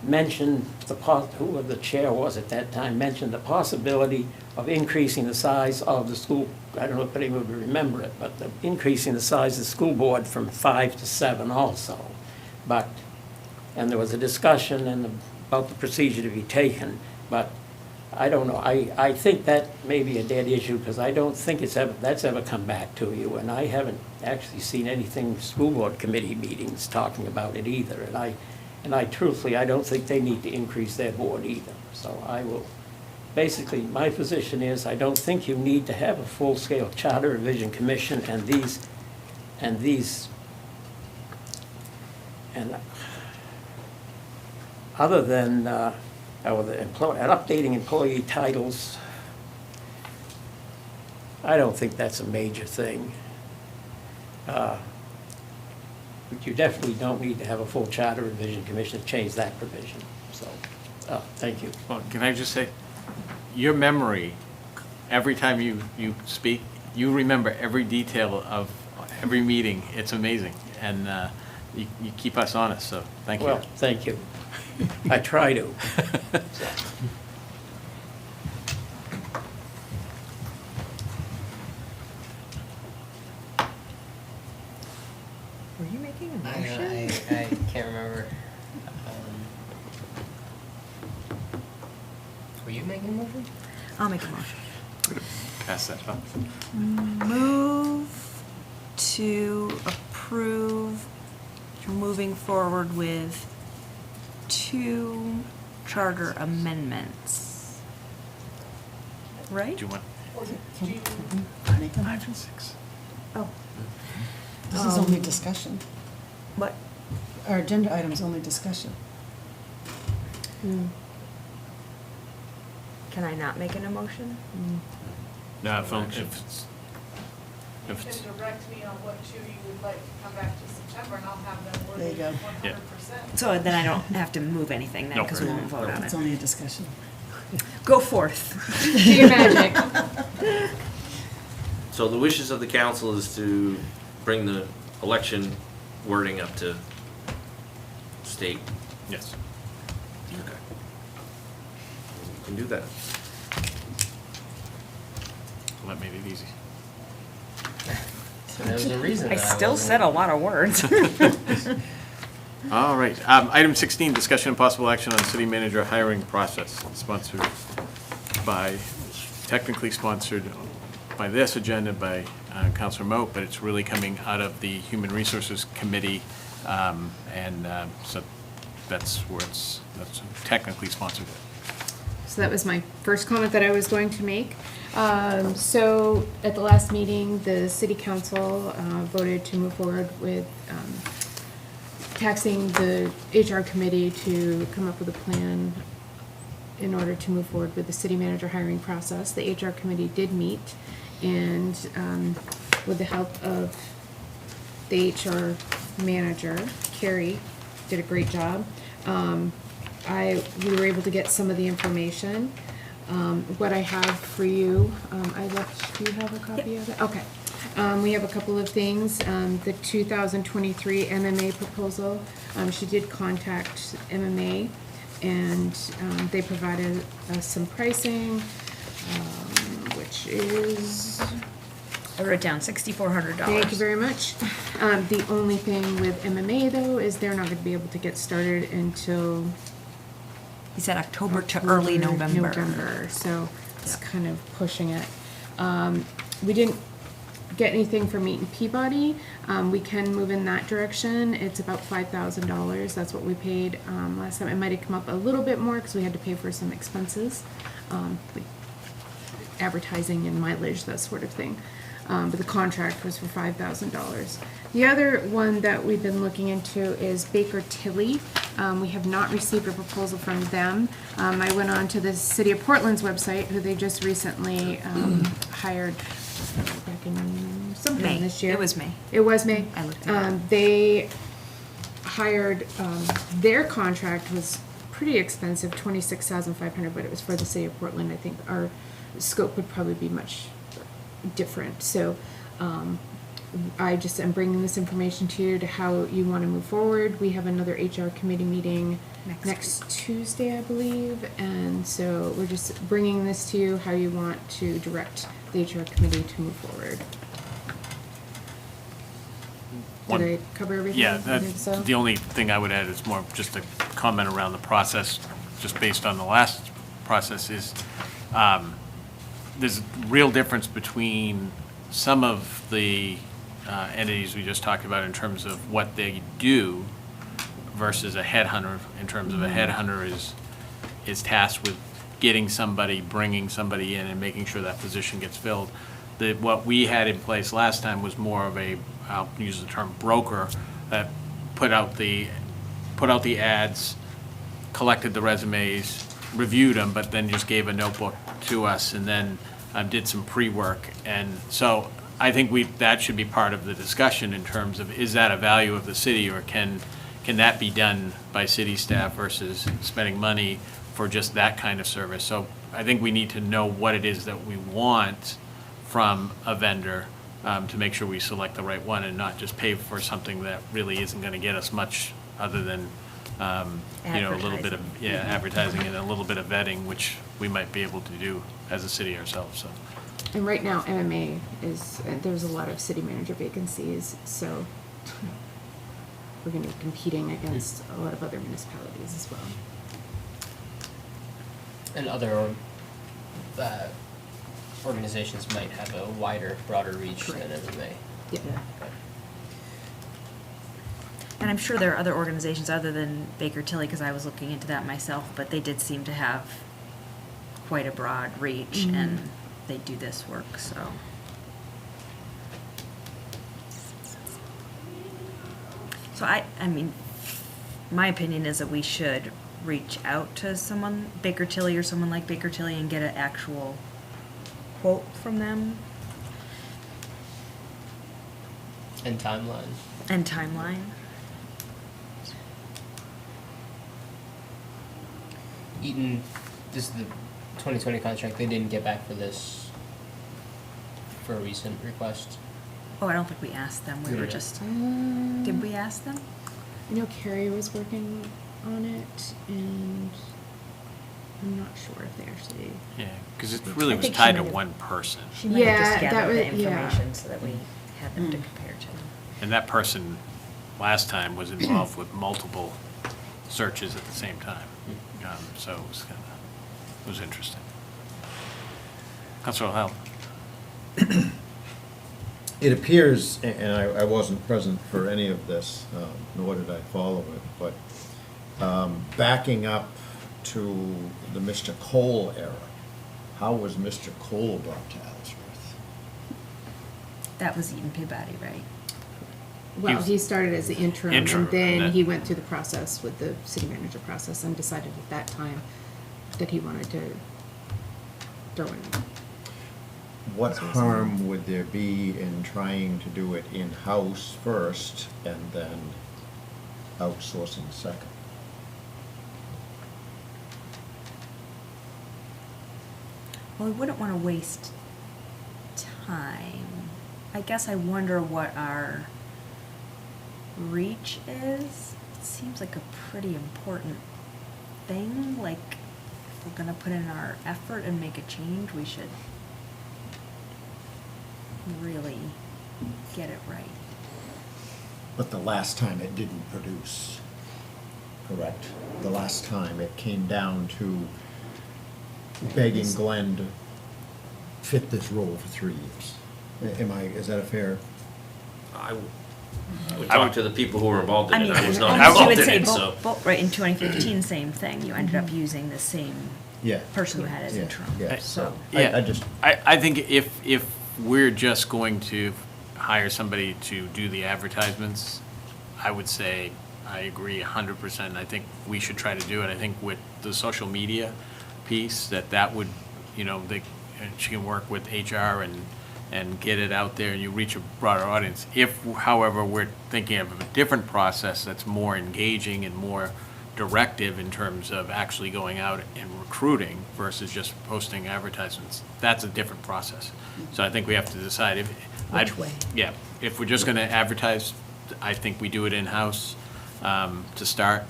mentioned, whoever the chair was at that time, mentioned the possibility of increasing the size of the school, I don't know if anyone would remember it, but increasing the size of the school board from 5 to 7 also. And there was a discussion about the procedure to be taken, but I don't know. I think that may be a dead issue because I don't think that's ever come back to you, and I haven't actually seen anything school board committee meetings talking about it either. And I truthfully, I don't think they need to increase their board either. So I will, basically, my position is I don't think you need to have a full-scale charter revision commission and other than updating employee titles, I don't think that's a major thing. But you definitely don't need to have a full charter revision commission to change that provision. So, thank you. Well, can I just say, your memory, every time you speak, you remember every detail of every meeting. It's amazing. And you keep us honest, so thank you. Well, thank you. I try to. Were you making a I motion? I can't remember. Were you making a motion? I'll make a motion. Pass that up. Move to approve moving forward with 2 charter amendments. Right? Do you want 5 and 6? Oh. This is only discussion. What? Our agenda item is only discussion. Can I not make an emotion? No, if You can direct me on what 2 you would like to come back to September, and I'll have them There you worded go. 100%. So then I don't have to move anything then, No. because we won't vote on It's it. only a discussion. Go forth. Do your magic. So the wishes of the council is to bring the election wording up to state. Yes. Okay. You can do that. Well, that made it easy. So there was a reason. I that still wasn't- said a lot of words. All right. Item 16, discussion and possible action on city manager hiring process, technically sponsored by this agenda by Councilor Moat, but it's really coming out of the Human Resources Committee, so that's where that's technically sponsored. So that was my first comment that I was going to make. So at the last meeting, the city council voted to move forward with taxing the HR committee to come up with a plan in order to move forward with the city manager hiring process. The HR committee did meet, and with the help of the HR manager, Carrie, did a great job. We were able to get some of the information. What I have for you, do you have a copy of it? Okay. We have a couple of things. The 2023 MMA proposal, she did contact MMA, and they provided us some pricing, which is, I wrote down $6,400. thank you very much. The only thing with MMA, though, is they're not going to be able to get started until He said October to early November. So it's kind of pushing it. We didn't get anything from Meet and Peabody. We can move in that direction. It's about $5,000. That's what we paid last time. It might have come up a little bit more because we had to pay for some expenses, like advertising and mileage, that sort of thing. But the contract was for $5,000. The other one that we've been looking into is Baker Tilly. We have not received a proposal from them. I went on to the City of Portland's website, who they just recently hired back in sometime May. this year. It was May. It was May. I looked at it. They hired, their contract was pretty expensive, $26,500, but it was for the City of Portland. I think our scope would probably be much different. So I just am bringing this information to you to how you want to move forward. We have another HR committee meeting next Tuesday, I believe, and so we're just bringing this to you, how you want to direct the HR committee to move forward. Did I cover everything? Yeah, I think so. the only thing I would add is more just a comment around the process, just based on the last process, is there's a real difference between some of the entities we just talked about in terms of what they do versus a headhunter, in terms of a headhunter is tasked with getting somebody, bringing somebody in and making sure that position gets filled. What we had in place last time was more of a, I'll use the term broker, that put out the ads, collected the resumes, reviewed them, but then just gave a notebook to us and then did some pre-work. And so I think that should be part of the discussion in terms of, is that a value of the city, or can that be done by city staff versus spending money for just that kind of service? So I think we need to know what it is that we want from a vendor to make sure we select the right one and not just pay for something that really isn't going to get us much other than a little bit of advertising and a little bit of vetting, which we might be able to do as a city ourselves. So. And right now, MMA there's a lot of city manager vacancies, so we're going to be competing against a lot of other municipalities as well. And other organizations might have a wider, broader reach than MMA. Yeah. Okay. And I'm sure there are other organizations other than Baker Tilly, because I was looking into that myself, but they did seem to have quite a broad reach, and they do this work, so. So I mean, my opinion is that we should reach out to someone, Baker Tilly or someone like Baker Tilly, and get an actual quote from them. And timeline. And timeline. Eaton, this is the 2020 contract. They didn't get back for this for a recent request. Oh, I don't think we asked them. We were Yeah. just, did we ask them? I know Carrie was working on it, and I'm not sure if they actually. Yeah, because it really I was think she tied to might have- one person. She might have just Yeah, that gathered the was- yeah. information so that we had them to compare to. And that person last time was involved with multiple searches at the same time. So it was it was interesting. Councilor Howell. It appears, and I wasn't present for any of this, nor did I follow it, but backing up to the Mr. Cole era, how was Mr. Cole brought to Ellsworth? That was Eaton Peabody, right? Well, he started as the interim, and and then then- he went through the process with the city manager process and decided at that time that he wanted to throw in. What harm would there be in trying to do it in-house first and then outsourcing second? Well, we wouldn't want to waste time. I guess I wonder what our reach is. It seems like a pretty important thing, like, if we're gonna put in our effort and make a change, we should really get it right. But the last time it didn't produce, correct? The last time it came down to begging Glenn to fit this role for 3 years. Is that a fair? I would talk to the people who were involved in I it. mean, I was not you involved would in say it, so. right, in 2015, same thing, you ended up using the same Yeah. person who had as Yeah, interim, yeah. so. Yeah, I just. I think if we're just going to hire somebody to do the advertisements, I would say I agree 100%. I think we should try to do it. I think with the social media piece, that would, she can work with HR and get it out there and you reach a broader audience. If, however, we're thinking of a different process that's more engaging and more directive in terms of actually going out and recruiting versus just posting advertisements, that's a different process. So I think we have to decide if. Which way? Yeah, if we're just gonna advertise, I think we do it in-house to start.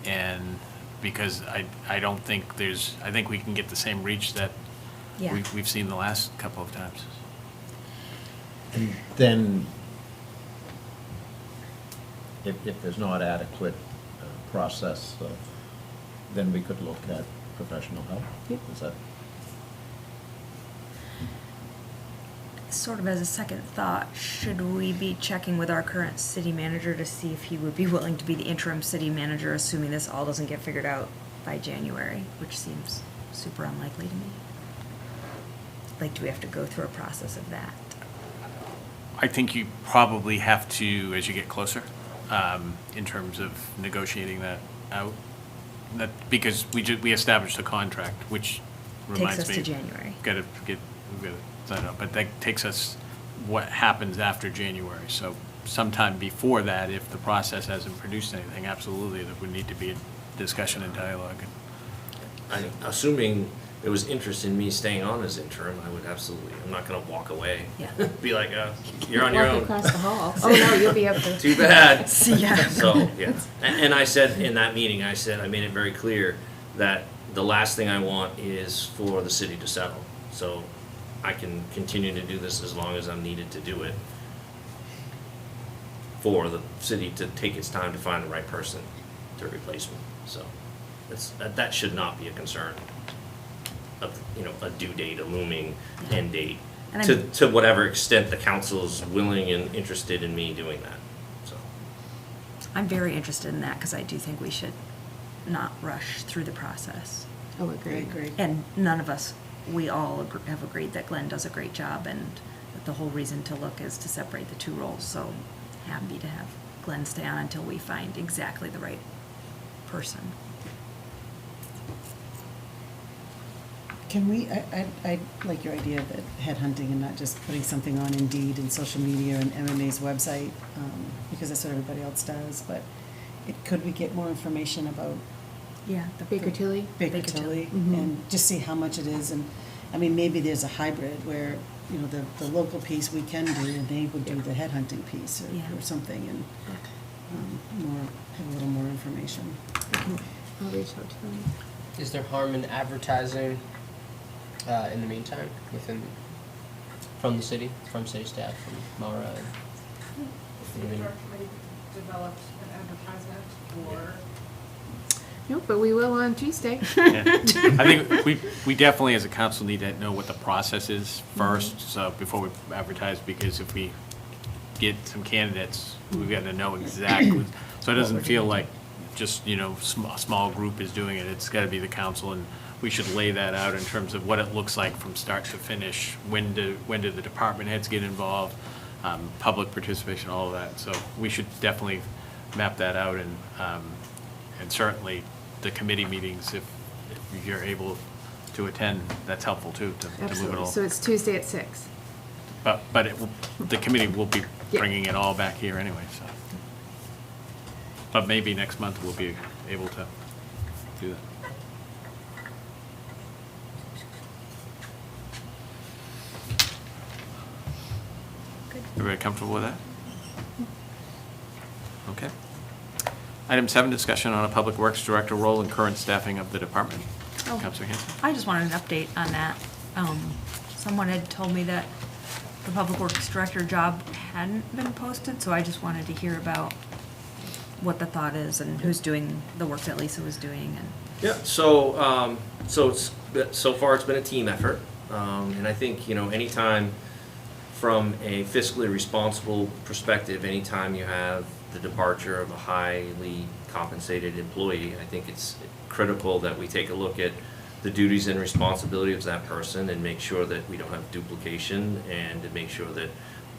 And because I don't think I think we can get the same reach that Yeah. we've seen the last couple of times. And then, if there's not adequate process, then we could look at professional help. Yep. Is that? Sort of as a second thought, should we be checking with our current city manager to see if he would be willing to be the interim city manager, assuming this all doesn't get figured out by January, which seems super unlikely to me? Like, do we have to go through a process of that? I think you probably have to, as you get closer, in terms of negotiating that out. Because we established a contract, which reminds me. Takes us to January. We've got to sign it up, but that takes us what happens after January. So sometime before that, if the process hasn't produced anything, absolutely, there would need to be a discussion and dialogue. Assuming there was interest in me staying on as interim, I would absolutely, I'm not gonna walk away. Yeah. Be like, you're on your Walk own. across the hall. Oh, no, you'll be up there. Too bad. See ya. So, yeah. And I said in that meeting, I made it very clear that the last thing I want is for the city to settle. So I can continue to do this as long as I'm needed to do it for the city to take its time to find the right person to replace me. So that should not be a concern of, a due date, a looming end date, And to whatever extent the council is willing and interested in me doing that, so. I'm very interested in that, because I do think we should not rush through the process. Oh, agreed. And none of us, we all have agreed that Glenn does a great job, and that the whole reason to look is to separate the two roles. So happy to have Glenn stay on until we find exactly the right person. Can we, I like your idea of headhunting and not just putting something on Indeed and social media and MMA's website, because that's what everybody else does, but could we get more information about Yeah, Baker Tilly? Baker Tilly, Mhm. and just see how much it is, and, I mean, maybe there's a hybrid where, the local piece we can do, and they would do the headhunting piece Yeah. or something, and have a little more information. I'll reach out to them. Is there harm in advertising in the meantime from the city, from city staff, from Mara? Developed an advertisement for. No, but we will on Tuesday. Yeah. I think we definitely, as a council, need to know what the process is first, so before we advertise, because if we get some candidates, we've got to know exactly, so it doesn't feel like just, a small group is doing it. It's got to be the council, and we should lay that out in terms of what it looks like from start to finish. When do the department heads get involved, public participation, all of that. So we should definitely map that out, and certainly the committee meetings, if you're able to attend, that's helpful too, to move it Absolutely. all. So it's Tuesday at 6. But the committee will be bringing it all back here anyway, so. But maybe next month we'll be able to do that. Everybody comfortable with that? Okay. Item 7, discussion on a Public Works Director role and current staffing of the department. Oh. Counselor Hanson? I just wanted an update on that. Someone had told me that the Public Works Director job hadn't been posted, so I just wanted to hear about what the thought is and who's doing the work that Lisa was doing. And Yeah, so far it's been a team effort. And I think, anytime from a fiscally responsible perspective, anytime you have the departure of a highly compensated employee, I think it's critical that we take a look at the duties and responsibilities of that person and make sure that we don't have duplication, and to make sure that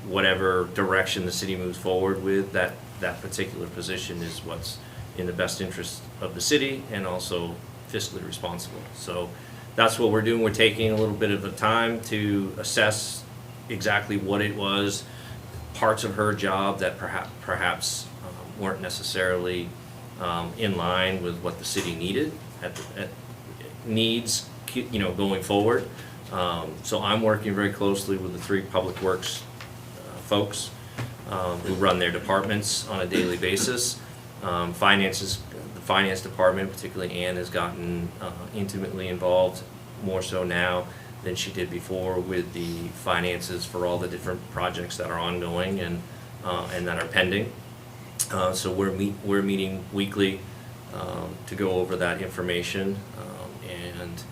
whatever direction the city moves forward with, that particular position is what's in the best interest of the city and also fiscally responsible. So that's what we're doing. We're taking a little bit of a time to assess exactly what it was, parts of her job that perhaps weren't necessarily in line with what the city needed needs going forward. So I'm working very closely with the 3 Public Works folks who run their departments on a daily basis. The finance department, particularly Ann, has gotten intimately involved, more so now than she did before, with the finances for all the different projects that are ongoing and that are pending. So we're meeting weekly to go over that information and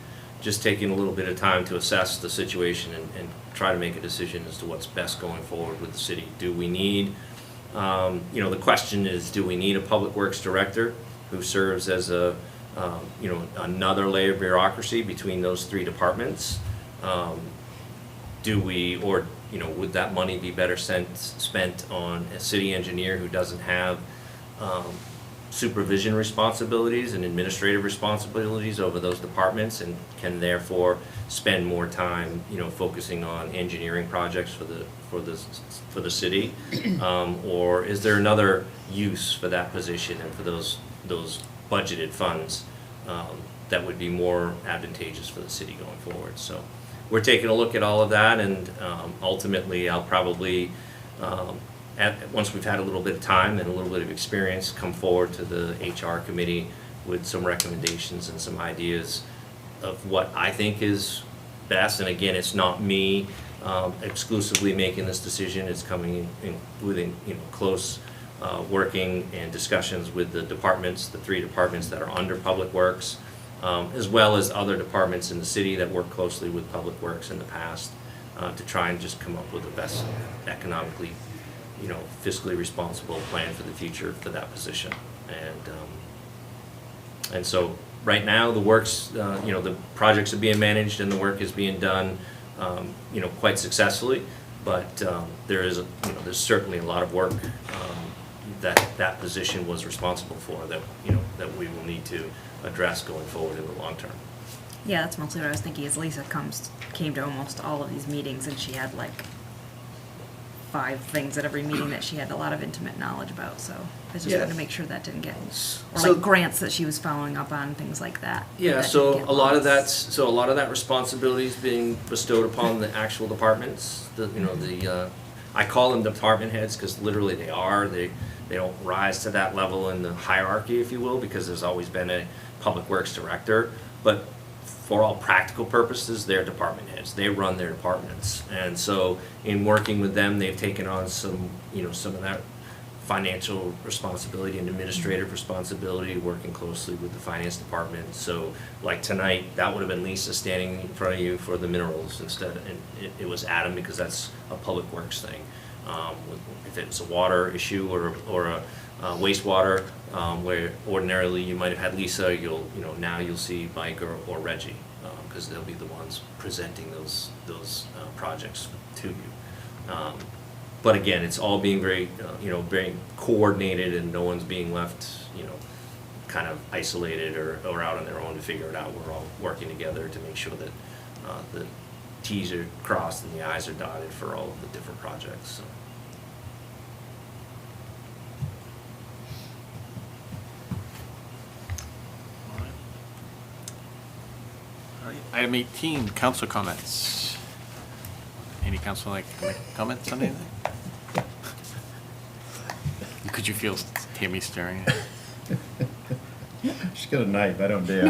just taking a little bit of time to assess the situation and try to make a decision as to what's best going forward with the city. Do we need, the question is, do we need a Public Works Director who serves as another layer of bureaucracy between those 3 departments? Would that money be better spent on a city engineer who doesn't have supervision responsibilities and administrative responsibilities over those departments, and can therefore spend more time, focusing on engineering projects for the city? Or is there another use for that position and for those budgeted funds that would be more advantageous for the city going forward? So we're taking a look at all of that, and ultimately I'll probably, once we've had a little bit of time and a little bit of experience, come forward to the HR committee with some recommendations and some ideas of what I think is best. And again, it's not me exclusively making this decision. It's coming in within close working and discussions with the departments, the 3 departments that are under Public Works, as well as other departments in the city that work closely with Public Works in the past, to try and just come up with the best economically, fiscally responsible plan for the future for that position. And so right now the works, the projects are being managed and the work is being done, quite successfully. But there's certainly a lot of work that position was responsible for that we will need to address going forward in the long term. yeah, that's mostly what I was thinking, is Lisa came to almost all of these meetings, and she had like 5 things at every meeting that she had a lot of intimate knowledge about, so I just wanted to make sure that didn't get, or like grants that she was following up on, things like that. Yeah, that so didn't get a lot of lost. that responsibility is being bestowed upon the actual departments. I call them department heads because literally they are. They don't rise to that level in the hierarchy, if you will, because there's always been a Public Works Director. But for all practical purposes, they're department heads. They run their departments. And so in working with them, they've taken on some of that financial responsibility and administrative responsibility, working closely with the finance department. So like tonight, that would have been Lisa standing in front of you for the minerals instead, and it was Adam, because that's a Public Works thing. If it's a water issue or a wastewater, where ordinarily you might have had Lisa, now you'll see Mike or Reggie, because they'll be the ones presenting those projects to you. But again, it's all being very very coordinated, and no one's being left kind of isolated or out on their own to figure it out. We're all working together to make sure that the T's are crossed and the I's are dotted for all of the different projects. So. All right. Item 18, council comments. Any council like to make comments on anything? Could you hear me stirring? She's got a knife, I don't dare.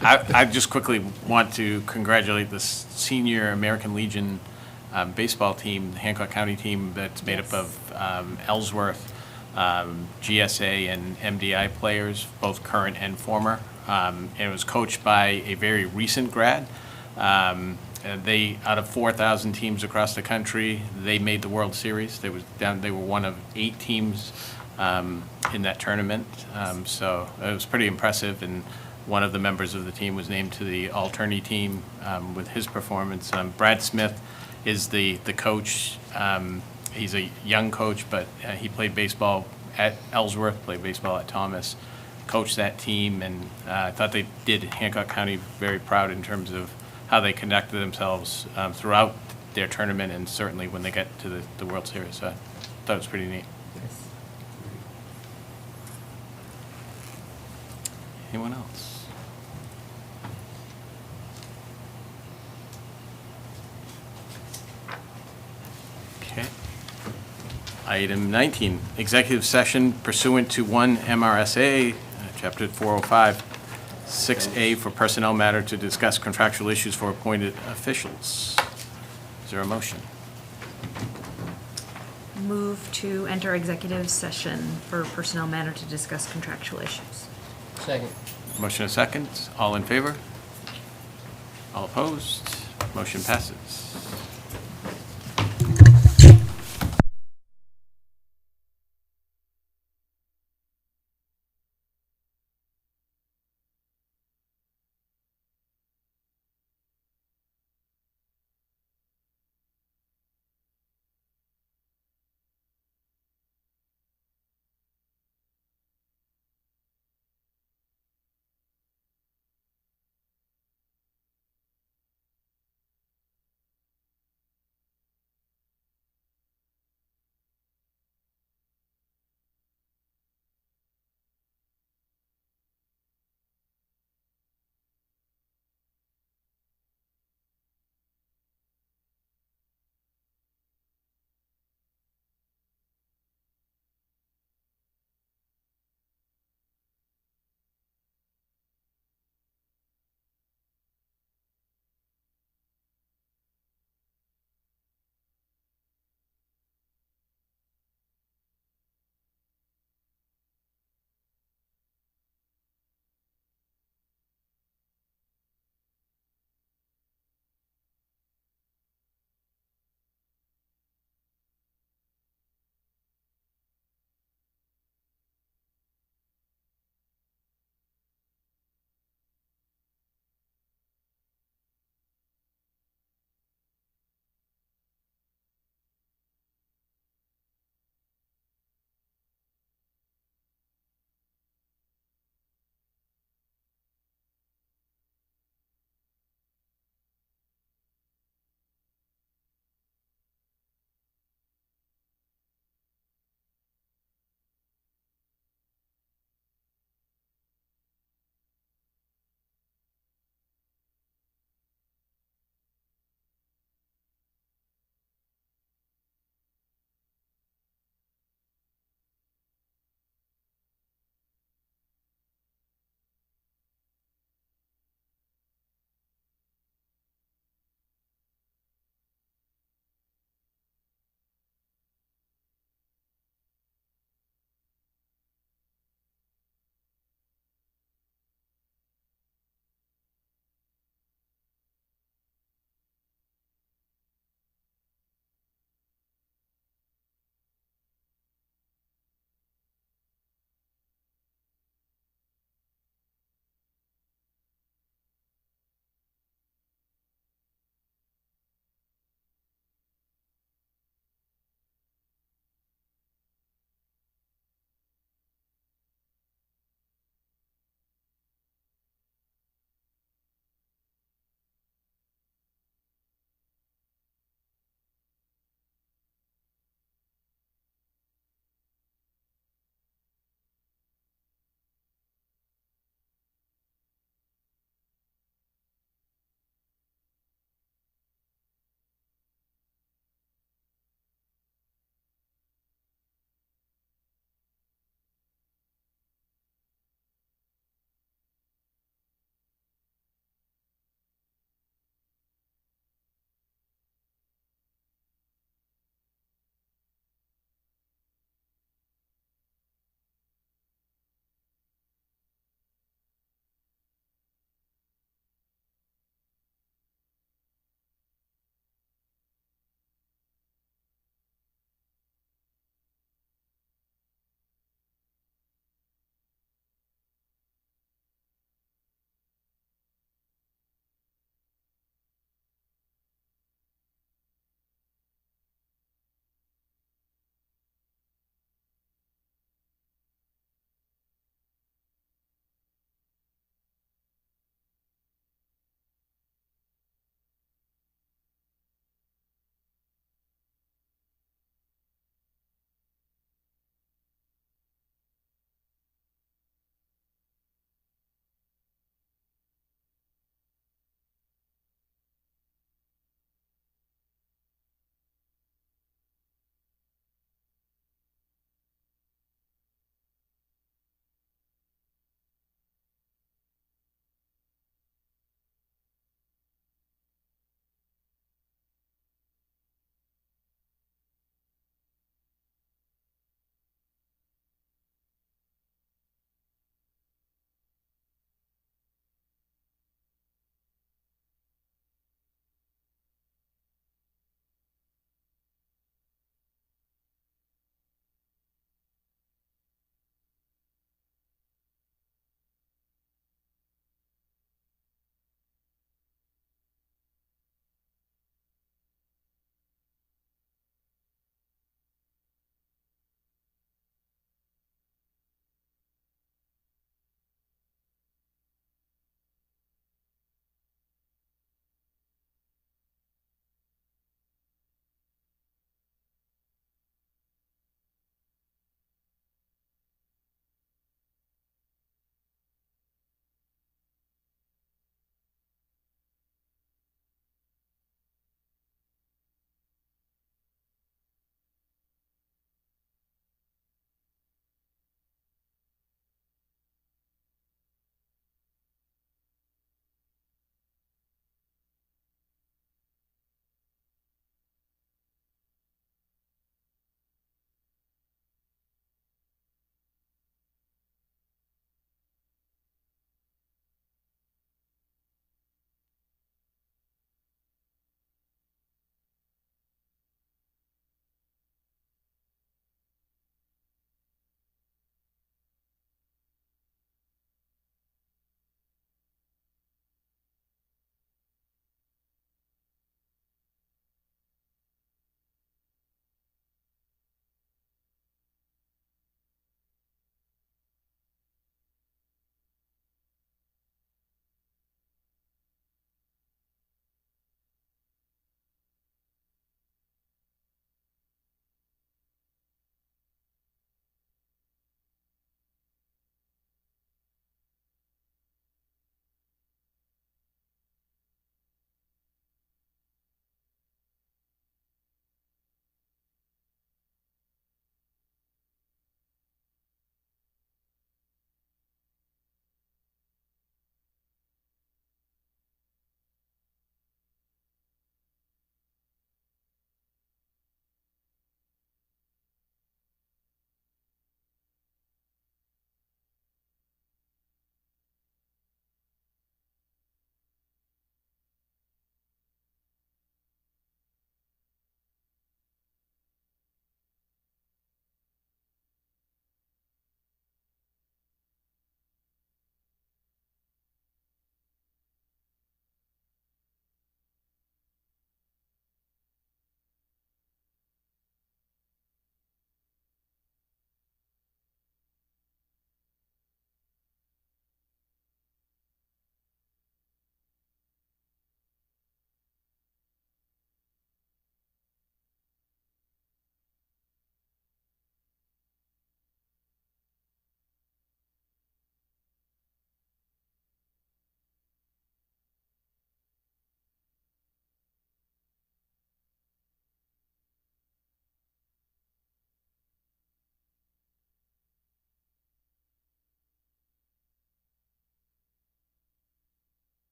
I just quickly want to congratulate the senior American Legion baseball team, the Hancock County team that's made up of Ellsworth, GSA, and MDI players, both current and former. And it was coached by a very recent grad. And they, out of 4,000 teams across the country, they made the World Series. They were one of 8 teams in that tournament. So it was pretty impressive, and one of the members of the team was named to the all-tourney team with his performance. Brad Smith is the coach. He's a young coach, but he played baseball at Ellsworth, played baseball at Thomas, coached that team, and I thought they did Hancock County very proud in terms of how they conducted themselves throughout their tournament, and certainly when they get to the World Series. So I thought it was pretty neat. Anyone else? Okay. Item 19, executive session pursuant to 1 MRSA, Chapter 405, 6A for personnel matter to discuss contractual issues for appointed officials. Is there a motion? Move to enter executive session for personnel matter to discuss contractual issues. Second. Motion and second. All in favor? All opposed? Motion passes.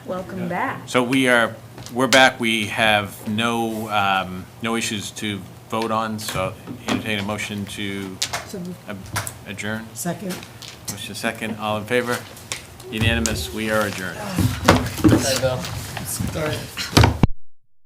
Welcome back. So we're back. We have no issues to vote on, so entertain a motion to adjourn. Second. Motion second, all in favor? Unanimous, we are adjourned. Hi, Bill.